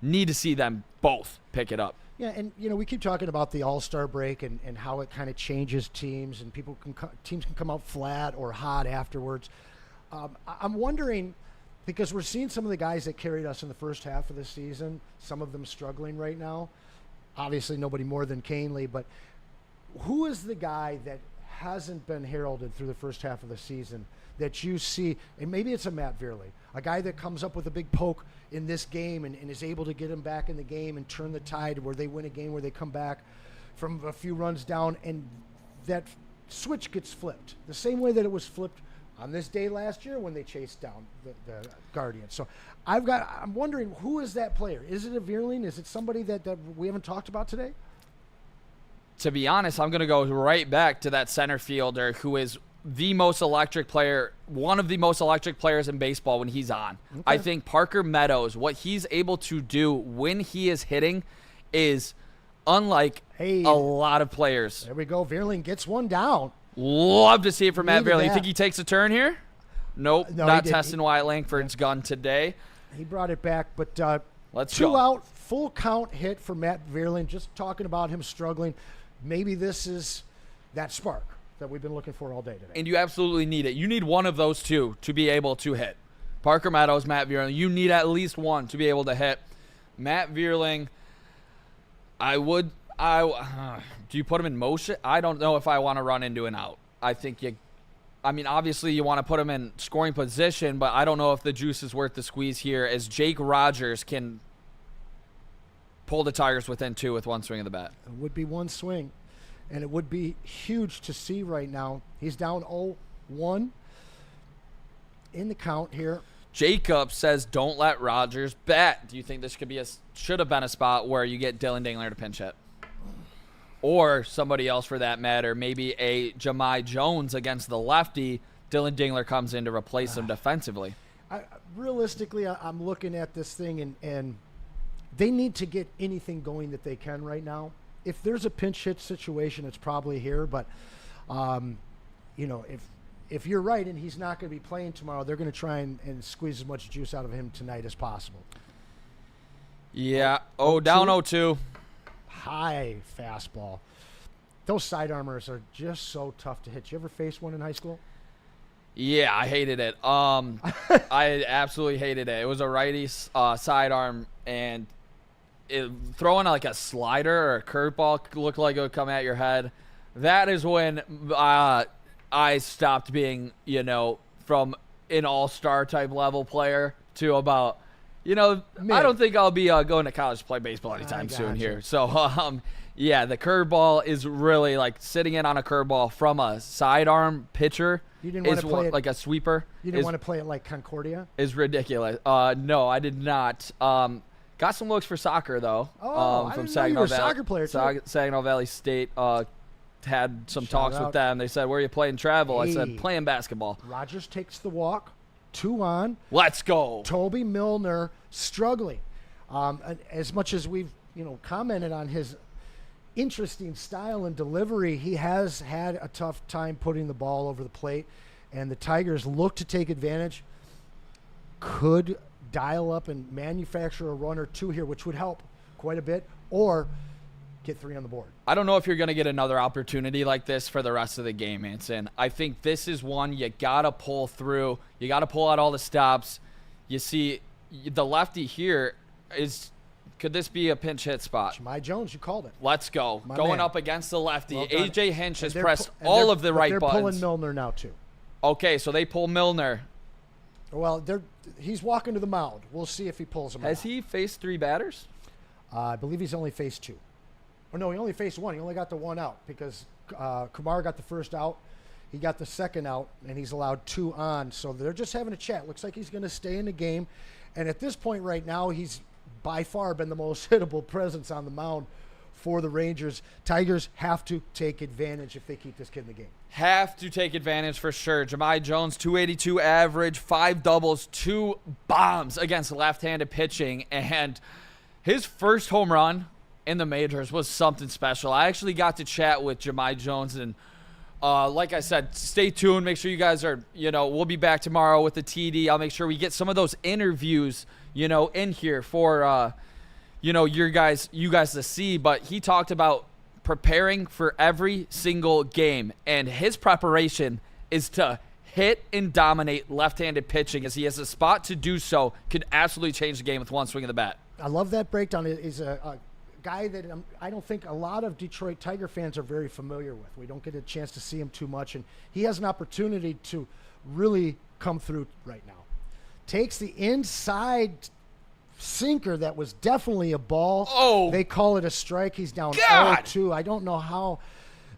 Need to see them both pick it up. Yeah, and we keep talking about the All-Star break and how it kind of changes teams, and teams can come out flat or hot afterwards. I'm wondering, because we're seeing some of the guys that carried us in the first half of the season, some of them struggling right now. Obviously, nobody more than Canely, but who is the guy that hasn't been heralded through the first half of the season that you see, and maybe it's a Matt Vierling, a guy that comes up with a big poke in this game and is able to get him back in the game and turn the tide where they win a game, where they come back from a few runs down, and that switch gets flipped the same way that it was flipped on this day last year when they chased down the Guardians. So I'm wondering, who is that player? Is it a Vierling? Is it somebody that we haven't talked about today? To be honest, I'm going to go right back to that center fielder who is the most electric player, one of the most electric players in baseball when he's on. Okay. I think Parker Meadows, what he's able to do when he is hitting is unlike Hey. a lot of players. There we go. Vierling gets one down. Love to see it from Matt Needed Vierling. You that. think he takes a turn here? Nope, No, not he didn't. testing Wyatt Langford's gun today. He brought it back, but Let's two go. out, full count hit for Matt Vierling. Just talking about him struggling. Maybe this is that spark that we've been looking for all day today. And you absolutely need it. You need one of those two to be able to hit. Parker Meadows, Matt Vierling. You need at least one to be able to hit. Matt Vierling, do you put him in motion? I don't know if I want to run into an out. Obviously you want to put him in scoring position, but I don't know if the juice is worth the squeeze here as Jake Rogers can pull the Tigers within 2 with one swing of the bat. It would be one swing, and it would be huge to see right now. He's down 0-1 in the count here. Jacob says don't let Rogers bat. Do you think this should have been a spot where you get Dylan Dingler to pinch hit? Or somebody else for that matter, maybe a Jahmai Jones against the lefty. Dylan Dingler comes in to replace him defensively. Realistically, I'm looking at this thing, and they need to get anything going that they can right now. If there's a pinch hit situation, it's probably here. But, if you're right and he's not going to be playing tomorrow, they're going to try and squeeze as much juice out of him tonight as possible. Yeah. Down 0-2. High fastball. Those sidearmers are just so tough to hit. Did you ever face one in high school? Yeah, I hated it. I absolutely hated it. It was a righty sidearm, and throwing like a slider or a curveball looked like it would come at your head. That is when I stopped being, from an all-star type level player to about, I don't think I'll be going to college to play baseball anytime soon here. So, the curveball is really like sitting in on a curveball from a sidearm pitcher. You didn't want to play it like a sweeper. You didn't want to play it like Concordia? Is ridiculous. No, I did not. Got some looks for soccer though. I from didn't know you were a soccer player too. Saginaw Valley State had some talks out. with them. They said, "Where are you playing travel?" I said, Hey. "Playing basketball." Rogers takes the walk. 2 on. Let's go. Toby Milner struggling. As much as we've commented on his interesting style and delivery, he has had a tough time putting the ball over the plate, and the Tigers look to take advantage. Could dial up and manufacture a run or two here, which would help quite a bit, or get 3 on the board. I don't know if you're going to get another opportunity like this for the rest of the game, Anson. I think this is one you got to pull through. You got to pull out all the stops. You see, the lefty here could this be a pinch hit spot? Jahmai Jones, you called it. Let's go. Going man. up against the lefty. Well done. AJ Hinch has And pressed and all of the right they're buttons. pulling Milner now, too. Okay, so they pull Milner. Well, he's walking to the mound. We'll see if he pulls him Has out. he faced 3 batters? I believe he's only faced 2. Or no, he only faced 1. He only got the 1 out because Kumar got the first out. He got the second out, and he's allowed 2 on. So they're just having a chat. Looks like he's going to stay in the game. And at this point right now, he's by far been the most hittable presence on the mound for the Rangers. Tigers have to take advantage if they keep this kid in the game. Have to take advantage for sure. Jahmai Jones, 282 average, 5 doubles, 2 bombs against left-handed pitching. And his first home run in the majors was something special. I actually got to chat with Jahmai Jones, and like I said, stay tuned. Make sure you guys are, we'll be back tomorrow with the TD. I'll make sure we get some of those interviews, in here for, you guys to see. But he talked about preparing for every single game, and his preparation is to hit and dominate left-handed pitching, as he has a spot to do so. Could absolutely change the game with one swing of the bat. I love that breakdown. He's a guy that I don't think a lot of Detroit Tiger fans are very familiar with. We don't get a chance to see him too much, and he has an opportunity to really come through right now. Takes the inside sinker that was definitely a ball. Oh. They call it a strike. He's down God. 0-2. I don't know how.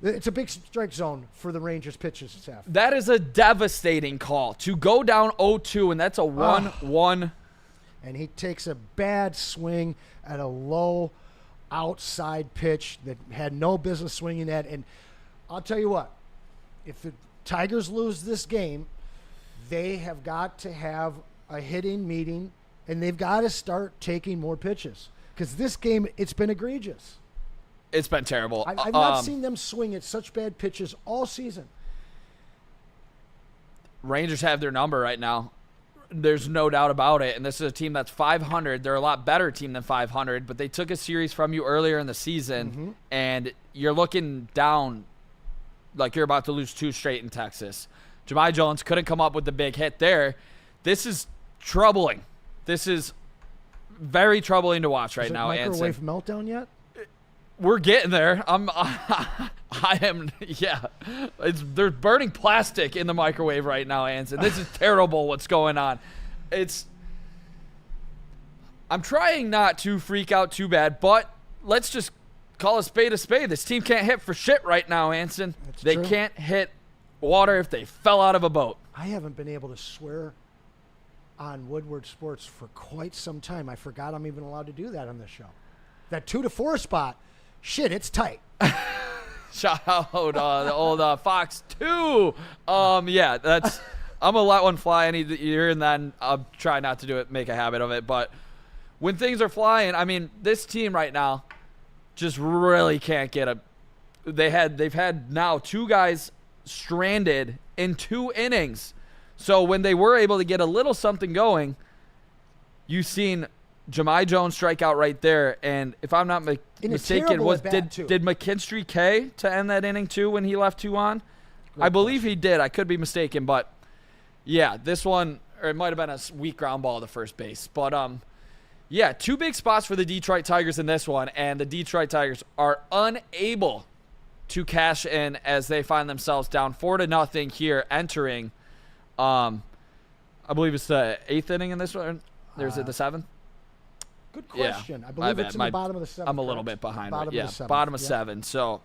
It's a big strike zone for the Rangers pitchers staff. That is a devastating call to go down 0-2, and that's a 1-1. And he takes a bad swing at a low outside pitch that had no business swinging at. And I'll tell you what, if the Tigers lose this game, they have got to have a hitting meeting, and they've got to start taking more pitches, because this game, it's been egregious. It's been terrible. I've not seen them swing at such bad pitches all season. Rangers have their number right now. There's no doubt about it. And this is a team that's 500. They're a lot better team than 500, but they took a series from you earlier in the season, and you're looking down like you're about to lose 2 straight in Texas. Jahmai Jones couldn't come up with the big hit there. This is troubling. This is very troubling to watch right now, Anson. Microwave meltdown yet? We're getting there. I am, yeah. They're burning plastic in the microwave right now, Anson. This is terrible what's going on. I'm trying not to freak out too bad, but let's just call a spade a spade. This team can't hit for shit right now, Anson. They can't hit water if they fell out of a boat. I haven't been able to swear on Woodward Sports for quite some time. I forgot I'm even allowed to do that on this show. That 2-4 spot, shit, it's tight. Shout out the old Fox 2. Yeah, that's. I'm gonna let one fly any year, and then I'll try not to do it, make a habit of it. But when things are flying, I mean, this team right now just really can't get a. They've had now 2 guys stranded in 2 innings. So when they were able to get a little something going, you've seen Jahmai Jones strike out right there, and if I'm not mistaken, did McKinstry K to end that inning too when he left 2 on? I believe he did. I could be mistaken, but yeah, this one, or it might have been a weak ground ball to first base. But yeah, 2 big spots for the Detroit Tigers in this one, and the Detroit Tigers are unable to cash in as they find themselves down 4-0 here, entering. I believe it's the 8th inning in this one. There's it the 7th. Good question. Yeah, I believe it's in the bottom of the 7th. I'm a little bit behind. Bottom of the 7th. Bottom of 7. So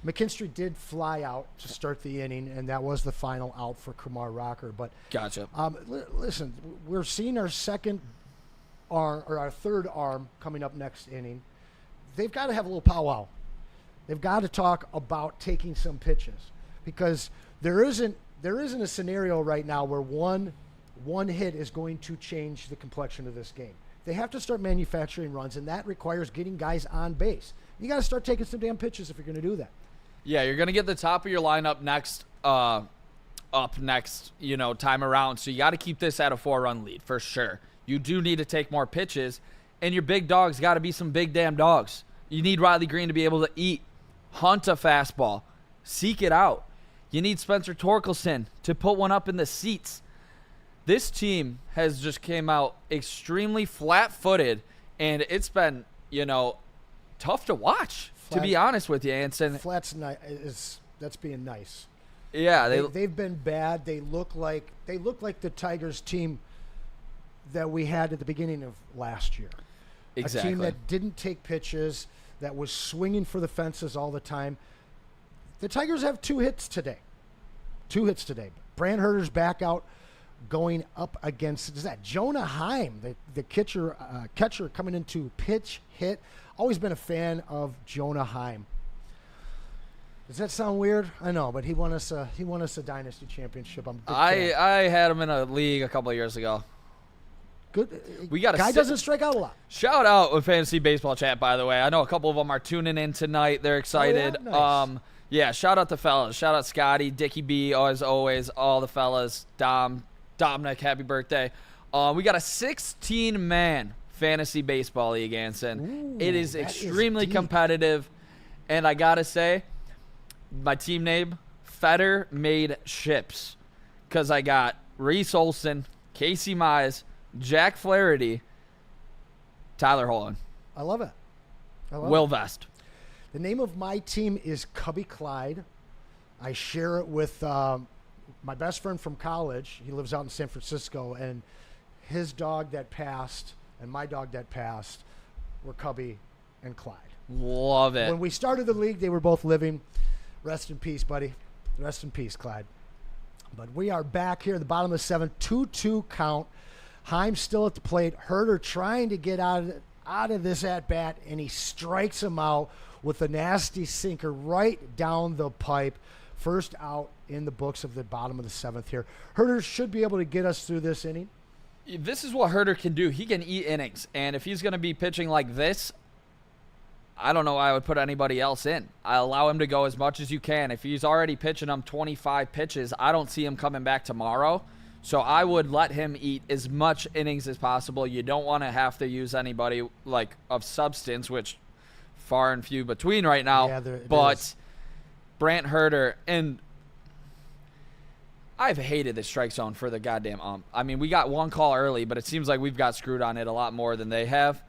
McKinstry did fly out to start the inning, and that was the final out for Kumar Rocker. But gotcha. Listen, we're seeing our second arm or our third arm coming up next inning. They've got to have a little powwow. They've got to talk about taking some pitches, because there isn't a scenario right now where one hit is going to change the complexion of this game. They have to start manufacturing runs, and that requires getting guys on base. You got to start taking some damn pitches if you're going to do that. Yeah, you're going to get the top of your lineup next time around. So you got to keep this at a 4-run lead for sure. You do need to take more pitches, and your big dogs got to be some big damn dogs. You need Riley Green to be able to eat, hunt a fastball, seek it out. You need Spencer Torkelson to put one up in the seats. This team has just came out extremely flat-footed, and it's been, tough to watch, to be honest with you, Anson. That's being nice. Yeah, they've been bad. They look like the Tigers team that we had at the beginning of last year. Exactly. A team that didn't take pitches, that was swinging for the fences all the time. The Tigers have 2 hits today. 2 hits today. Brand Herter's back out, going up against, is that Jonah Heim, the catcher coming into pitch hit. Always been a fan of Jonah Heim. Does that sound weird? I know, but he won us a dynasty championship. I had him in a league a couple of years ago. Good. We got guy doesn't strike out a lot. Shout out with Fantasy Baseball Chat, by the way. I know a couple of them are tuning in tonight. They're excited. Oh, yeah? Nice. Yeah, shout out the fellas. Shout out Scotty, Dickie B, as always, all the fellas. Dominic, happy birthday. We got a 16-man fantasy baseball league, Anson. Ooh, it is extremely competitive, and I gotta say, my team name, Fetter Made Ships, because I got Reese Olson, Casey Mize, Jack Flaherty, Tyler Holland. I love it. Will Vest. The name of my team is Cubby Clyde. I share it with my best friend from college. He lives out in San Francisco, and his dog that passed and my dog that passed were Cubby and Clyde. Love it. When we started the league, they were both living. Rest in peace, buddy. Rest in peace, Clyde. But we are back here at the bottom of the 7th, 2-2 count. Heim still at the plate. Herter trying to get out of this at-bat, and he strikes him out with a nasty sinker right down the pipe. First out in the books of the bottom of the 7th here. Herter should be able to get us through this inning. This is what Herter can do. He can eat innings, and if he's going to be pitching like this, I don't know why I would put anybody else in. I allow him to go as much as you can. If he's already pitching him 25 pitches, I don't see him coming back tomorrow. So I would let him eat as much innings as possible. You don't want to have to use anybody like of substance, which far and few between right now. Yeah, but Brant Herter, and I've hated the strike zone for the goddamn ump. I mean, we got one call early, but it seems like we've got screwed on it a lot more than they have.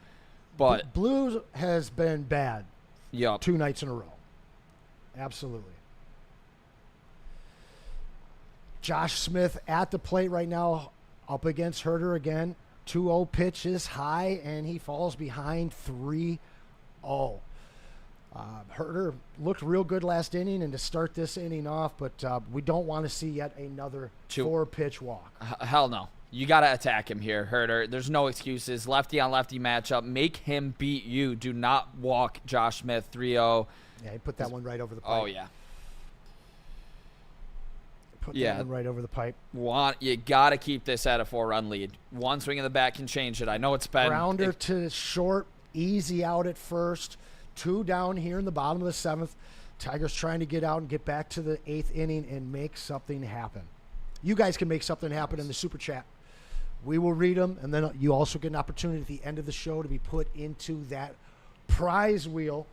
But Blues has been bad. Yup. 2 nights in a row. Absolutely. Josh Smith at the plate right now, up against Herter again. 2-0 pitch is high, and he falls behind 3-0. Herter looked real good last inning, and to start this inning off, but we don't want to see yet another 4-pitch walk. Hell no. You got to attack him here, Herter. There's no excuses. Lefty on lefty matchup. Make him beat you. Do not walk Josh Smith 3-0. Yeah, he put that one right over the pipe. Oh, yeah. Put that one right over the pipe. You got to keep this at a 4-run lead. One swing of the bat can change it. I know it's been. Grounder to short, easy out at first. 2 down here in the bottom of the 7th. Tigers trying to get out and get back to the 8th inning and make something happen. You guys can make something happen in the Super Chat. We will read them, and then you also get an opportunity at the end of the show to be put into that prize wheel.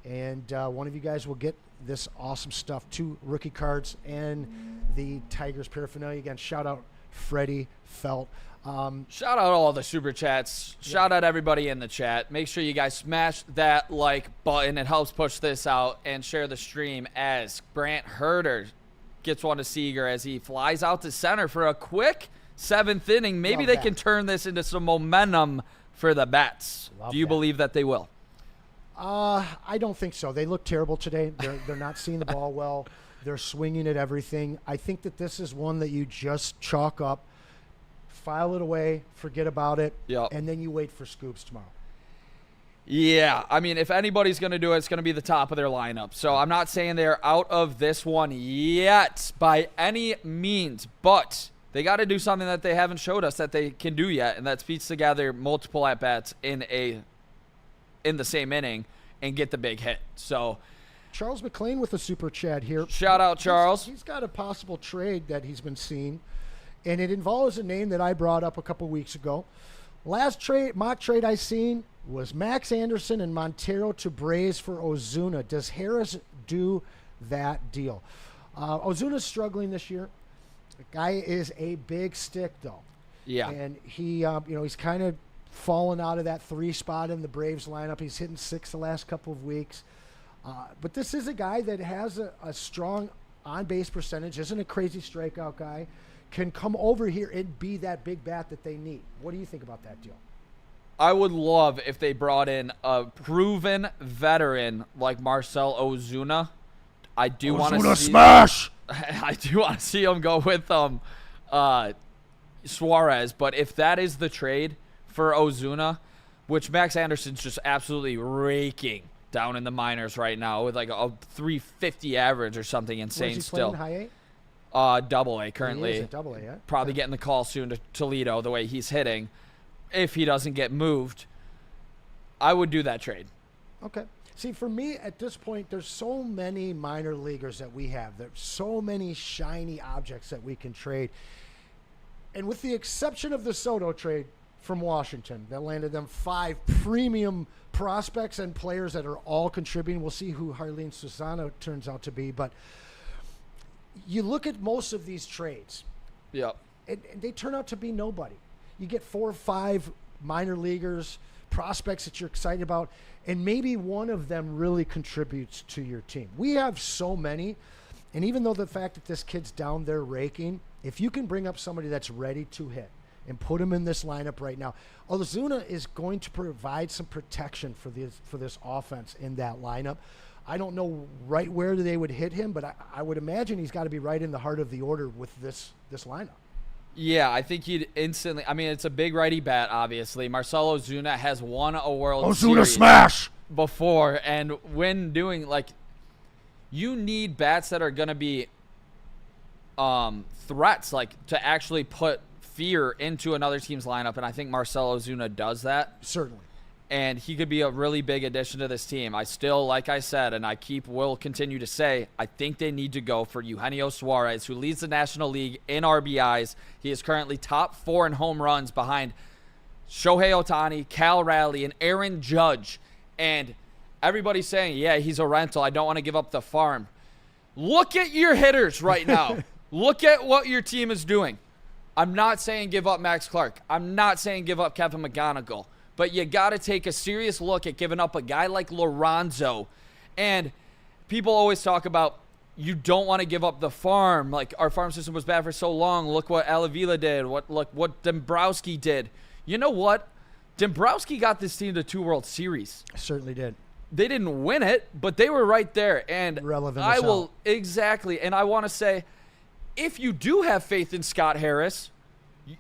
And one of you guys will get this awesome stuff, 2 rookie cards and the Tigers paraphernalia. Again, shout out Freddie Felt. Shout out all the Super Chats. Shout out everybody in the chat. Make sure you guys smash that like button. It helps push this out, and share the stream as Brant Herter gets one to Seager as he flies out to center for a quick 7th inning. Maybe they can turn this into some momentum for the Bats. Do you believe that they will? I don't think so. They look terrible today. They're not seeing the ball well. They're swinging at everything. I think that this is one that you just chalk up, file it away, forget about it, and then you wait for scoops tomorrow. Yeah, I mean, if anybody's going to do it, it's going to be the top of their lineup. So I'm not saying they're out of this one yet by any means, but they got to do something that they haven't showed us that they can do yet, and that's piece together multiple at-bats in the same inning and get the big hit. So Charles McLean with a Super Chat here. Shout out, Charles. He's got a possible trade that he's been seeing, and it involves a name that I brought up a couple weeks ago. Last mock trade I seen was Max Anderson and Montero to Braves for Ozuna. Does Harris do that deal? Ozuna's struggling this year. The guy is a big stick, though. Yeah. And he, he's kind of fallen out of that 3 spot in the Braves lineup. He's hitting 6 the last couple of weeks. But this is a guy that has a strong on-base percentage, isn't a crazy strikeout guy, can come over here and be that big bat that they need. What do you think about that deal? I would love if they brought in a proven veteran like Marcell Ozuna. I do want to see smash. I do want to see him go with Suarez, but if that is the trade for Ozuna, which Max Anderson's just absolutely raking down in the minors right now with like a 350 average or something insane. Where's he still. Playing high A? Double A currently. He is at double A, yeah? Probably getting the call soon to Toledo the way he's hitting. If he doesn't get moved, I would do that trade. Okay. See, for me, at this point, there's so many minor leaguers that we have. There's so many shiny objects that we can trade. And with the exception of the Soto trade from Washington, that landed them 5 premium prospects and players that are all contributing. We'll see who Harleen Susano turns out to be. But you look at most of these trades, Yep. and they turn out to be nobody. You get 4 or 5 minor leaguers, prospects that you're excited about, and maybe one of them really contributes to your team. We have so many, and even though the fact that this kid's down there raking, if you can bring up somebody that's ready to hit and put him in this lineup right now, Ozuna is going to provide some protection for this offense in that lineup. I don't know right where they would hit him, but I would imagine he's got to be right in the heart of the order with this lineup. Yeah, I think he'd instantly. I mean, it's a big righty bat, obviously. Marcell Ozuna has won a World Series smash before, and when doing you need bats that are gonna be threats, to actually put fear into another team's lineup, and I think Marcell Ozuna does that. Certainly. and he could be a really big addition to this team. I still, like I said, and will continue to say, I think they need to go for Eugenio Suarez, who leads the National League in RBIs. He is currently top 4 in home runs behind Shohei Ohtani, Cal Raleigh, and Aaron Judge. And everybody's saying, yeah, he's a rental. I don't want to give up the farm. Look at your hitters right now. Look at what your team is doing. I'm not saying give up Max Clark. I'm not saying give up Kevin McGonigal. But you got to take a serious look at giving up a guy like Lorenzo. And people always talk about you don't want to give up the farm. Like, our farm system was bad for so long. Look what Alavila did. Look what Dombrowski did. You know what? Dombrowski got this team to 2 World Series. Certainly did. They didn't win it, but they were right there. And relevant. Exactly. And I want to say, if you do have faith in Scott Harris,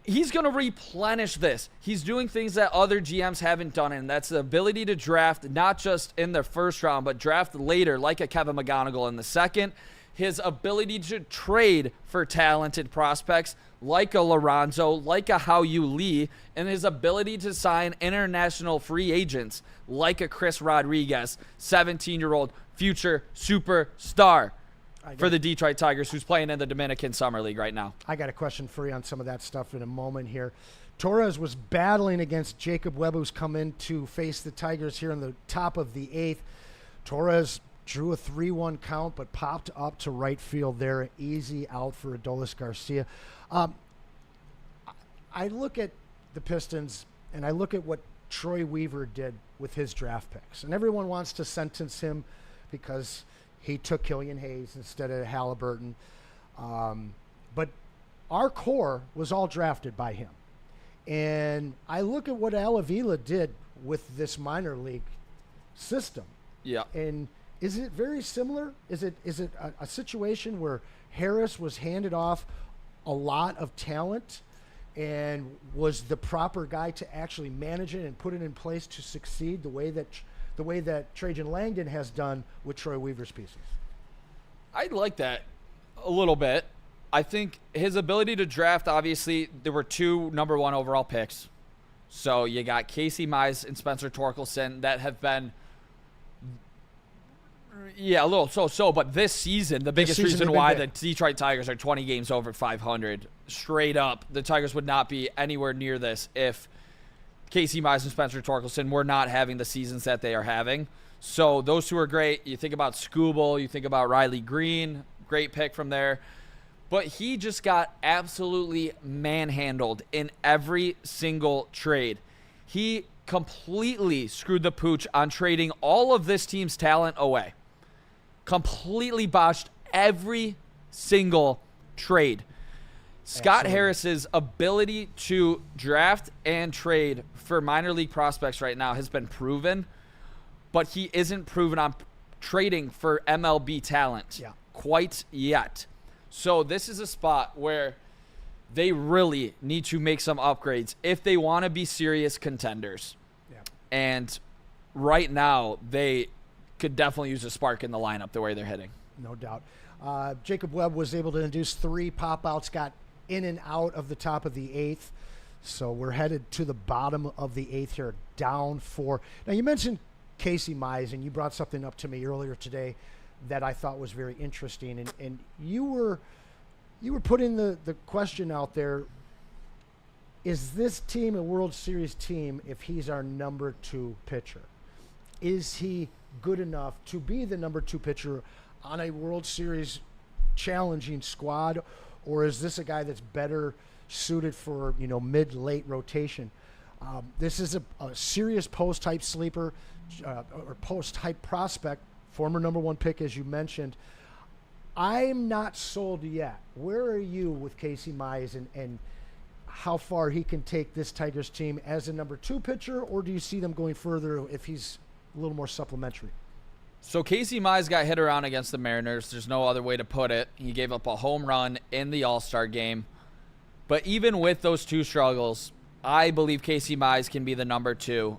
he's going to replenish this. He's doing things that other GMs haven't done, and that's the ability to draft not just in the first round, but draft later, like a Kevin McGonigal in the second. His ability to trade for talented prospects like a Lorenzo, like a Hao-Yu Lee, and his ability to sign international free agents like a Chris Rodriguez, 17-year-old future superstar for the Detroit Tigers, who's playing in the Dominican Summer League right now. I got a question for you on some of that stuff in a moment here. Torres was battling against Jacob Webb, who's come in to face the Tigers here in the top of the 8th. Torres drew a 3-1 count, but popped up to right field there. Easy out for Adolis Garcia. I look at the Pistons, and I look at what Troy Weaver did with his draft picks. And everyone wants to sentence him because he took Killian Hayes instead of Halliburton. But our core was all drafted by him. And I look at what Alavila did with this minor league system. Yeah. And is it very similar? Is it a situation where Harris was handed off a lot of talent and was the proper guy to actually manage it and put it in place to succeed the way that Trajan Langdon has done with Troy Weaver's pieces? I like that a little bit. I think his ability to draft, obviously, there were 2 number 1 overall picks. So you got Casey Mize and Spencer Torkelson that have been, a little so-so. But this season, the biggest reason why the Detroit Tigers are 20 games over 500, straight up, the Tigers would not be anywhere near this if Casey Mize and Spencer Torkelson were not having the seasons that they are having. So those 2 are great. You think about Skubal, you think about Riley Green, great pick from there. But he just got absolutely manhandled in every single trade. He completely screwed the pooch on trading all of this team's talent away. Completely botched every single trade. Scott Harris's ability to draft and trade for minor league prospects right now has been proven, but he isn't proven on trading for MLB talent quite yet. So this is a spot where they really need to make some upgrades if they want to be serious contenders. Yeah. And right now, they could definitely use a spark in the lineup the way they're hitting. No doubt. Jacob Webb was able to induce 3 pop-outs, got in and out of the top of the 8th. So we're headed to the bottom of the 8th here, down 4. Now, you mentioned Casey Mize, and you brought something up to me earlier today that I thought was very interesting. And you were putting the question out there, is this team a World Series team if he's our number 2 pitcher? Is he good enough to be the number 2 pitcher on a World Series challenging squad, or is this a guy that's better suited for mid-late rotation? This is a serious post-type sleeper or post-type prospect, former number 1 pick, as you mentioned. I'm not sold yet. Where are you with Casey Mize and how far he can take this Tigers team as a number 2 pitcher, or do you see them going further if he's a little more supplementary? So Casey Mize got hit around against the Mariners. There's no other way to put it. He gave up a home run in the All-Star game. But even with those 2 struggles, I believe Casey Mize can be the number 2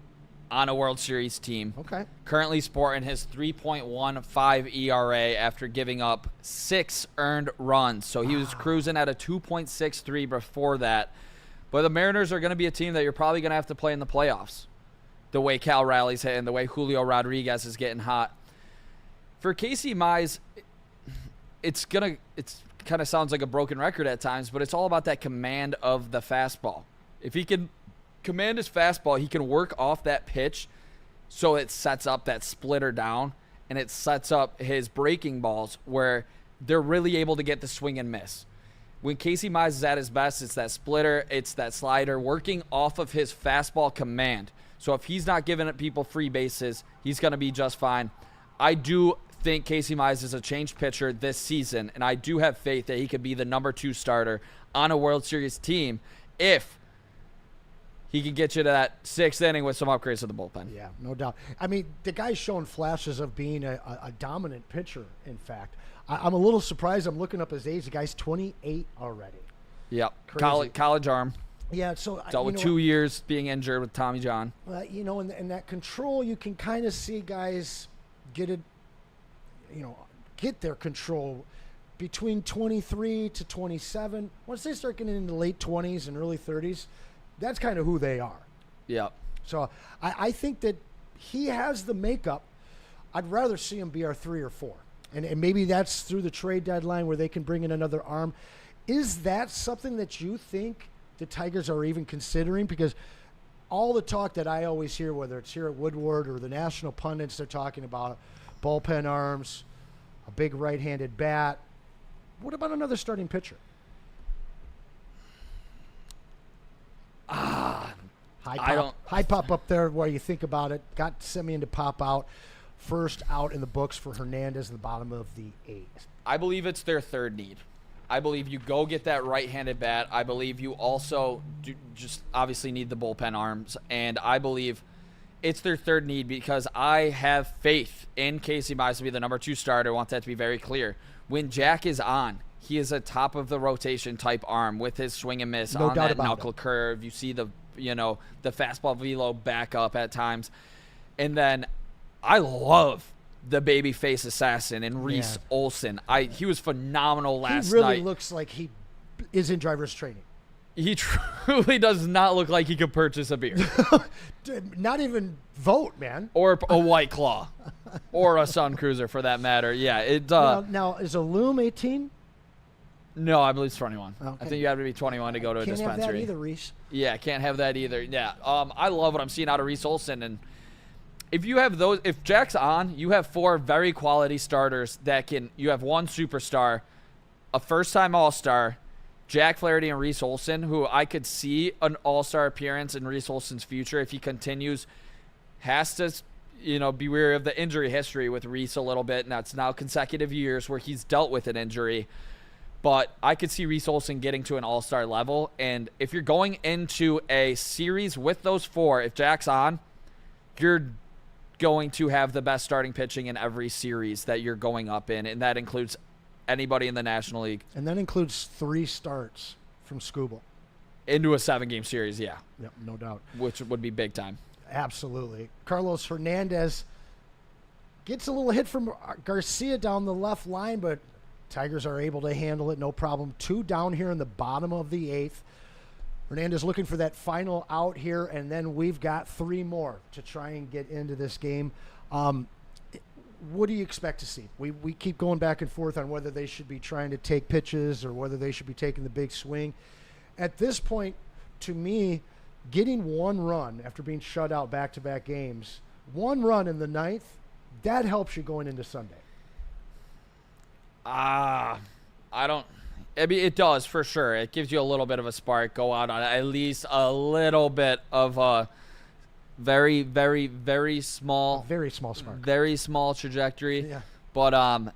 on a World Series team. Okay. Currently sporting his 3.15 ERA after giving up 6 earned runs. So he was cruising at a 2.63 before that. But the Mariners are going to be a team that you're probably going to have to play in the playoffs. the way Cal Raleig's hitting, the way Julio Rodriguez is getting hot. For Casey Mize, it's kind of sounds like a broken record at times, but it's all about that command of the fastball. If he can command his fastball, he can work off that pitch so it sets up that splitter down, and it sets up his breaking balls where they're really able to get the swing and miss. When Casey Mize is at his best, it's that splitter, it's that slider, working off of his fastball command. So if he's not giving people free bases, he's going to be just fine. I do think Casey Mize is a changed pitcher this season, and I do have faith that he could be the number 2 starter on a World Series team if he can get you to that 6th inning with some upgrades to the bullpen. Yeah, no doubt. I mean, the guy's showing flashes of being a dominant pitcher, in fact. I'm a little surprised. I'm looking up his age. The guy's 28 already. Yep. Crazy. College arm. Yeah, so Dealt with 2 years being injured with Tommy John. In that control, you can kind of see guys get their control between 23 to 27. Once they start getting into the late 20s and early 30s, that's kind of who they are. Yep. So I think that he has the makeup. I'd rather see him be our 3 or 4. And maybe that's through the trade deadline where they can bring in another arm. Is that something that you think the Tigers are even considering? Because all the talk that I always hear, whether it's here at Woodward or the national pundits, they're talking about bullpen arms, a big right-handed bat. What about another starting pitcher? High pop up there where you think about it. Got Semien to pop out. First out in the books for Hernandez in the bottom of the 8th. I believe it's their 3rd need. I believe you go get that right-handed bat. I believe you also just obviously need the bullpen arms. And I believe it's their 3rd need because I have faith in Casey Mize to be the number 2 starter. I want that to be very clear. When Jack is on, he is a top-of-the-rotation type arm with his swing and miss on that knuckle curve. You see the fastball velo back up at times. And then I love the babyface assassin and Reese Olson. He was phenomenal last night. He really looks like he is in driver's training. He truly does not look like he could purchase a beer. Not even vote, man. Or a White Claw. Or a Sun Cruiser, for that matter. Yeah. Now, is a Loom 18? No, I believe it's 21. Okay. I think you have to be 21 to go to a dispensary. Can't have that either, Reese. Yeah, can't have that either. Yeah. I love what I'm seeing out of Reese Olson. And if you have those, if Jack's on, you have 4 very quality starters you have 1 superstar, a first-time All-Star, Jack Flaherty and Reese Olson, who I could see an All-Star appearance in Reese Olson's future if he continues. Has to, be wary of the injury history with Reese a little bit, and that's now consecutive years where he's dealt with an injury. But I could see Reese Olson getting to an All-Star level, and if you're going into a series with those 4, if Jack's on, you're going to have the best starting pitching in every series that you're going up in, and that includes anybody in the National League. And that includes 3 starts from Skubal. Into a 7-game series, yeah. Yep, no doubt. Which would be big time. Absolutely. Carlos Hernandez gets a little hit from Garcia down the left line, but Tigers are able to handle it, no problem. 2 down here in the bottom of the 8th. Hernandez looking for that final out here, and then we've got 3 more to try and get into this game. What do you expect to see? We keep going back and forth on whether they should be trying to take pitches or whether they should be taking the big swing. At this point, to me, getting 1 run after being shut out back-to-back games, 1 run in the 9th, that helps you going into Sunday. It does for sure. It gives you a little bit of a spark. Go out on at least a little bit of a very, very, very small spark. Very small trajectory. Yeah. But I'm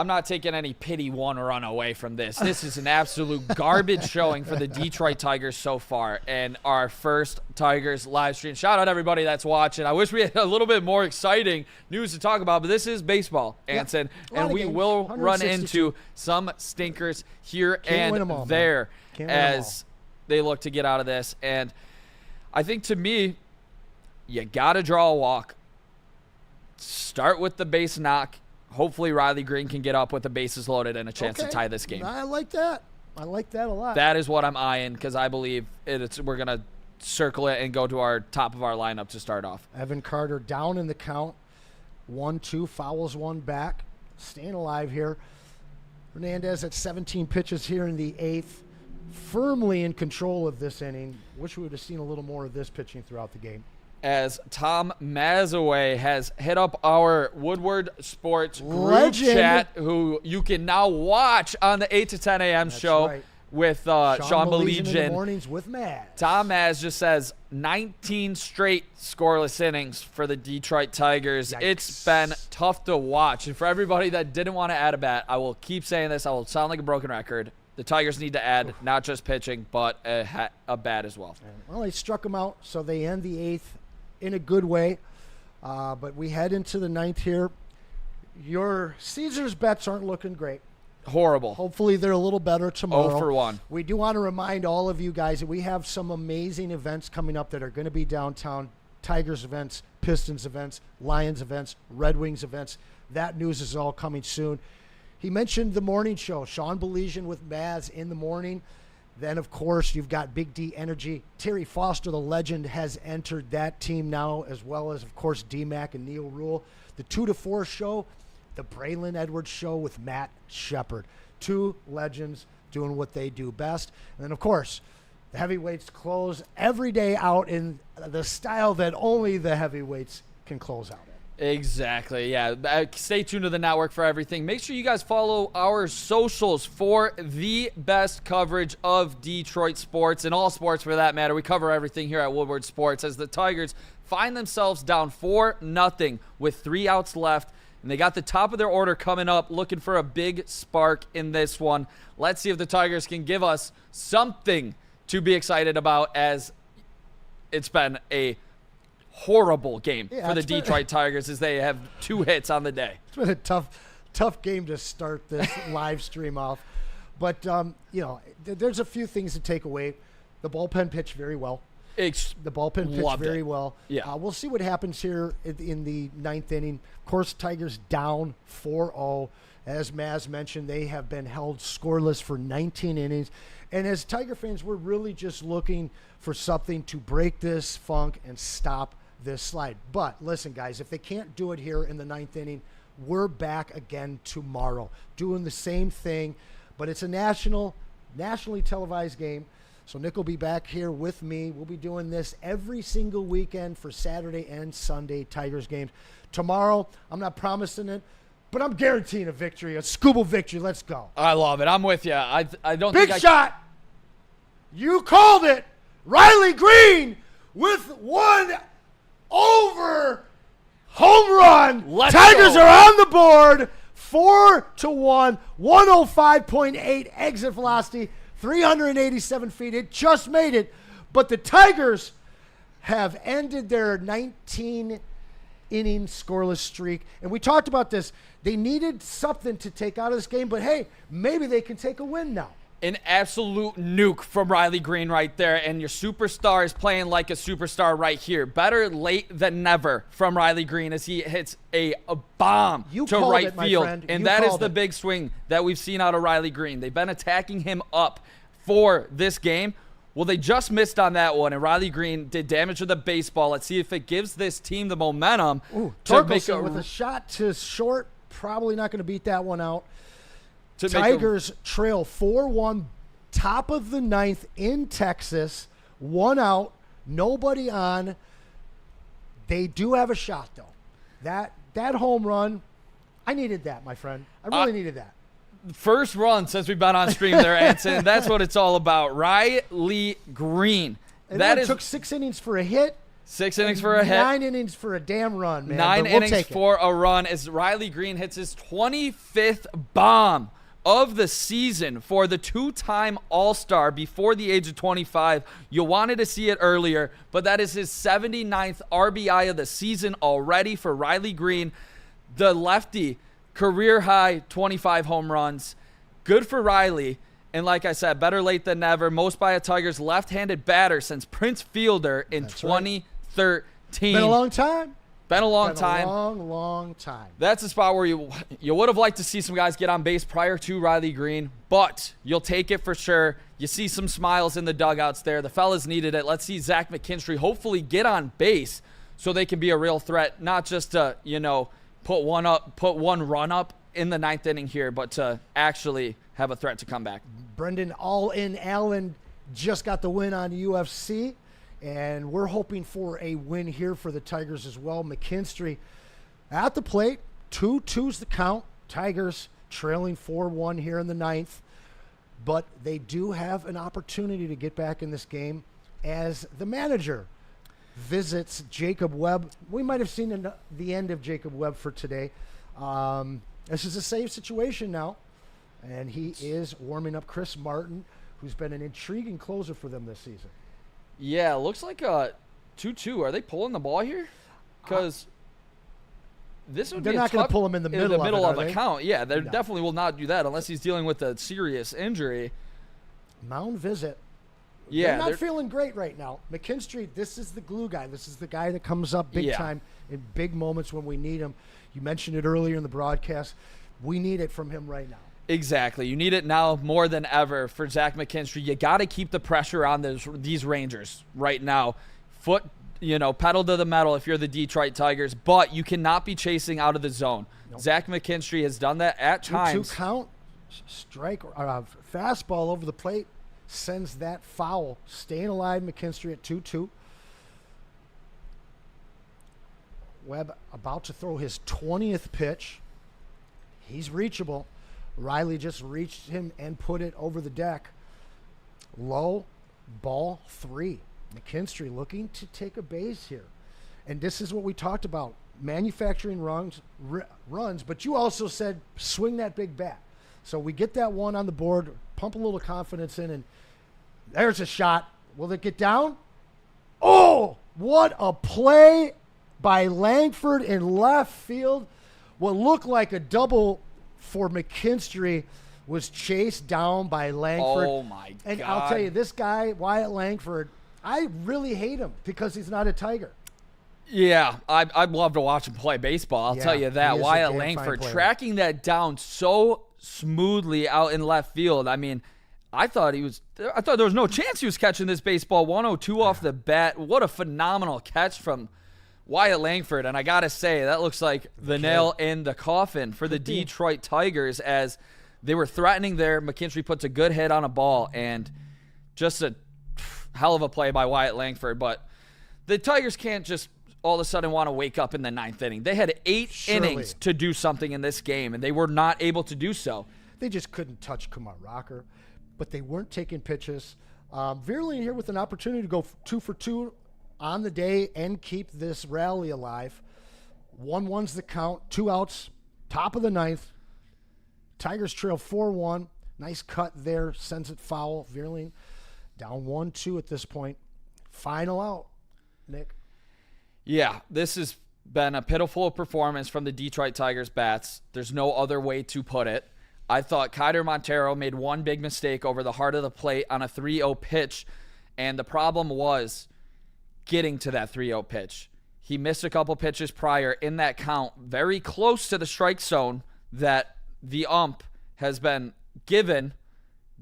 not taking any pity 1 run away from this. This is an absolute garbage showing for the Detroit Tigers so far, and our first Tigers live stream. Shout out everybody that's watching. I wish we had a little bit more exciting news to talk about, but this is baseball, Anson, and we will run into some stinkers here and there as they look to get out of this. And I think, to me, you got to draw a walk. Start with the base knock. Hopefully Riley Green can get up with the bases loaded and a chance to tie this game. I like that. I like that a lot. That is what I'm eyeing because I believe we're going to circle it and go to our top of our lineup to start off. Evan Carter down in the count. 1-2, fouls one back. Staying alive here. Hernandez at 17 pitches here in the 8th. Firmly in control of this inning. Wish we would have seen a little more of this pitching throughout the game. As Tom Mazaway has hit up our Woodward Sports group Legend. chat, who you can now watch on the 8 to 10 a.m. That's show right. with Sean Malegian. in the mornings with Matt. Tom Maz just says 19 straight scoreless innings for the Detroit Tigers. Yikes. It's been tough to watch. And for everybody that didn't want to add a bat, I will keep saying this. I will sound like a broken record. The Tigers need to add not just pitching, but a bat as well. Well, they struck them out, so they end the 8th in a good way. But we head into the 9th here. Your Caesars bets aren't looking great. Horrible. Hopefully they're a little better tomorrow. 0 for 1. We do want to remind all of you guys that we have some amazing events coming up that are going to be downtown. Tigers events, Pistons events, Lions events, Red Wings events. That news is all coming soon. He mentioned the morning show, Sean Belizean with Maz in the morning. Then, of course, you've got Big D Energy. Terry Foster, the legend, has entered that team now, as well as, of course, D-Mac and Neil Rule. The 2 to 4 show, the Braylon Edwards show with Matt Shepard. 2 legends doing what they do best. And then, of course, the heavyweights close every day out in the style that only the heavyweights can close out in. Exactly, yeah. Stay tuned to the network for everything. Make sure you guys follow our socials for the best coverage of Detroit sports and all sports for that matter. We cover everything here at Woodward Sports as the Tigers find themselves down 4-0 with 3 outs left. And they got the top of their order coming up, looking for a big spark in this one. Let's see if the Tigers can give us something to be excited about, as it's been a horrible game for the Detroit Tigers as they have 2 hits on the day. It's been a tough game to start this live stream off. But, there's a few things to take away. The bullpen pitched very well. The bullpen pitched very well. Yeah. We'll see what happens here in the 9th inning. Of course, Tigers down 4-0. As Maz mentioned, they have been held scoreless for 19 innings. And as Tiger fans, we're really just looking for something to break this funk and stop this slide. But listen, guys, if they can't do it here in the 9th inning, we're back again tomorrow doing the same thing. But it's a nationally televised game. So Nick will be back here with me. We'll be doing this every single weekend for Saturday and Sunday Tigers games. Tomorrow, I'm not promising it, but I'm guaranteeing a victory, a scuba victory. Let's go. I love it. I'm with you. I don't Big think shot. You called it. Riley Green with 1 over home run. Let's Tigers go. are on the board. 4-1, 105.8 exit velocity, 387 feet. It just made it. But the Tigers have ended their 19-inning scoreless streak. And we talked about this. They needed something to take out of this game. But, hey, maybe they can take a win now. An absolute nuke from Riley Green right there, and your superstar is playing like a superstar right here. Better late than never from Riley Green as he hits a bomb to right field. And that is the big swing that we've seen out of Riley Green. They've been attacking him up for this game. Well, they just missed on that one, and Riley Green did damage to the baseball. Let's see if it gives this team the momentum to make with a shot to short. Probably not going to beat that one out. to Tigers trail 4-1, top of the 9th in Texas, 1 out, nobody on. They do have a shot, though. That home run, I needed that, my friend. I really needed that. First run since we've been on stream there, Anson. That's what it's all about. Riley Green. And that took 6 innings for a hit. 6 innings for a hit. 9 innings for a damn run, man. 9 innings for a run as Riley Green hits his 25th bomb of the season for the 2-time All-Star before the age of 25. You wanted to see it earlier, but that is his 79th RBI of the season already for Riley Green. The lefty, career high 25 home runs. Good for Riley. And like I said, better late than never. Most by a Tigers left-handed batter since Prince Fielder in 2013. Been a long time. Been a long time. Long time. That's a spot where you would have liked to see some guys get on base prior to Riley Green, but you'll take it for sure. You see some smiles in the dugouts there. The fellas needed it. Let's see Zach McKinstry hopefully get on base so they can be a real threat, not just to, put one run up in the ninth inning here, but to actually have a threat to come back. Brendan All-In Allen just got the win on UFC. And we're hoping for a win here for the Tigers as well. McKinstry at the plate, 2-2's the count. Tigers trailing 4-1 here in the ninth. But they do have an opportunity to get back in this game as the manager visits Jacob Webb. We might have seen the end of Jacob Webb for today. This is a safe situation now. And he is warming up Chris Martin, who's been an intriguing closer for them this season. Yeah, it looks like a 2-2. Are they pulling the ball here? Because this would they're be not going to pull him in the middle of it, a count. Yeah, they No. definitely will not do that unless he's dealing with a serious injury. Mound visit. Yeah, they're not feeling great right now. McKinstry, this is the glue guy. This is the guy that comes up big time in big moments when we need him. You mentioned it earlier in the broadcast. We need it from him right now. Exactly. You need it now more than ever for Zach McKinstry. You got to keep the pressure on these Rangers right now. Pedal to the metal if you're the Detroit Tigers, but you cannot be chasing out of the zone. Nope. Zach McKinstry has done that at times. 2-2 count, strike, fastball over the plate, sends that foul. Staying alive, McKinstry at 2-2. Webb about to throw his 20th pitch. He's reachable. Riley just reached him and put it over the deck. Low, ball 3. McKinstry looking to take a base here. And this is what we talked about, manufacturing runs, but you also said swing that big bat. So we get that one on the board, pump a little confidence in, and there's a shot. Will it get down? Oh, what a play by Langford in left field. What looked like a double for McKinstry was chased down by Langford. Oh, my God. And I'll tell you, this guy, Wyatt Langford, I really hate him because he's not a Tiger. Yeah, I'd love to watch him play baseball. I'll tell you that. Wyatt Langford tracking that down so smoothly out in left field. I mean, I thought there was no chance he was catching this baseball. 102 off the bat. What a phenomenal catch from Wyatt Langford. And I got to say, that looks like the nail in the coffin for the Detroit Tigers as they were threatening there. McKinstry puts a good hit on a ball and just a hell of a play by Wyatt Langford. But the Tigers can't just all of a sudden want to wake up in the ninth inning. They had 8 innings to do something in this game, and they were not able to do so. They just couldn't touch Kumar Rocker, but they weren't taking pitches. Veerling here with an opportunity to go 2 for 2 on the day and keep this rally alive. 1-1's the count, 2 outs, top of the ninth. Tigers trail 4-1. Nice cut there, sends it foul. Veerling down 1-2 at this point. Final out, Nick. Yeah, this has been a pitiful performance from the Detroit Tigers bats. There's no other way to put it. I thought Keider Montero made one big mistake over the heart of the plate on a 3-0 pitch, and the problem was getting to that 3-0 pitch. He missed a couple pitches prior in that count, very close to the strike zone that the ump has been given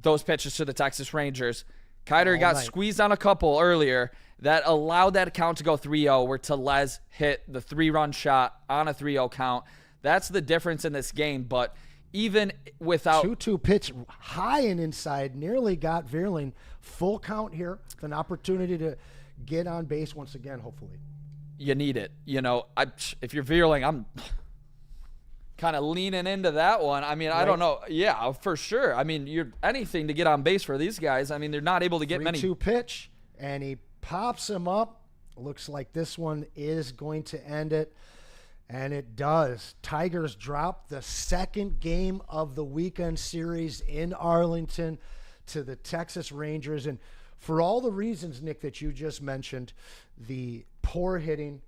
those pitches to the Texas Rangers. Keider got squeezed on a couple earlier that allowed that count to go 3-0, where Tellez hit the 3-run shot on a 3-0 count. That's the difference in this game, but even without 2-2 pitch high and inside, nearly got Veerling. Full count here, an opportunity to get on base once again, hopefully. You need it. If you're Veerling, I'm kind of leaning into that one. I mean, right. I don't know. Yeah, for sure. I mean, you're anything to get on base for these guys. I mean, they're not able to get many. 3-2 pitch, and he pops him up. Looks like this one is going to end it. And it does. Tigers drop the second game of the weekend series in Arlington to the Texas Rangers. And for all the reasons, Nick, that you just mentioned, the poor hitting,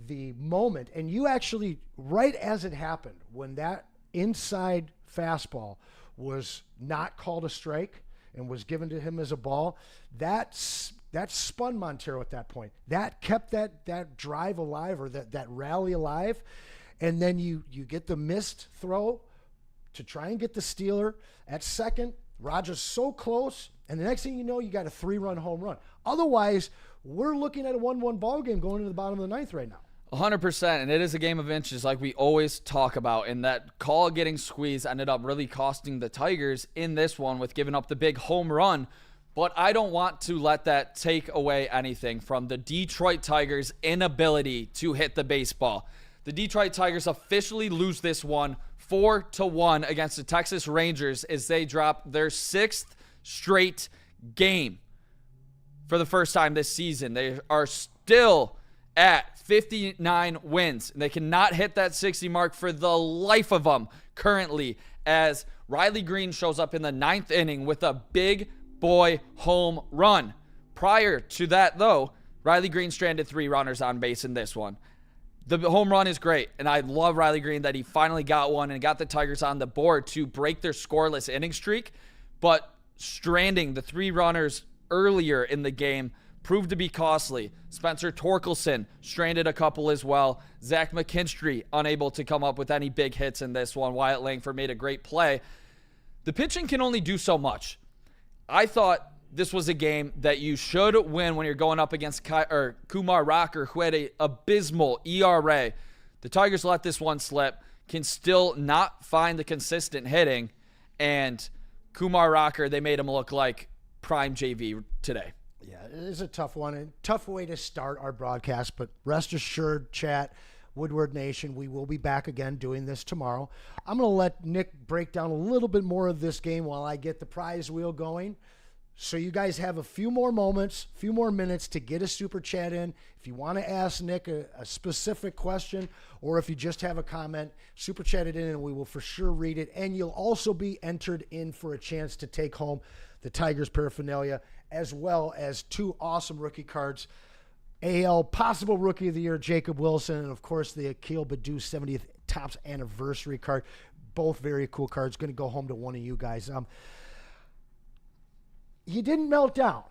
the moment, and you actually, right as it happened, when that inside fastball was not called a strike and was given to him as a ball, that spun Montero at that point. That kept that drive alive, or that rally alive. And then you get the missed throw to try and get the stealer at second. Rogers so close, and the next thing you know, you got a 3-run home run. Otherwise, we're looking at a 1-1 ball game going into the bottom of the 9th right now. 100%, and it is a game of inches like we always talk about, and that call getting squeezed ended up really costing the Tigers in this one with giving up the big home run. But I don't want to let that take away anything from the Detroit Tigers' inability to hit the baseball. The Detroit Tigers officially lose this one 4-1 against the Texas Rangers as they drop their 6th straight game for the first time this season. They are still at 59 wins. They cannot hit that 60 mark for the life of them currently, as Riley Green shows up in the 9th inning with a big boy home run. Prior to that, though, Riley Green stranded 3 runners on base in this one. The home run is great, and I love Riley Green that he finally got one and got the Tigers on the board to break their scoreless inning streak. But stranding the 3 runners earlier in the game proved to be costly. Spencer Torkelson stranded a couple as well. Zach McKinstry unable to come up with any big hits in this one. Wyatt Langford made a great play. The pitching can only do so much. I thought this was a game that you should win when you're going up against Kumar Rocker, who had an abysmal ERA. The Tigers let this one slip, can still not find the consistent hitting, and Kumar Rocker, they made him look like prime JV today. Yeah, it is a tough one, and tough way to start our broadcast, but rest assured, chat, Woodward Nation, we will be back again doing this tomorrow. I'm going to let Nick break down a little bit more of this game while I get the prize wheel going. So you guys have a few more moments, few more minutes to get a super chat in. If you want to ask Nick a specific question, or if you just have a comment, super chat it in and we will for sure read it. And you'll also be entered in for a chance to take home the Tigers paraphernalia, as well as 2 awesome rookie cards. AL possible rookie of the year, Jacob Wilson, and of course the Akil Baddoo 70th Topps anniversary card. Both very cool cards. Going to go home to one of you guys. You didn't melt down.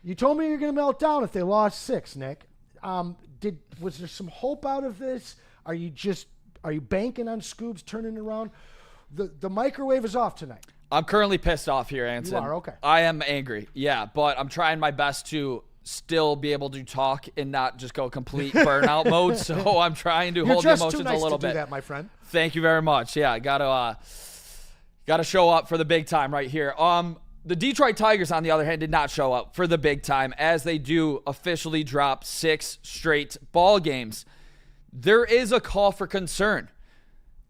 You told me you're going to melt down if they lost 6, Nick. Was there some hope out of this? Are you banking on Scoobs turning around? The microwave is off tonight. I'm currently pissed off here, Anson. You are, okay. I am angry, yeah, but I'm trying my best to still be able to talk and not just go complete burnout mode. So I'm trying to hold the emotions too nice a little to bit. Do that, my friend. Thank you very much. Yeah, gotta show up for the big time right here. The Detroit Tigers, on the other hand, did not show up for the big time, as they do officially drop 6 straight ball games. There is a call for concern.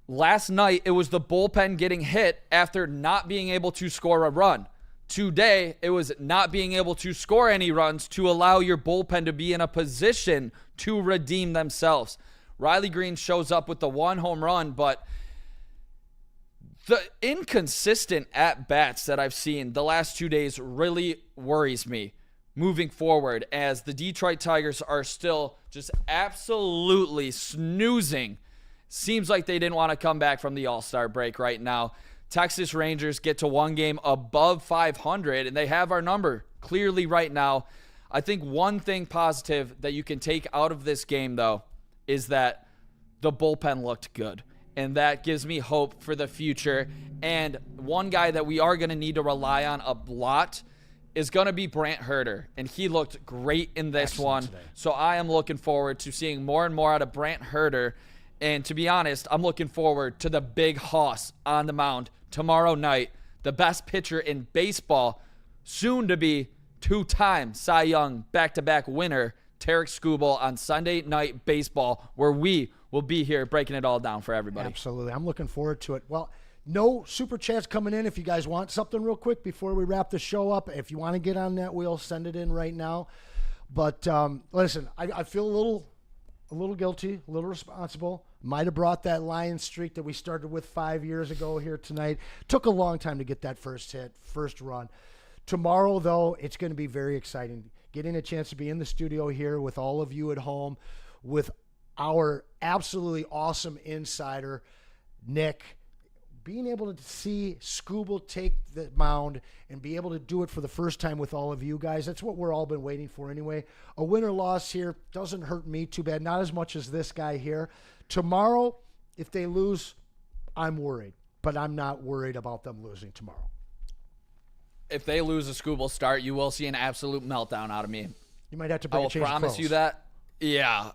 Last night, it was the bullpen getting hit after not being able to score a run. Today, it was not being able to score any runs to allow your bullpen to be in a position to redeem themselves. Riley Green shows up with the 1 home run, but the inconsistent at-bats that I've seen the last 2 days really worries me moving forward, as the Detroit Tigers are still just absolutely snoozing. Seems like they didn't want to come back from the All-Star break right now. Texas Rangers get to 1 game above 500, and they have our number clearly right now. I think one thing positive that you can take out of this game, though, is that the bullpen looked good. And that gives me hope for the future. And one guy that we are going to need to rely on a lot is going to be Brant Herter. And he looked great in this one. Today. So I am looking forward to seeing more and more out of Brant Herter. And to be honest, I'm looking forward to the big hoss on the mound tomorrow night. The best pitcher in baseball, soon to be 2-time Cy Young back-to-back winner, Tarek Skubal, on Sunday Night Baseball, where we will be here breaking it all down for everybody. Absolutely. I'm looking forward to it. Well, no super chats coming in. If you guys want something real quick before we wrap the show up, if you want to get on that wheel, send it in right now. But listen, I feel a little guilty, a little responsible. Might have brought that Lions streak that we started with 5 years ago here tonight. Took a long time to get that first hit, first run. Tomorrow, though, it's going to be very exciting. Getting a chance to be in the studio here with all of you at home, with our absolutely awesome insider, Nick. being able to see Scooble take the mound and be able to do it for the first time with all of you guys, that's what we're all been waiting for anyway. A win or loss here doesn't hurt me too bad, not as much as this guy here. Tomorrow, if they lose, I'm worried, but I'm not worried about them losing tomorrow. If they lose a Scooble start, you will see an absolute meltdown out of me. You might have to I will change promise clothes. you that. Yeah.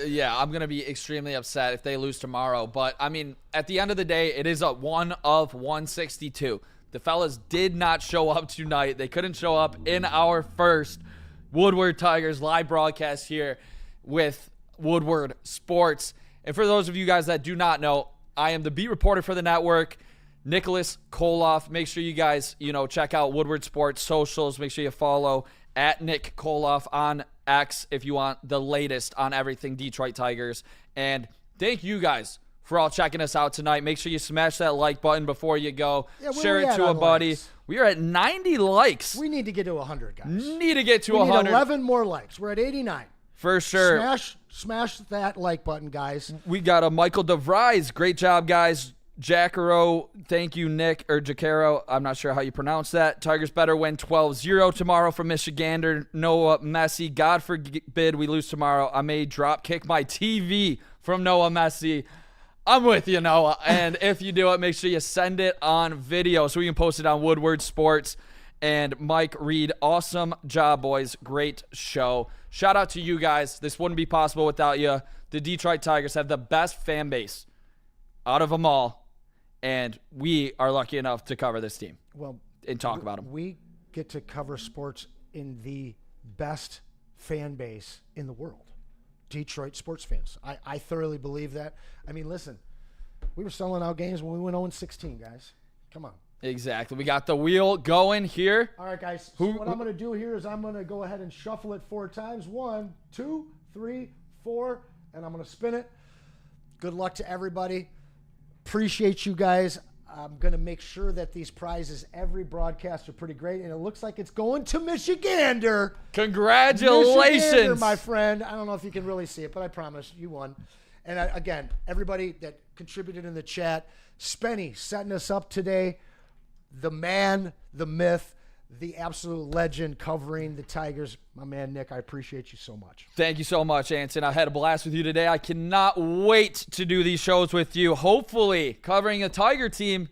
Yeah, I'm going to be extremely upset if they lose tomorrow. But, I mean, at the end of the day, it is a 1 of 162. The fellas did not show up tonight. They couldn't show up in our first Woodward Tigers live broadcast here with Woodward Sports. And for those of you guys that do not know, I am the beat reporter for the network, Nicholas Kohloff. Make sure you guys, check out Woodward Sports socials. Make sure you follow at Nick Kohloff on X if you want the latest on everything Detroit Tigers. And thank you guys for all checking us out tonight. Make sure you smash that like button before you go. Yeah, share it to a buddy. Likes? We are at 90 likes. We need to get to 100, guys. Need to get to we 100. need 11 more likes. We're at 89. For sure. Smash that like button, guys. We got a Michael DeVries. Great job, guys. Jacaro, thank you, Nick, or Jacaro. I'm not sure how you pronounce that. Tigers better win 12-0 tomorrow from Michigander. Noah Messi. God forbid we lose tomorrow. I may drop kick my TV from Noah Messi. I'm with you, Noah. And if you do it, make sure you send it on video so we can post it on Woodward Sports. And Mike Reed, awesome job, boys. Great show. Shout out to you guys. This wouldn't be possible without you. The Detroit Tigers have the best fan base out of them all. And we are lucky enough to cover this team and talk about them. We get to cover sports in the best fan base in the world, Detroit sports fans. I thoroughly believe that. I mean, listen, we were selling out games when we went 0-16, guys. Come on. Exactly. We got the wheel going here. All right, guys. So what I'm going to do here is I'm going to go ahead and shuffle it 4 times. 1, 2, 3, 4, and I'm going to spin it. Good luck to everybody. Appreciate you guys. I'm going to make sure that these prizes, every broadcast, are pretty great. And it looks like it's going to Michigander. Congratulations. Michigander, my friend. I don't know if you can really see it, but I promise you won. And again, everybody that contributed in the chat, Spenny setting us up today. The man, the myth, the absolute legend covering the Tigers. My man, Nick, I appreciate you so much. Thank you so much, Anson. I had a blast with you today. I cannot wait to do these shows with you. Hopefully covering a Tiger team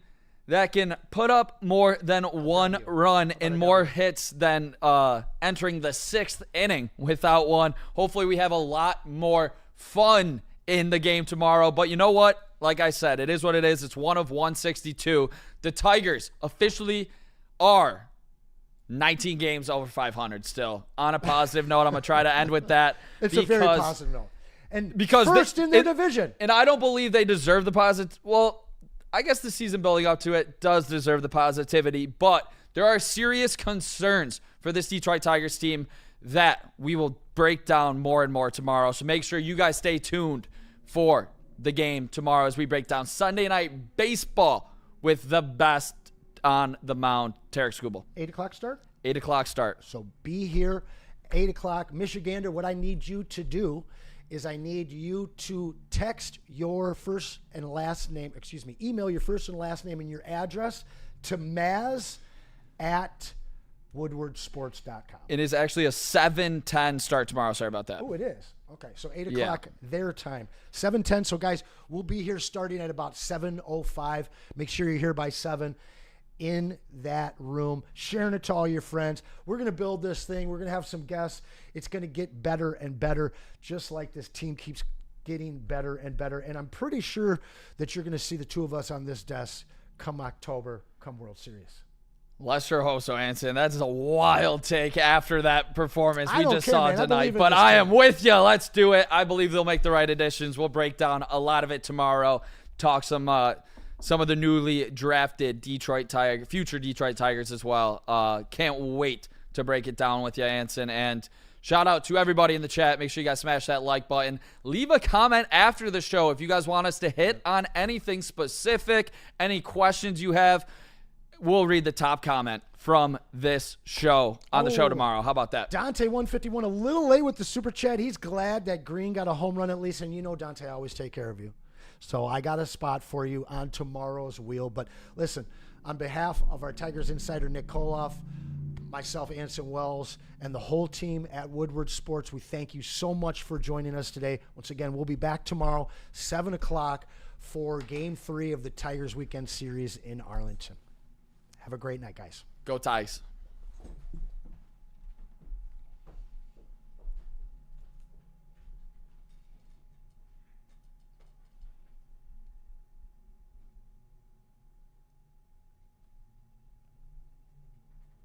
that can put up more than one run and more hits than entering the 6th inning without one. Hopefully we have a lot more fun in the game tomorrow. But you know what? Like I said, it is what it is. It's 1 of 162. The Tigers officially are 19 games over 500 still. On a positive note, I'm going to try to end with that. It's a very positive note. And because first in their division. And I don't believe they deserve the positive. Well, I guess the season building up to it does deserve the positivity, but there are serious concerns for this Detroit Tigers team that we will break down more and more tomorrow. So make sure you guys stay tuned for the game tomorrow as we break down Sunday Night Baseball with the best on the mound, Tarek Skubal. 8 o'clock start? 8 o'clock start. So be here, 8 o'clock. Michigander, what I need you to do is I need you to text your first and last name, email your first and last name and your address to maz@woodwardsports.com. It is actually a 7:10 start tomorrow. Sorry about that. Oh, it is. Okay, so 8 o'clock their time. 7:10. So, guys, we'll be here starting at about 7:05. Make sure you're here by 7 in that room, sharing it to all your friends. We're going to build this thing. We're going to have some guests. It's going to get better and better, just like this team keeps getting better and better. And I'm pretty sure that you're going to see the two of us on this desk come October, come World Series. Let's sure hope so, Anson. That's a wild take after that performance we just saw tonight. But I am with you. Let's do it. I believe they'll make the right additions. We'll break down a lot of it tomorrow. Talk some of the newly drafted future Detroit Tigers as well. Can't wait to break it down with you, Anson. And shout out to everybody in the chat. Make sure you guys smash that like button. Leave a comment after the show if you guys want us to hit on anything specific, any questions you have. We'll read the top comment from this show on the show tomorrow. How about that? Dante 151, a little late with the super chat. He's glad that Green got a home run at least. And you know, Dante, I always take care of you. So I got a spot for you on tomorrow's wheel. But listen, on behalf of our Tigers insider, Nick Kohloff, myself, Anson Wells, and the whole team at Woodward Sports, we thank you so much for joining us today. Once again, we'll be back tomorrow, 7 o'clock, for Game 3 of the Tigers Weekend Series in Arlington. Have a great night, guys. Go Tigers.